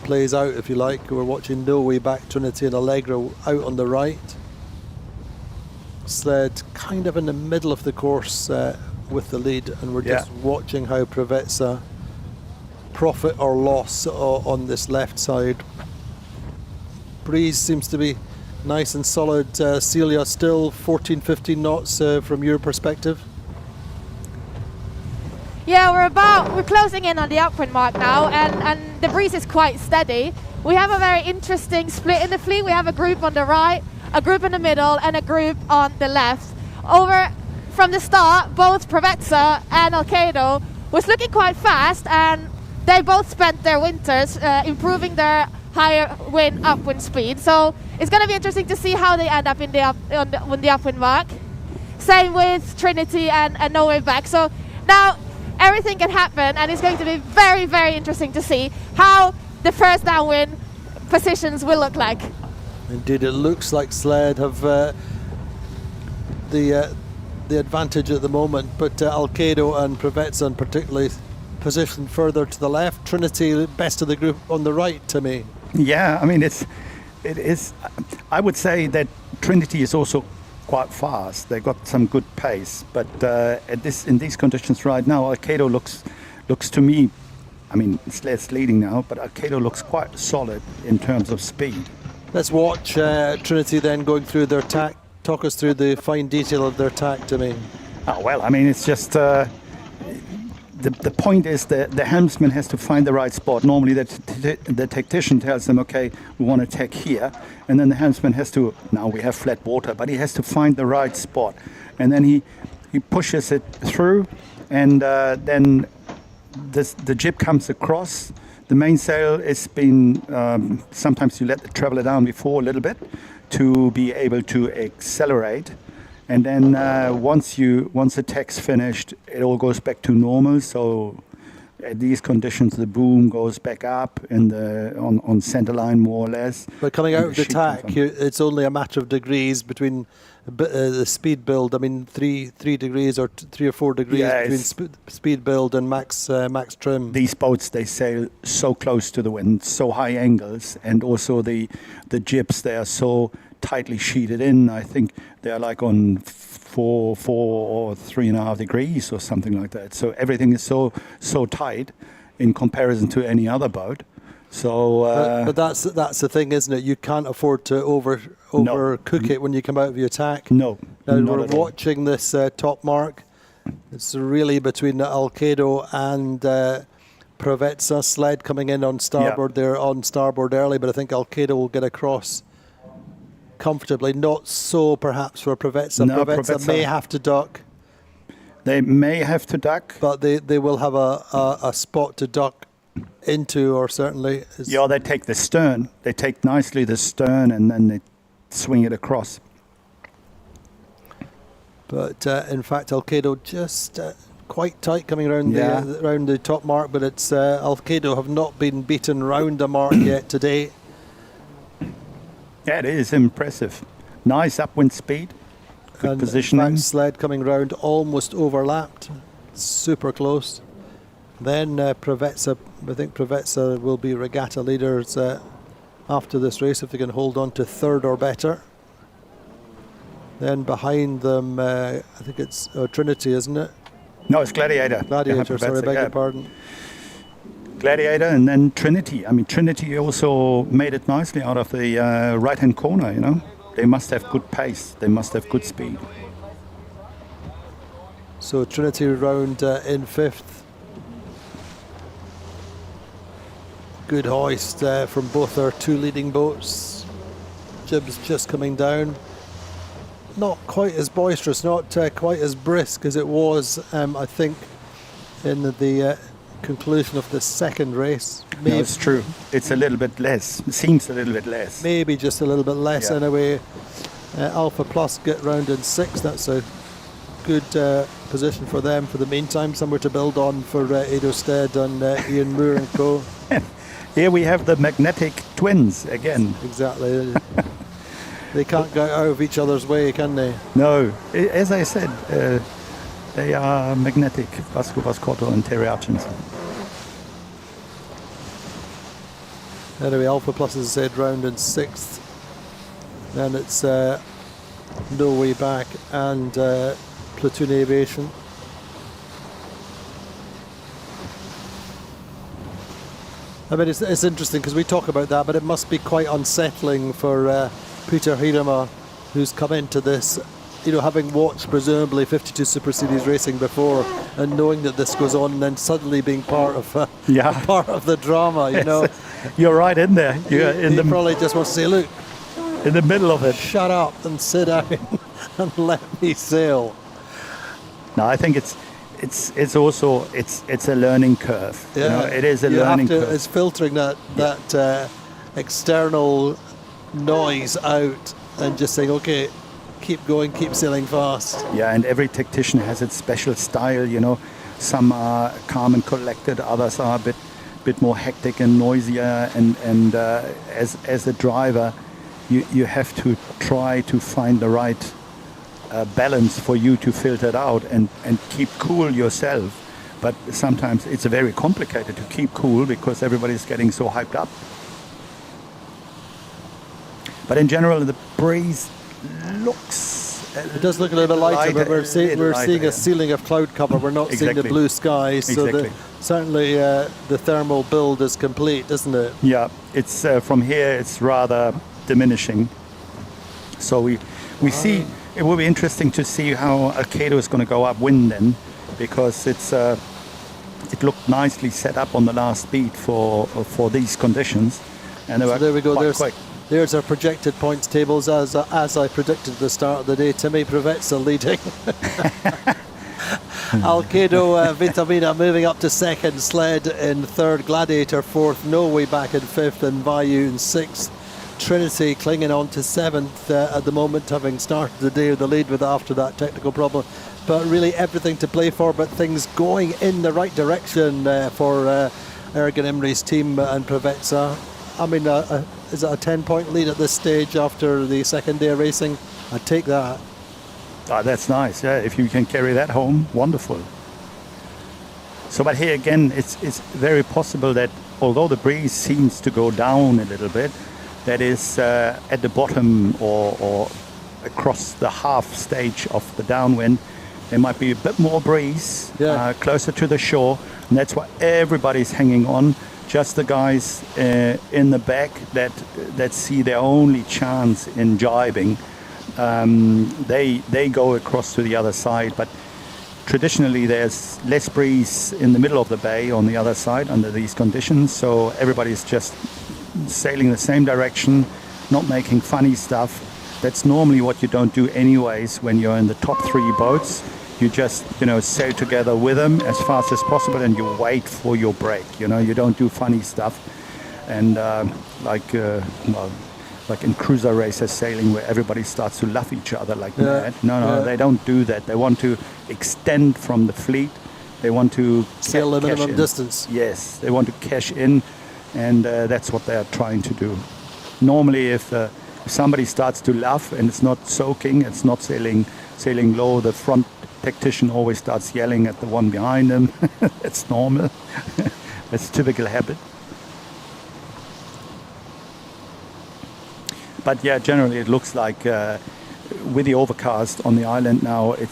plays out, if you like. We're watching No Way Back, Trinity and Allegro out on the right. Sled kind of in the middle of the course with the lead, and we're just watching how Preveza profit or loss on this left side. Breeze seems to be nice and solid. Celia, still 14-15 knots from your perspective? Yeah, we're closing in on the upwind mark now, and the breeze is quite steady. We have a very interesting split in the fleet. We have a group on the right, a group in the middle, and a group on the left. From the start, both Preveza and Alkedo was looking quite fast, and they both spent their winters improving their higher upwind speed. So it's going to be interesting to see how they end up on the upwind mark. Same with Trinity and No Way Back. So now everything can happen, and it's going to be very, very interesting to see how the first downwind positions will look like. Indeed, it looks like Sled have the advantage at the moment, but Alkedo and Provezza particularly positioned further to the left. Trinity, best of the group on the right to me. Yeah, I mean, it is. I would say that Trinity is also quite fast. They got some good pace, but in these conditions right now, Alkedo looks to me. I mean, it's less leading now, but Alkedo looks quite solid in terms of speed. Let's watch Trinity then going through their tack. Talk us through the fine detail of their tack to me. Oh, well, I mean, it's just the point is that the helmsman has to find the right spot. Normally, the tactician tells them, okay, we want to tack here, and then the helmsman has to. Now we have flat water, but he has to find the right spot, and then he pushes it through, and then the jib comes across. The mainsail is being. Sometimes you let the traveler down before a little bit to be able to accelerate. And then once the tack's finished, it all goes back to normal. So at these conditions, the boom goes back up on center line more or less. But coming out of the tack, it's only a matter of degrees between the speed build. I mean, 3 degrees or 3 or 4 degrees between speed build and max trim. These boats, they sail so close to the wind, so high angles, and also the jibs, they are so tightly sheeted in. I think they're like on 4 or 3.5 degrees or something like that. So everything is so tight in comparison to any other boat. So, but that's the thing, isn't it? You can't afford to overcook it when you come out of your tack. No. Now we're watching this top mark. It's really between Alkedo and Provezza. Sled coming in on starboard. Yeah. They're on starboard early, but I think Alkedo will get across comfortably. Not so perhaps for Provezza. No, Provezza may have to duck. They may have to duck, but they will have a spot to duck into, or certainly. Yeah, they take the stern. They take nicely the stern, and then they swing it across. But in fact, Alkedo just quite tight coming around the top mark. But it's Alkedo have not been beaten round the mark yet today. Yeah, it is impressive. Nice upwind speed, good positioning. In fact, sled coming round almost overlapped, super close. Then Provezza, I think Provezza will be regatta leaders after this race if they can hold on to third or better. Then behind them, I think it's Trinity, isn't it? No, it's Gladiator. Gladiator, sorry, I beg your pardon. Gladiator and then Trinity. I mean, Trinity also made it nicely out of the right-hand corner, you know. They must have good pace. They must have good speed. So Trinity round in fifth. Good hoist from both our 2 leading boats. Jibs just coming down. Not quite as boisterous, not quite as brisk as it was, I think, in the conclusion of the second race. No, it's true. It's a little bit less. It seems a little bit less. Maybe just a little bit less anyway. Alpha Plus get round in 6th. That's a good position for them for the meantime. Somewhere to build on for Edo Stead and Ian Moore and co. Here we have the magnetic twins again. Exactly. They can't go out of each other's way, can they? No. As I said, they are magnetic, Vasco Vascotto and Terry Hutchinson. Anyway, Alpha Plus, as I said, round in 6th. Then it's No Way Back and Platoon Aviation. I mean, it's interesting because we talk about that, but it must be quite unsettling for Peter Hirama, who's come into this, you know, having watched presumably 52 Super Series racing before and knowing that this goes on and then suddenly being part of part of the drama, you know. You're right in there. You probably just want to say, look, in the middle of it. Shut up and sit down and let me sail. No, I think it's also a learning curve. Yeah, you know, it is a learning curve. It's filtering that external noise out and just saying, okay, keep going, keep sailing fast. Yeah, and every tactician has its special style, you know. Some are calm and collected, others are a bit more hectic and noisier, and as a driver you have to try to find the right balance for you to filter it out and keep cool yourself. But sometimes it's very complicated to keep cool because everybody's getting so hyped up. But in general, the breeze looks... It does look a little bit lighter, but we're seeing a ceiling of cloud cover. We're not seeing the blue skies. So certainly the thermal build is complete, isn't it? Yeah, it's from here it's rather diminishing. So we see, it will be interesting to see how Alkedo is going to go upwind then, because it looked nicely set up on the last beat for these conditions. And so there we go. Quite quick. There's our projected points tables as I predicted at the start of the day. Timmy Provezza leading. Alkedo, Vitamina moving up to second, Sled in third, Gladiator fourth, Norway back in fifth, and Vayu in sixth. Trinity clinging on to seventh at the moment, having started the day with the lead with after that technical problem. But really everything to play for, but things going in the right direction for Ergen Imre's team and Provezza. I mean, is it a 10-point lead at this stage after the second day of racing? I'd take that. Oh, that's nice. Yeah, if you can carry that home, wonderful. So, but here again, it's very possible that although the breeze seems to go down a little bit, that is at the bottom or across the half stage of the downwind, there might be a bit more breeze closer to the shore, and that's why everybody's hanging on. Just the guys in the back that see their only chance in jibing, they go across to the other side. But traditionally, there's less breeze in the middle of the bay on the other side under these conditions. So everybody's just sailing the same direction, not making funny stuff. That's normally what you don't do anyways when you're in the top three boats. You just, sail together with them as fast as possible, and you wait for your break. You don't do funny stuff, and like in cruiser races sailing where everybody starts to love each other like mad. No, they don't do that. They want to extend from the fleet. They want to sail the minimum distance. Yes, they want to cash in, and that's what they are trying to do. Normally, if somebody starts to luff and it's not soaking, it's not sailing low, the front Tactician always starts yelling at the one behind him. That's normal. That's a typical habit. But yeah, generally it looks like with the overcast on the island now, it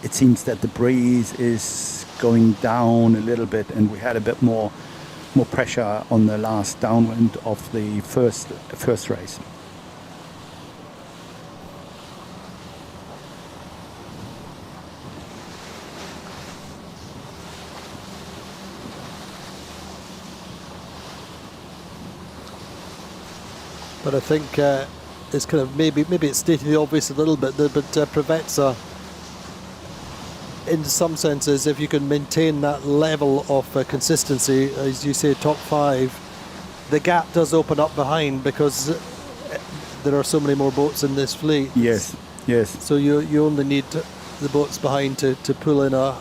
seems that the breeze is going down a little bit, and we had a bit more pressure on the last downwind of the first race. But I think it's kind of maybe it's stating the obvious a little bit, but Provezza, in some senses, if you can maintain that level of consistency, as you say, top five, the gap does open up behind because there are so many more boats in this fleet. Yes. So you only need the boats behind to pull in a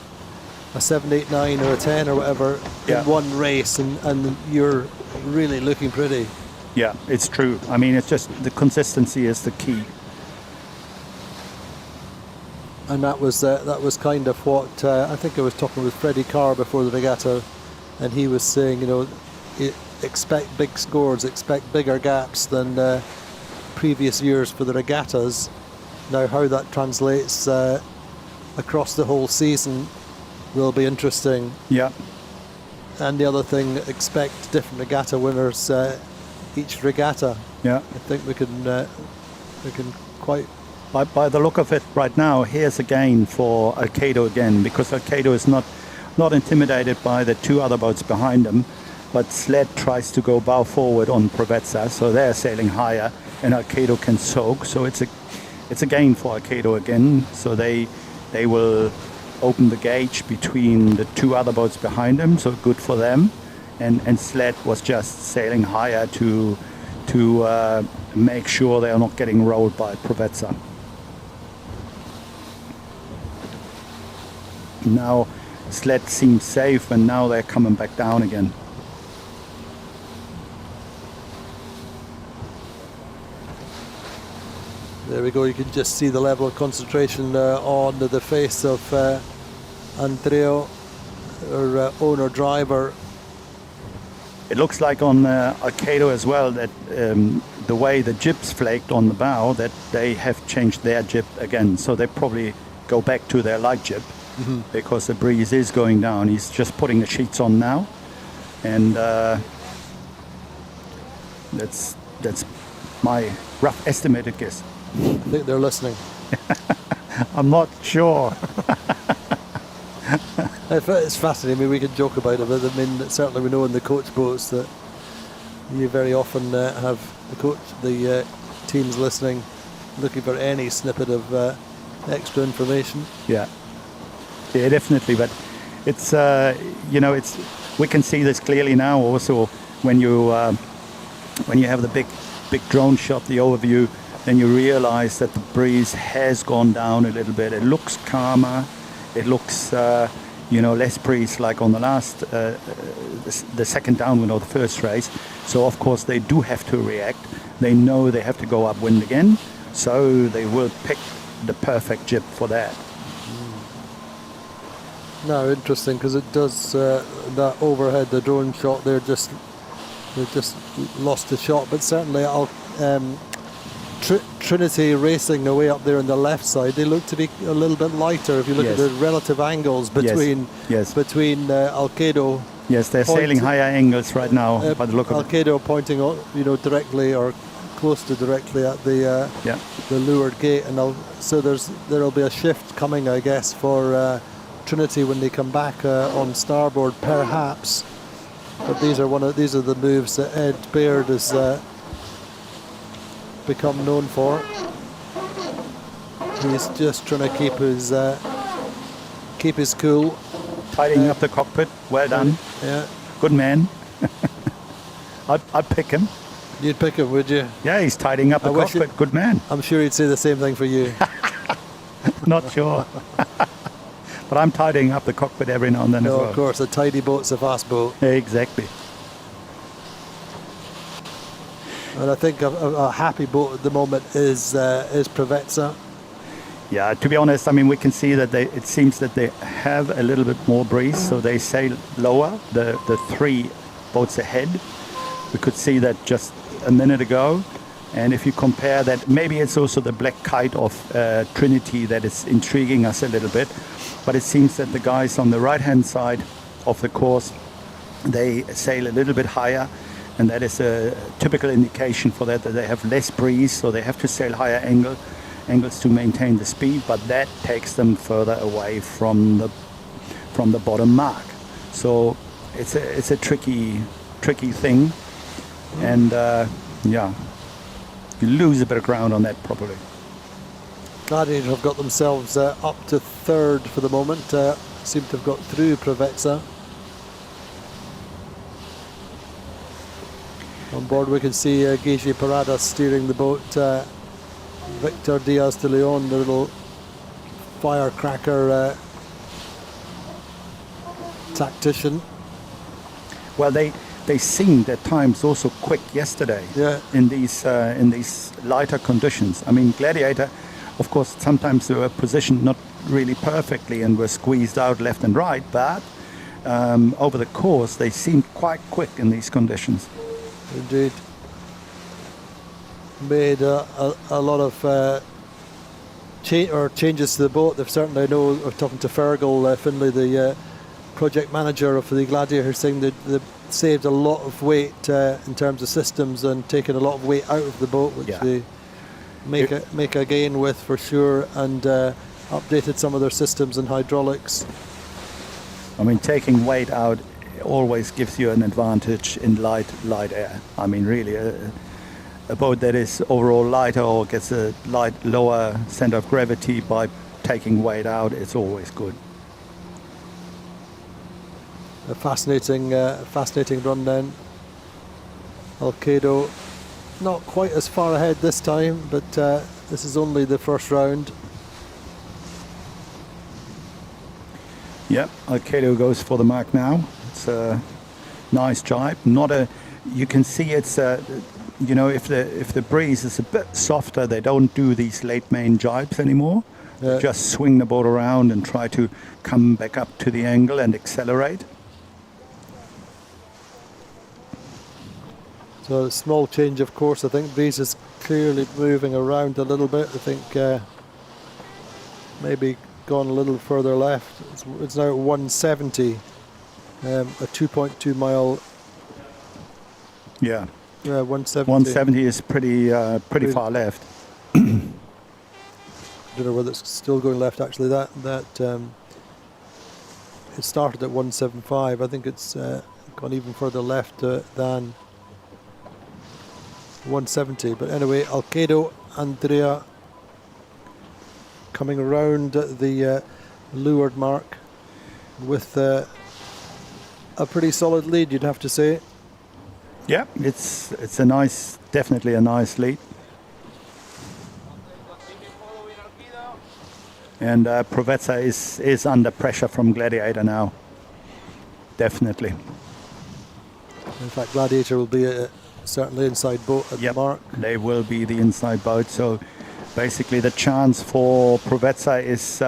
7, 8, 9 or a 10 or whatever in one race, and you're really looking pretty. Yeah, it's true. I mean, it's just the consistency is the key. And that was kind of what I think I was talking with Freddie Carr before the regatta, and he was saying, expect big scores, expect bigger gaps than previous years for the regattas. Now, how that translates across the whole season will be interesting. Yeah. And the other thing, expect different regatta winners each regatta. Yeah. I think we can quite. By the look of it right now, here's a gain for Alkedo again, because Alkedo is not intimidated by the two other boats behind him, but Sled tries to go bow forward on Provezza, so they're sailing higher, and Alkedo can soak. So it's a gain for Alkedo again. So they will open the gauge between the two other boats behind him, so good for them. And Sled was just sailing higher to make sure they are not getting rolled by Provezza. Now Sled seems safe, and now they're coming back down again. There we go. You can just see the level of concentration on the face of Andrea, our owner-driver. It looks like on Alkedo as well that the way the jib's flaked on the bow, that they have changed their jib again. So they probably go back to their light jib because the breeze is going down. He's just putting the sheets on now. And that's my rough estimated guess. I think they're listening. I'm not sure. It's fascinating. I mean, we can joke about it, but I mean, certainly we know in the coach boats that you very often have the teams listening, looking for any snippet of extra information. Yeah, definitely. But it's we can see this clearly now. Also, when you have the big drone shot, the overview, then you realize that the breeze has gone down a little bit. It looks calmer. It looks less breeze like on the last, the second downwind or the first race. So of course they do have to react. They know they have to go upwind again. So they will pick the perfect jib for that. No, interesting, because it does that overhead, the drone shot there, they just lost the shot. But certainly Trinity Racing away up there on the left side, they look to be a little bit lighter if you look at the relative angles between Alkedo. Yes, they're sailing higher angles right now by the look of it. Alkedo pointing directly or close to directly at the leeward gate, and so there'll be a shift coming, I guess, for Trinity when they come back on starboard, perhaps. But these are the moves that Ed Baird has become known for. He's just trying to keep his cool. Tidying up the cockpit. Well done. Yeah. Good man. I'd pick him. You'd pick him, would you? Yeah, he's tidying up the cockpit. Good man. I'm sure he'd say the same thing for you. Not sure. But I'm tidying up the cockpit every now and then as well. Of course, a tidy boat's a fast boat. Yeah, exactly. And I think a happy boat at the moment is Prevezza. Yeah, to be honest, I mean, we can see that it seems that they have a little bit more breeze, so they sail lower, the three boats ahead. We could see that just a minute ago. And if you compare that, maybe it's also the black kite of Trinity that is intriguing us a little bit. But it seems that the guys on the right-hand side of the course, they sail a little bit higher. And that is a typical indication for that they have less breeze, so they have to sail higher angles to maintain the speed, but that takes them further away from the bottom mark. So it's a tricky thing, and you lose a bit of ground on that probably. Gladiator have got themselves up to third for the moment. Seem to have got through Prevezza. On board we can see Gigi Parada steering the boat. Victor Diaz de Leon, the little firecracker tactician. Well, they seemed at times also quick yesterday in these lighter conditions. I mean, Gladiator, of course, sometimes they were positioned not really perfectly and were squeezed out left and right, but over the course they seemed quite quick in these conditions. Indeed. Made a lot of changes to the boat. They've certainly, I know, we're talking to Fergal Finlay, the project manager of the Gladiator, saying that they've saved a lot of weight in terms of systems and taken a lot of weight out of the boat, which they make a gain with for sure, and updated some of their systems and hydraulics. I mean, taking weight out always gives you an advantage in light air. I mean, really, a boat that is overall lighter or gets a lower center of gravity by taking weight out, it's always good. A fascinating run then. Alkedo not quite as far ahead this time, but this is only the first round. Yep, Alkedo goes for the mark now. It's a nice jibe. You can see it's you know, if the breeze is a bit softer, they don't do these late main jibes anymore. Just swing the boat around and try to come back up to the angle and accelerate. So a small change, of course. I think breeze is clearly moving around a little bit. I think maybe gone a little further left. It's now at 170, a 2.2 mile. Yeah. 170. 170 is pretty far left. I don't know whether it's still going left. Actually, that it started at 175. I think it's gone even further left than 170. But anyway, Alkedo, Andrea coming around the leeward mark with a pretty solid lead, you'd have to say. Yeah, it's definitely a nice lead. And Provezza is under pressure from Gladiator now. Definitely. In fact, Gladiator will be certainly inside boat at the mark. They will be the inside boat. So basically the chance for Provezza is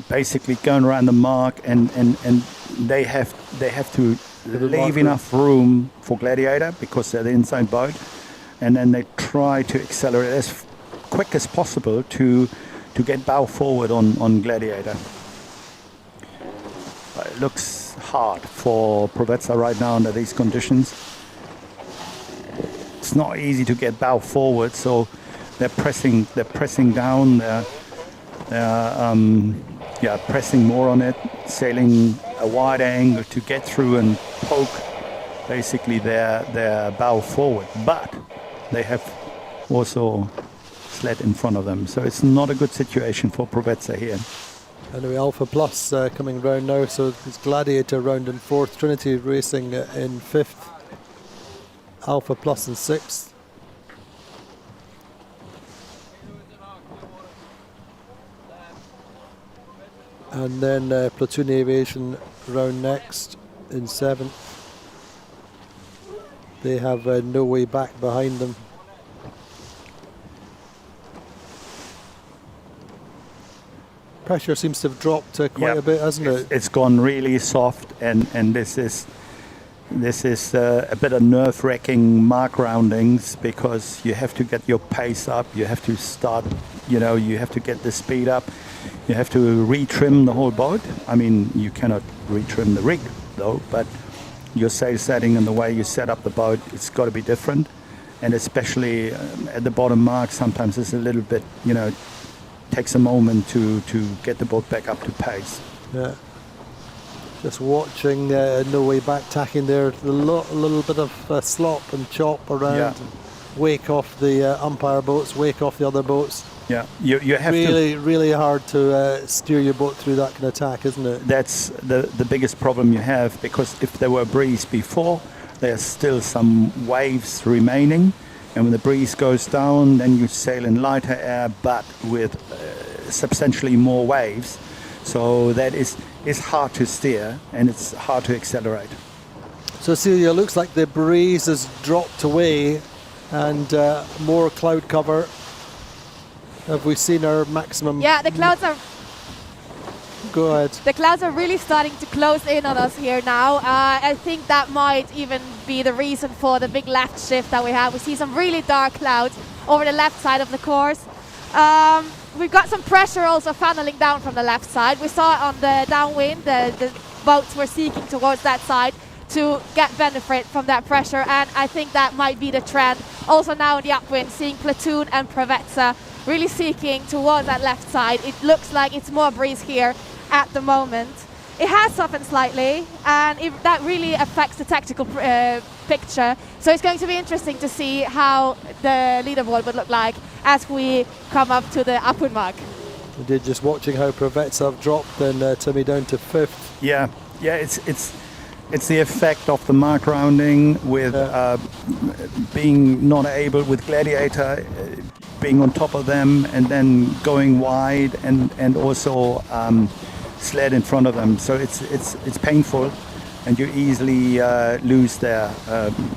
basically going around the mark, and they have to leave enough room for Gladiator because they're the inside boat, and then they try to accelerate as quick as possible to get bow forward on Gladiator. But it looks hard for Provezza right now under these conditions. It's not easy to get bow forward, so they're pressing down. They're pressing more on it, sailing a wider angle to get through and poke basically their bow forward. But they have also sled in front of them, so it's not a good situation for Provezza here. Anyway, Alpha Plus coming round now, so it's Gladiator round in 4th, Trinity Racing in 5th, Alpha Plus in 6th. And then Platoon Aviation round next in 7th. They have No Way Back behind them. Pressure seems to have dropped quite a bit, hasn't it? It's gone really soft, and this is a bit of nerve-wracking mark roundings, because you have to get your pace up, you have to start, you have to get the speed up, you have to retrim the whole boat. I mean, you cannot retrim the rig though, but your sail setting and the way you set up the boat, it's got to be different, and especially at the bottom mark, sometimes it's a little bit, takes a moment to get the boat back up to pace. Yeah. Just watching No Way Back tacking there, a little bit of slop and chop around, wake off the umpire boats, wake off the other boats. Yeah, you have really hard to steer your boat through that kind of tack, isn't it? That's the biggest problem you have, because if there were a breeze before, there's still some waves remaining. And when the breeze goes down, then you sail in lighter air, but with substantially more waves. So that is hard to steer, and it's hard to accelerate. So Celia, looks like the breeze has dropped away, and more cloud cover. Have we seen our maximum? Yeah, the clouds are... Go ahead. The clouds are really starting to close in on us here now. I think that might even be the reason for the big left shift that we have. We see some really dark clouds over the left side of the course. We've got some pressure also funneling down from the left side. We saw it on the downwind, the boats were seeking towards that side to get benefit from that pressure, and I think that might be the trend. Also now in the upwind, seeing Platoon and Provezza really seeking towards that left side. It looks like it's more breeze here at the moment. It has softened slightly, and that really affects the tactical picture. So it's going to be interesting to see how the leaderboard would look like as we come up to the upwind mark. We did just watching how Provezza have dropped, and Timmy down to 5th. Yeah, it's the effect of the mark rounding with being not able, with Gladiator being on top of them and then going wide, and also sled in front of them. So it's painful, and you easily lose there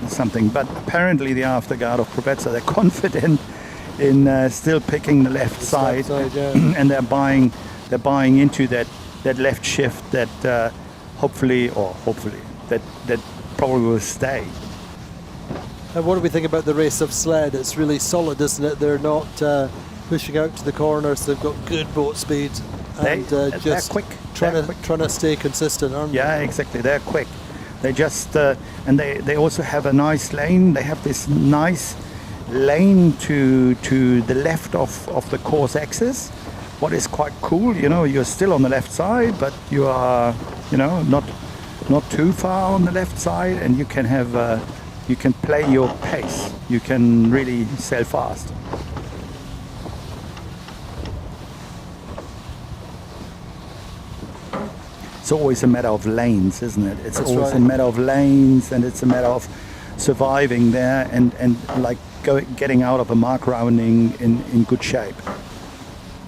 something. But apparently the afterguard of Provezza, they're confident in still picking the left side, and they're buying into that left shift that hopefully that probably will stay. And what do we think about the race of sled? It's really solid, isn't it? They're not pushing out to the corners. They've got good boat speed, and They're just quick. trying to stay consistent, aren't they? Yeah, exactly. They're quick. They just and they also have a nice lane. They have this nice lane to the left of the course axis. What is quite cool, you're still on the left side, but you are, not too far on the left side, and you can have you can play your pace. You can really sail fast. It's always a matter of lanes, isn't it? It's That's always right. a matter of lanes, and it's a matter of surviving there and like getting out of a mark rounding in good shape.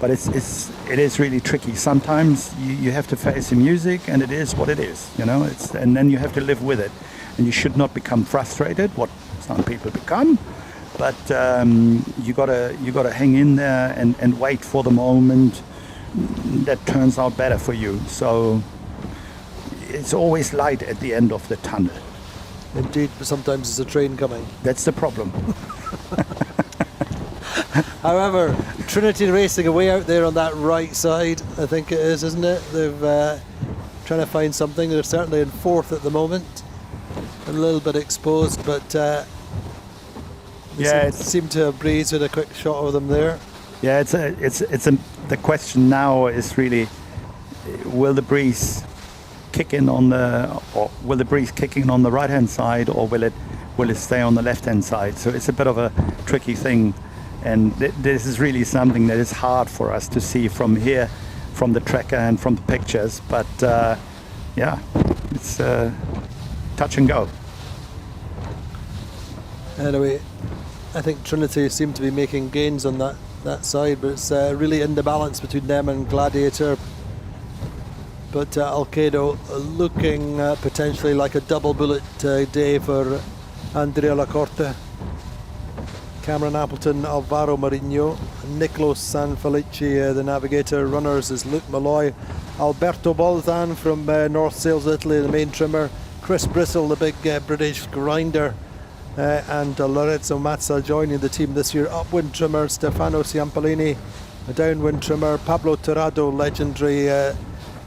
But it is really tricky. Sometimes you have to face the music, and it is what it is, and then you have to live with it, and you should not become frustrated, what some people become. But you gotta hang in there and wait for the moment that turns out better for you. So it's always light at the end of the tunnel. Indeed, but sometimes there's a train coming. That's the problem. However, Trinity Racing away out there on that right side, I think it is, isn't it? They've trying to find something. They're certainly in fourth at the moment, a little bit exposed, but seem to have breezed with a quick shot of them there. Yeah, the question now is really, will the breeze kick in on the right hand side, or will it stay on the left hand side? So it's a bit of a tricky thing, and this is really something that is hard for us to see from here, from the tracker and from the pictures. But it's touch and go. Anyway, I think Trinity seem to be making gains on that side, but it's really in the balance between them and Gladiator. But Alkedo looking potentially like a double bullet day for Andrea Lacorte. Cameron Appleton, Alvaro Marino, Nicolas Sanfelici, the navigator. Runners is Luke Malloy, Alberto Bolzan from North Sails Italy, the main trimmer. Chris Bristol, the big British grinder. And Lorenzo Mazza joining the team this year. Upwind trimmer Stefano Ciampolini, a downwind trimmer Pablo Torrado, legendary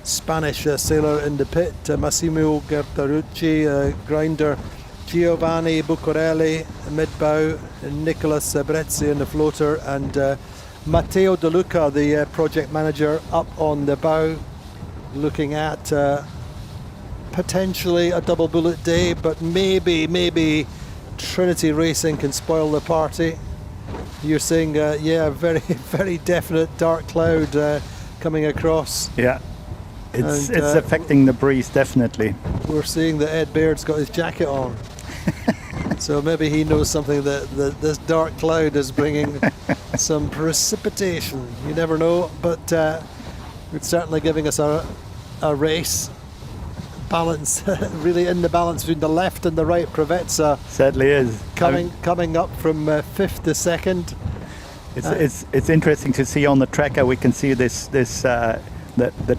Spanish sailor in the pit. Massimo Gertarucci, grinder. Giovanni Buccarelli, mid-bow. Nicolas Brezzi in the floater, and Matteo De Luca, the project manager, up on the bow, looking at potentially a double bullet day, but maybe Trinity Racing can spoil the party. You're seeing, a very, very definite dark cloud coming across. Yeah, it's affecting the breeze, definitely. We're seeing that Ed Baird's got his jacket on. So maybe he knows something that this dark cloud is bringing some precipitation. You never know, but it's certainly giving us a race. Balance, really in the balance between the left and the right. Provezza Sadly is coming up from fifth to second. It's interesting to see on the tracker. We can see the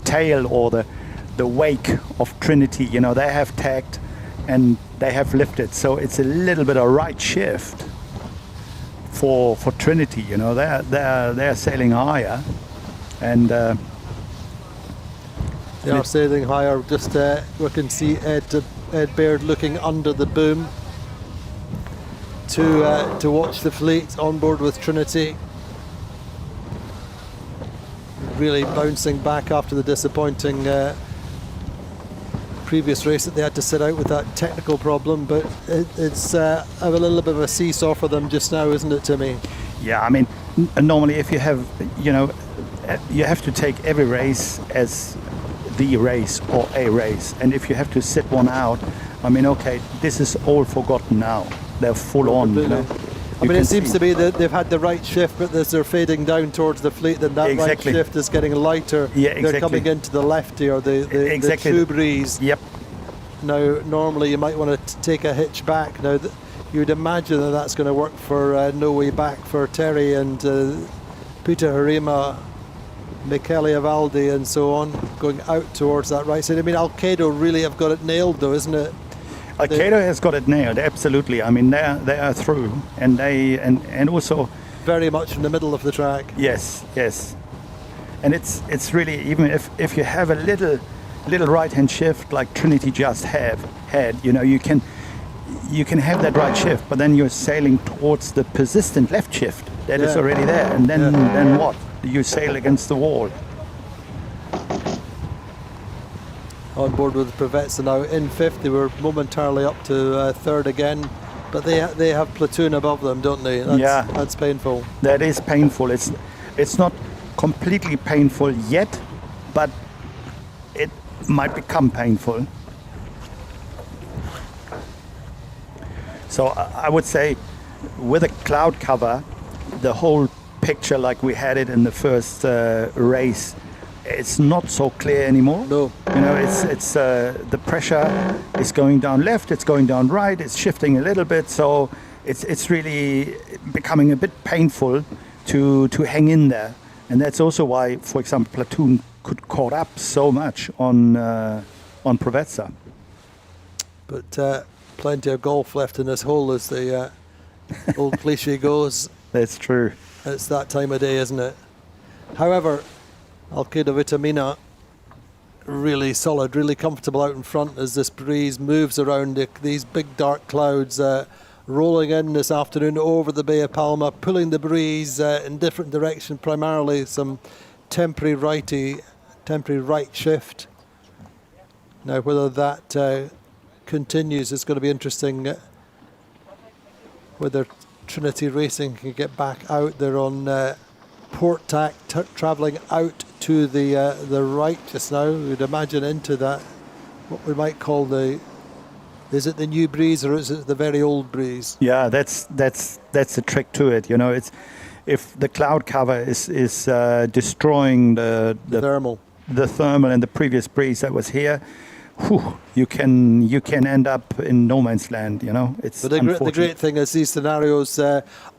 tail or the wake of Trinity. They have tagged and they have lifted, so it's a little bit of right shift for Trinity. They're sailing higher, and they are sailing higher. Just we can see Ed Baird looking under the boom to watch the fleet on board with Trinity. Really bouncing back after the disappointing previous race that they had to sit out with that technical problem, but it's a little bit of a seesaw for them just now, isn't it, Timmy? Yeah, I mean, normally if you have, you have to take every race as the race or a race, and if you have to sit one out, I mean, okay, this is all forgotten now. They're full on. I mean, it seems to be that they've had the right shift, but as they're fading down towards the fleet, then that right shift is getting lighter. Yeah, exactly. They're coming into the left here, the true breeze. Yep. Now, normally you might want to take a hitch back. Now, you would imagine that that's going to work for No Way Back for Terry and Peter Harima, Michele Avaldi and so on, going out towards that right side. I mean, Alkedo really have got it nailed though, isn't it? Alkedo has got it nailed, absolutely. I mean, they are through, and and also very much in the middle of the track. Yes. And it's really, even if you have a little right-hand shift like Trinity just had, you can have that right shift, but then you're sailing towards the persistent left shift that is already there, and then what? You sail against the wall. On board with Provezza now in fifth. They were momentarily up to third again, but they have platoon above them, don't they? That's painful. That is painful. It's not completely painful yet, but it might become painful. So I would say, with a cloud cover, the whole picture like we had it in the first race, it's not so clear anymore. No. It's the pressure is going down left, it's going down right, it's shifting a little bit, so it's really becoming a bit painful to hang in there. And that's also why, for example, Platoon could caught up so much on Provezza. But plenty of golf left in this hole, as the old cliche goes. That's true. It's that time of day, isn't it? However, Alkedo Vitamina really solid, really comfortable out in front as this breeze moves around these big dark clouds rolling in this afternoon over the Bay of Palma, pulling the breeze in different direction, primarily some temporary right shift. Now, whether that continues, it's going to be interesting whether Trinity Racing can get back out there on port tack, travelling out to the right just now. We'd imagine into that, what we might call is it the new breeze or is it the very old breeze? Yeah, that's the trick to it. It's if the cloud cover is destroying the thermal and the previous breeze that was here, you can end up in no man's land. It's but the great thing is these scenarios,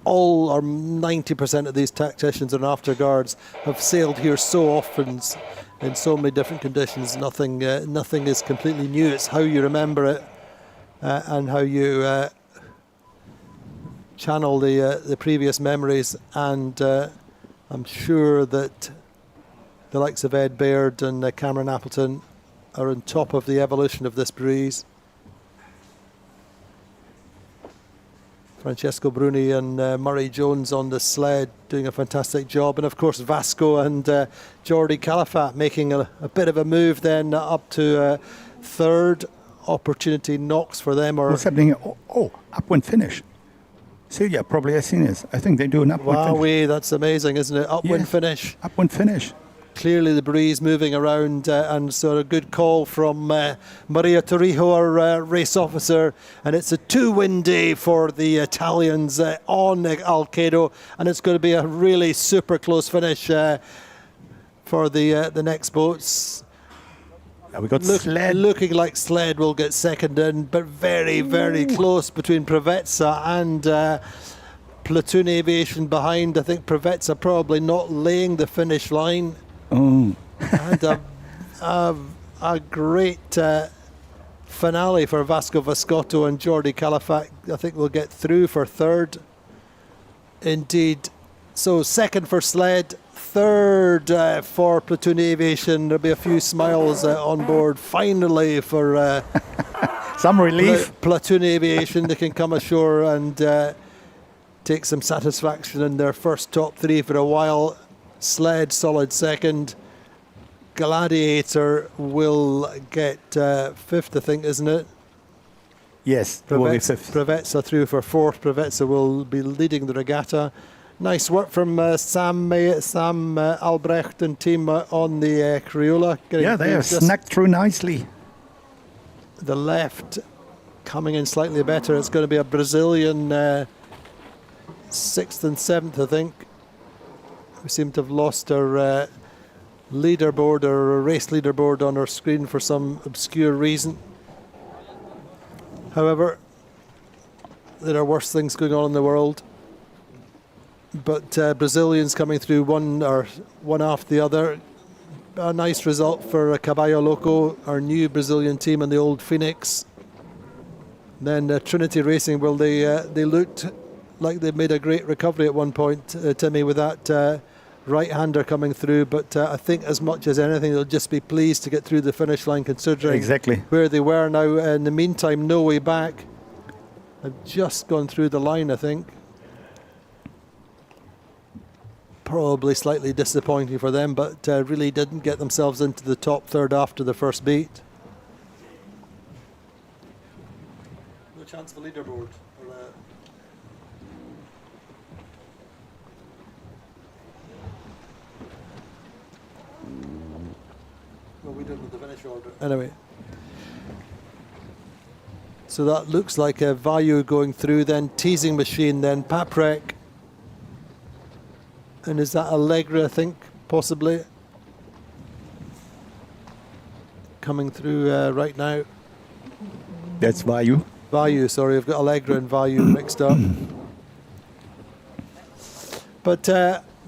all or 90% of these tacticians and afterguards have sailed here so often in so many different conditions. Nothing is completely new. It's how you remember it and how you channel the previous memories. And I'm sure that the likes of Ed Baird and Cameron Appleton are on top of the evolution of this breeze. Francesco Bruni and Murray Jones on the sled doing a fantastic job, and of course Vasco and Jordi Calafat making a bit of a move then up to third. Opportunity knocks for them. What's happening? Upwind finish. Celia probably has seen this. I think they do an upwind finish. That's amazing, isn't it? Upwind finish. Upwind finish. Clearly the breeze moving around, and so a good call from Maria Torrijo, our race officer, and it's a two-wind day for the Italians on Alkedo, and it's going to be a really super close finish for the next boats. We got Sled. Looking like Sled will get second in, but very, very close between Provezza and Platoon Aviation behind. I think Provezza probably not laying the finish line. Oh. And a great finale for Vasco Vascotto and Jordi Calafat. I think we'll get through for third. Indeed. So second for Sled, third for Platoon Aviation. There'll be a few smiles on board finally for some relief. Platoon Aviation. They can come ashore and take some satisfaction in their first top three for a while. Sled solid second. Gladiator will get fifth, I think, isn't it? Yes, will be fifth. Provezza through for fourth. Provezza will be leading the regatta. Nice work from Sam Albrecht and team on the Crioula. Yeah, they have snuck through nicely. The left coming in slightly better. It's going to be a Brazilian sixth and seventh, I think. We seem to have lost our leaderboard or race leaderboard on our screen for some obscure reason. However, there are worse things going on in the world. But Brazilians coming through one after the other. A nice result for Caballo Loco, our new Brazilian team, and the old Phoenix. Then Trinity Racing, well, they looked like they made a great recovery at one point, Timmy, with that right-hander coming through. But I think as much as anything, they'll just be pleased to get through the finish line, considering exactly where they were now. In the meantime, no way back. I've just gone through the line, I think. Probably slightly disappointing for them, but really didn't get themselves into the top third after the first beat. No chance for leaderboard. Well, we don't know the finish order. Anyway. So that looks like a Vayu going through, then Teasing Machine, then Paprec. And is that Allegra, I think, possibly? Coming through right now. That's Vayu. Vayu, sorry, I've got Allegra and Vayu mixed up. But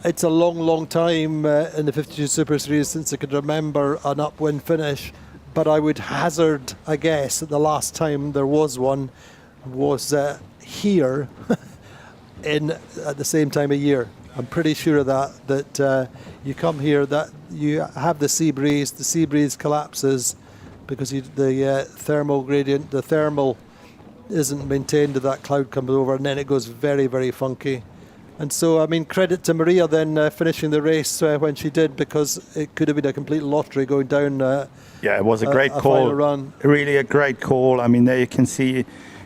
it's a long, long time in the 52 Super Series since I could remember an upwind finish. But I would hazard a guess that the last time there was one was here at the same time of year. I'm pretty sure of that you come here, that you have the sea breeze collapses because the thermal gradient, the thermal isn't maintained as that cloud comes over, and then it goes very, very funky. And so, I mean, credit to Maria then finishing the race when she did, because it could have been a complete lottery going down. Yeah, it was a great call. Run. Really a great call. I mean, there you can see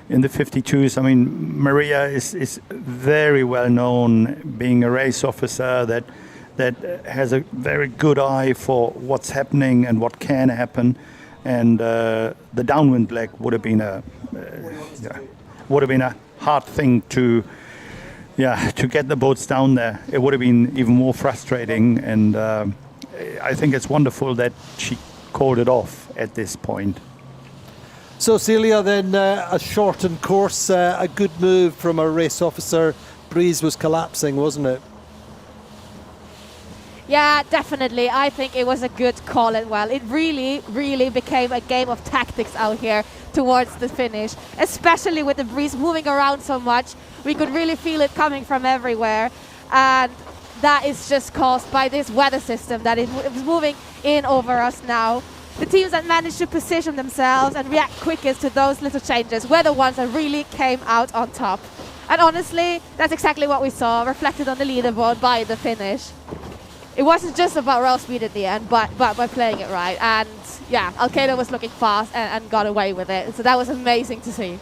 in the 52s, I mean, Maria is very well known being a race officer that has a very good eye for what's happening and what can happen. And the downwind leg would have been a hard thing to get the boats down there. It would have been even more frustrating. And I think it's wonderful that she called it off at this point. So Celia, then a shortened course, a good move from a race officer. Breeze was collapsing, wasn't it? Yeah, definitely. I think it was a good call as well. It really, really became a game of tactics out here towards the finish, especially with the breeze moving around so much. We could really feel it coming from everywhere. And that is just caused by this weather system that is moving in over us now. The teams that managed to position themselves and react quickest to those little changes were the ones that really came out on top. And honestly, that's exactly what we saw reflected on the leaderboard by the finish. It wasn't just about rail speed at the end, but by playing it right. And yeah, Alkedo was looking fast and got away with it. So that was amazing to see.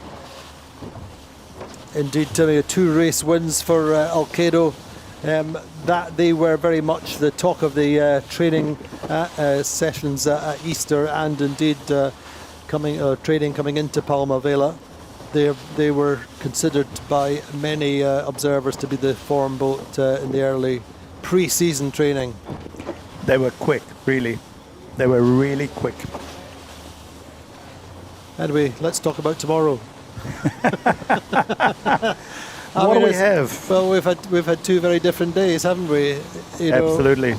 Indeed, Timmy, 2 race wins for Alkedo. That they were very much the talk of the training sessions at Easter, and indeed training coming into Palma Vela. They were considered by many observers to be the form boat in the early pre-season training. They were quick, really. They were really quick. Anyway, let's talk about tomorrow. What do we have? Well, we've had 2 very different days, haven't we? Absolutely.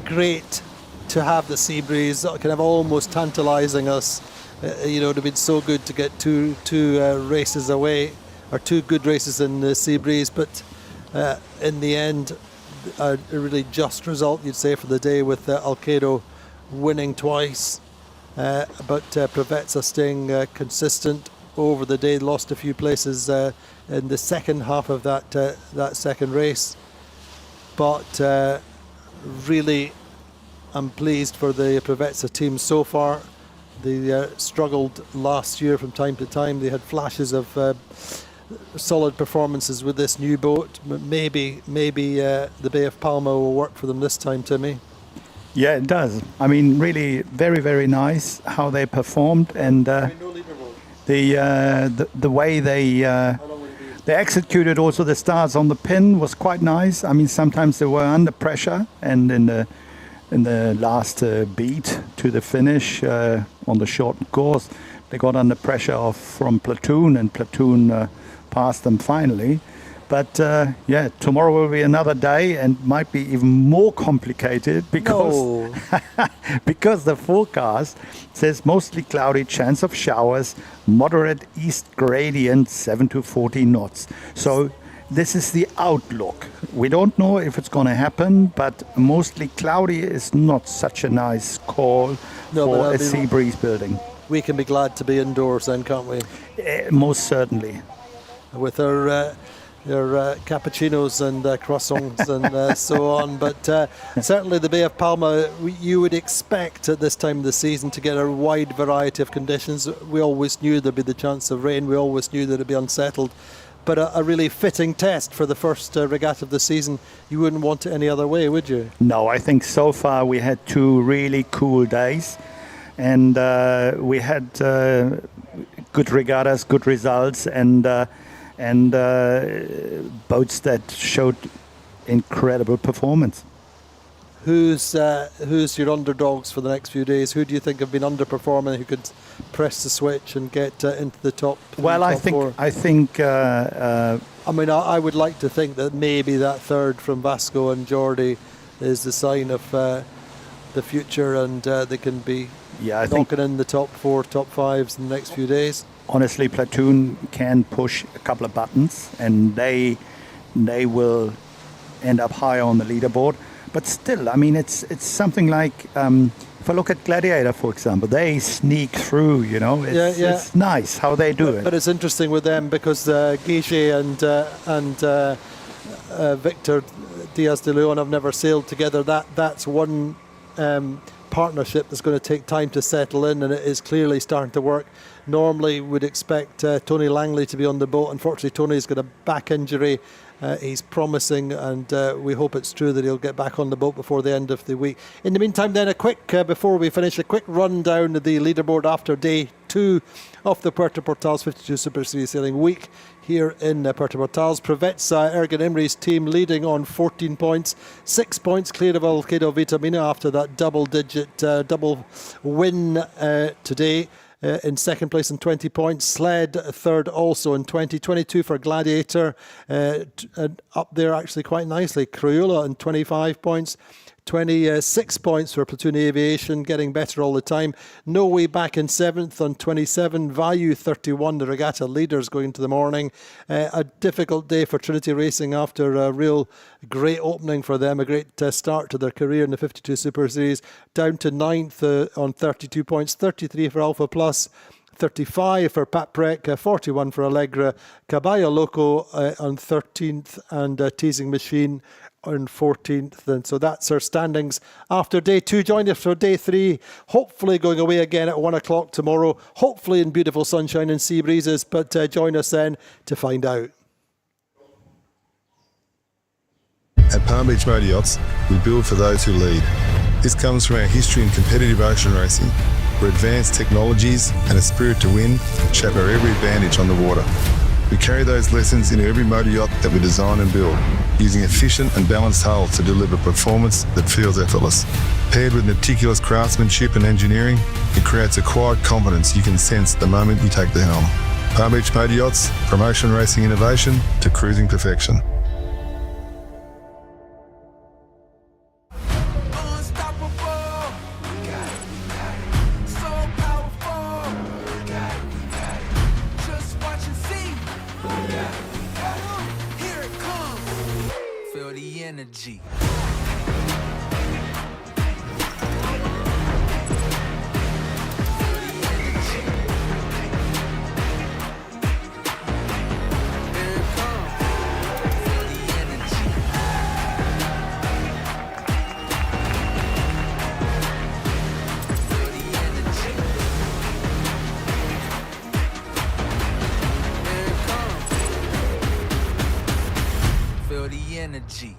Great to have the sea breeze, kind of almost tantalising us. It would have been so good to get two races away, or 2 good races in the sea breeze. But in the end, a really just result, you'd say, for the day, with Alkedo winning twice. But Prevetsa staying consistent over the day. Lost a few places in the second half of that second race, but really I'm pleased for the Prevetsa team so far. They struggled last year from time to time. They had flashes of solid performances with this new boat. Maybe the Bay of Palma will work for them this time, Timmy. Yeah, it does. I mean, really very, very nice how they performed, and the way they executed also the starts on the pin was quite nice. I mean, sometimes they were under pressure, and in the last beat to the finish on the short course, they got under pressure from Platoon, and Platoon passed them finally. But yeah, tomorrow will be another day and might be even more complicated because because the forecast says mostly cloudy, chance of showers, moderate east gradient, 7 to 14 knots. So this is the outlook. We don't know if it's going to happen, but mostly cloudy is not such a nice call for a sea breeze building. We can be glad to be indoors then, can't we? Most certainly. With our cappuccinos and croissants and so on. But certainly the Bay of Palma, you would expect at this time of the season to get a wide variety of conditions. We always knew there'd be the chance of rain. We always knew that it'd be unsettled. But a really fitting test for the first regatta of the season. You wouldn't want it any other way, would you? No, I think so far we had 2 really cool days. And we had good regattas, good results, and boats that showed incredible performance. Who's your underdogs for the next few days? Who do you think have been underperforming? Who could press the switch and get into the top? Well, I think. I mean, I would like to think that maybe that third from Vasco and Jordi is the sign of the future, and they can be knocking in the top 4, top 5s in the next few days. Honestly, Platoon can push a couple of buttons, and they will end up higher on the leaderboard. But still, I mean, it's something like if I look at Gladiator, for example, they sneak through. You know, it's nice how they do it. But it's interesting with them because Guige and Victor Diaz de Leon have never sailed together. That's one partnership that's going to take time to settle in, and it is clearly starting to work. Normally would expect Tony Langley to be on the boat. Unfortunately, Tony's got a back injury. He's promising, and we hope it's true that he'll get back on the boat before the end of the week. In the meantime, then, before we finish, a quick rundown of the leaderboard after day 2 of the Puerto Portals 52 Super Series Sailing Week here in Puerto Portals. Provezza, Ergen Imri's team, leading on 14 points, 6 points clear of Alkedo Vitamina after that double-digit double win today. In second place in 20 points. Sled third also in 22 for Gladiator. Up there actually quite nicely. Crioula in 25 points. 26 points for Platoon Aviation, getting better all the time. No Way back in 7th on 27. Vayu 31, the regatta leaders going into the morning. A difficult day for Trinity Racing after a real great opening for them, a great start to their career in the 52 Super Series. Down to 9th on 32 points, 33 for Alpha Plus. 35 for Pat Prek, 41 for Allegra. Caballo Loco on 13th, and Teasing Machine on 14th. And so that's our standings after day 2. Join us for day 3, hopefully going away again at 1 o'clock tomorrow, hopefully in beautiful sunshine and sea breezes, but join us then to find out. At Palm Beach Motor Yachts, we build for those who lead. This comes from our history in competitive ocean racing, where advanced technologies and a spirit to win shape our every advantage on the water. We carry those lessons into every motor yacht that we design and build, using efficient and balanced hulls to deliver performance that feels effortless. Paired with meticulous craftsmanship and engineering, it creates a quiet confidence you can sense the moment you take the helm. Palm Beach Motor Yachts, from ocean racing innovation to cruising perfection. Energy. Feel the energy.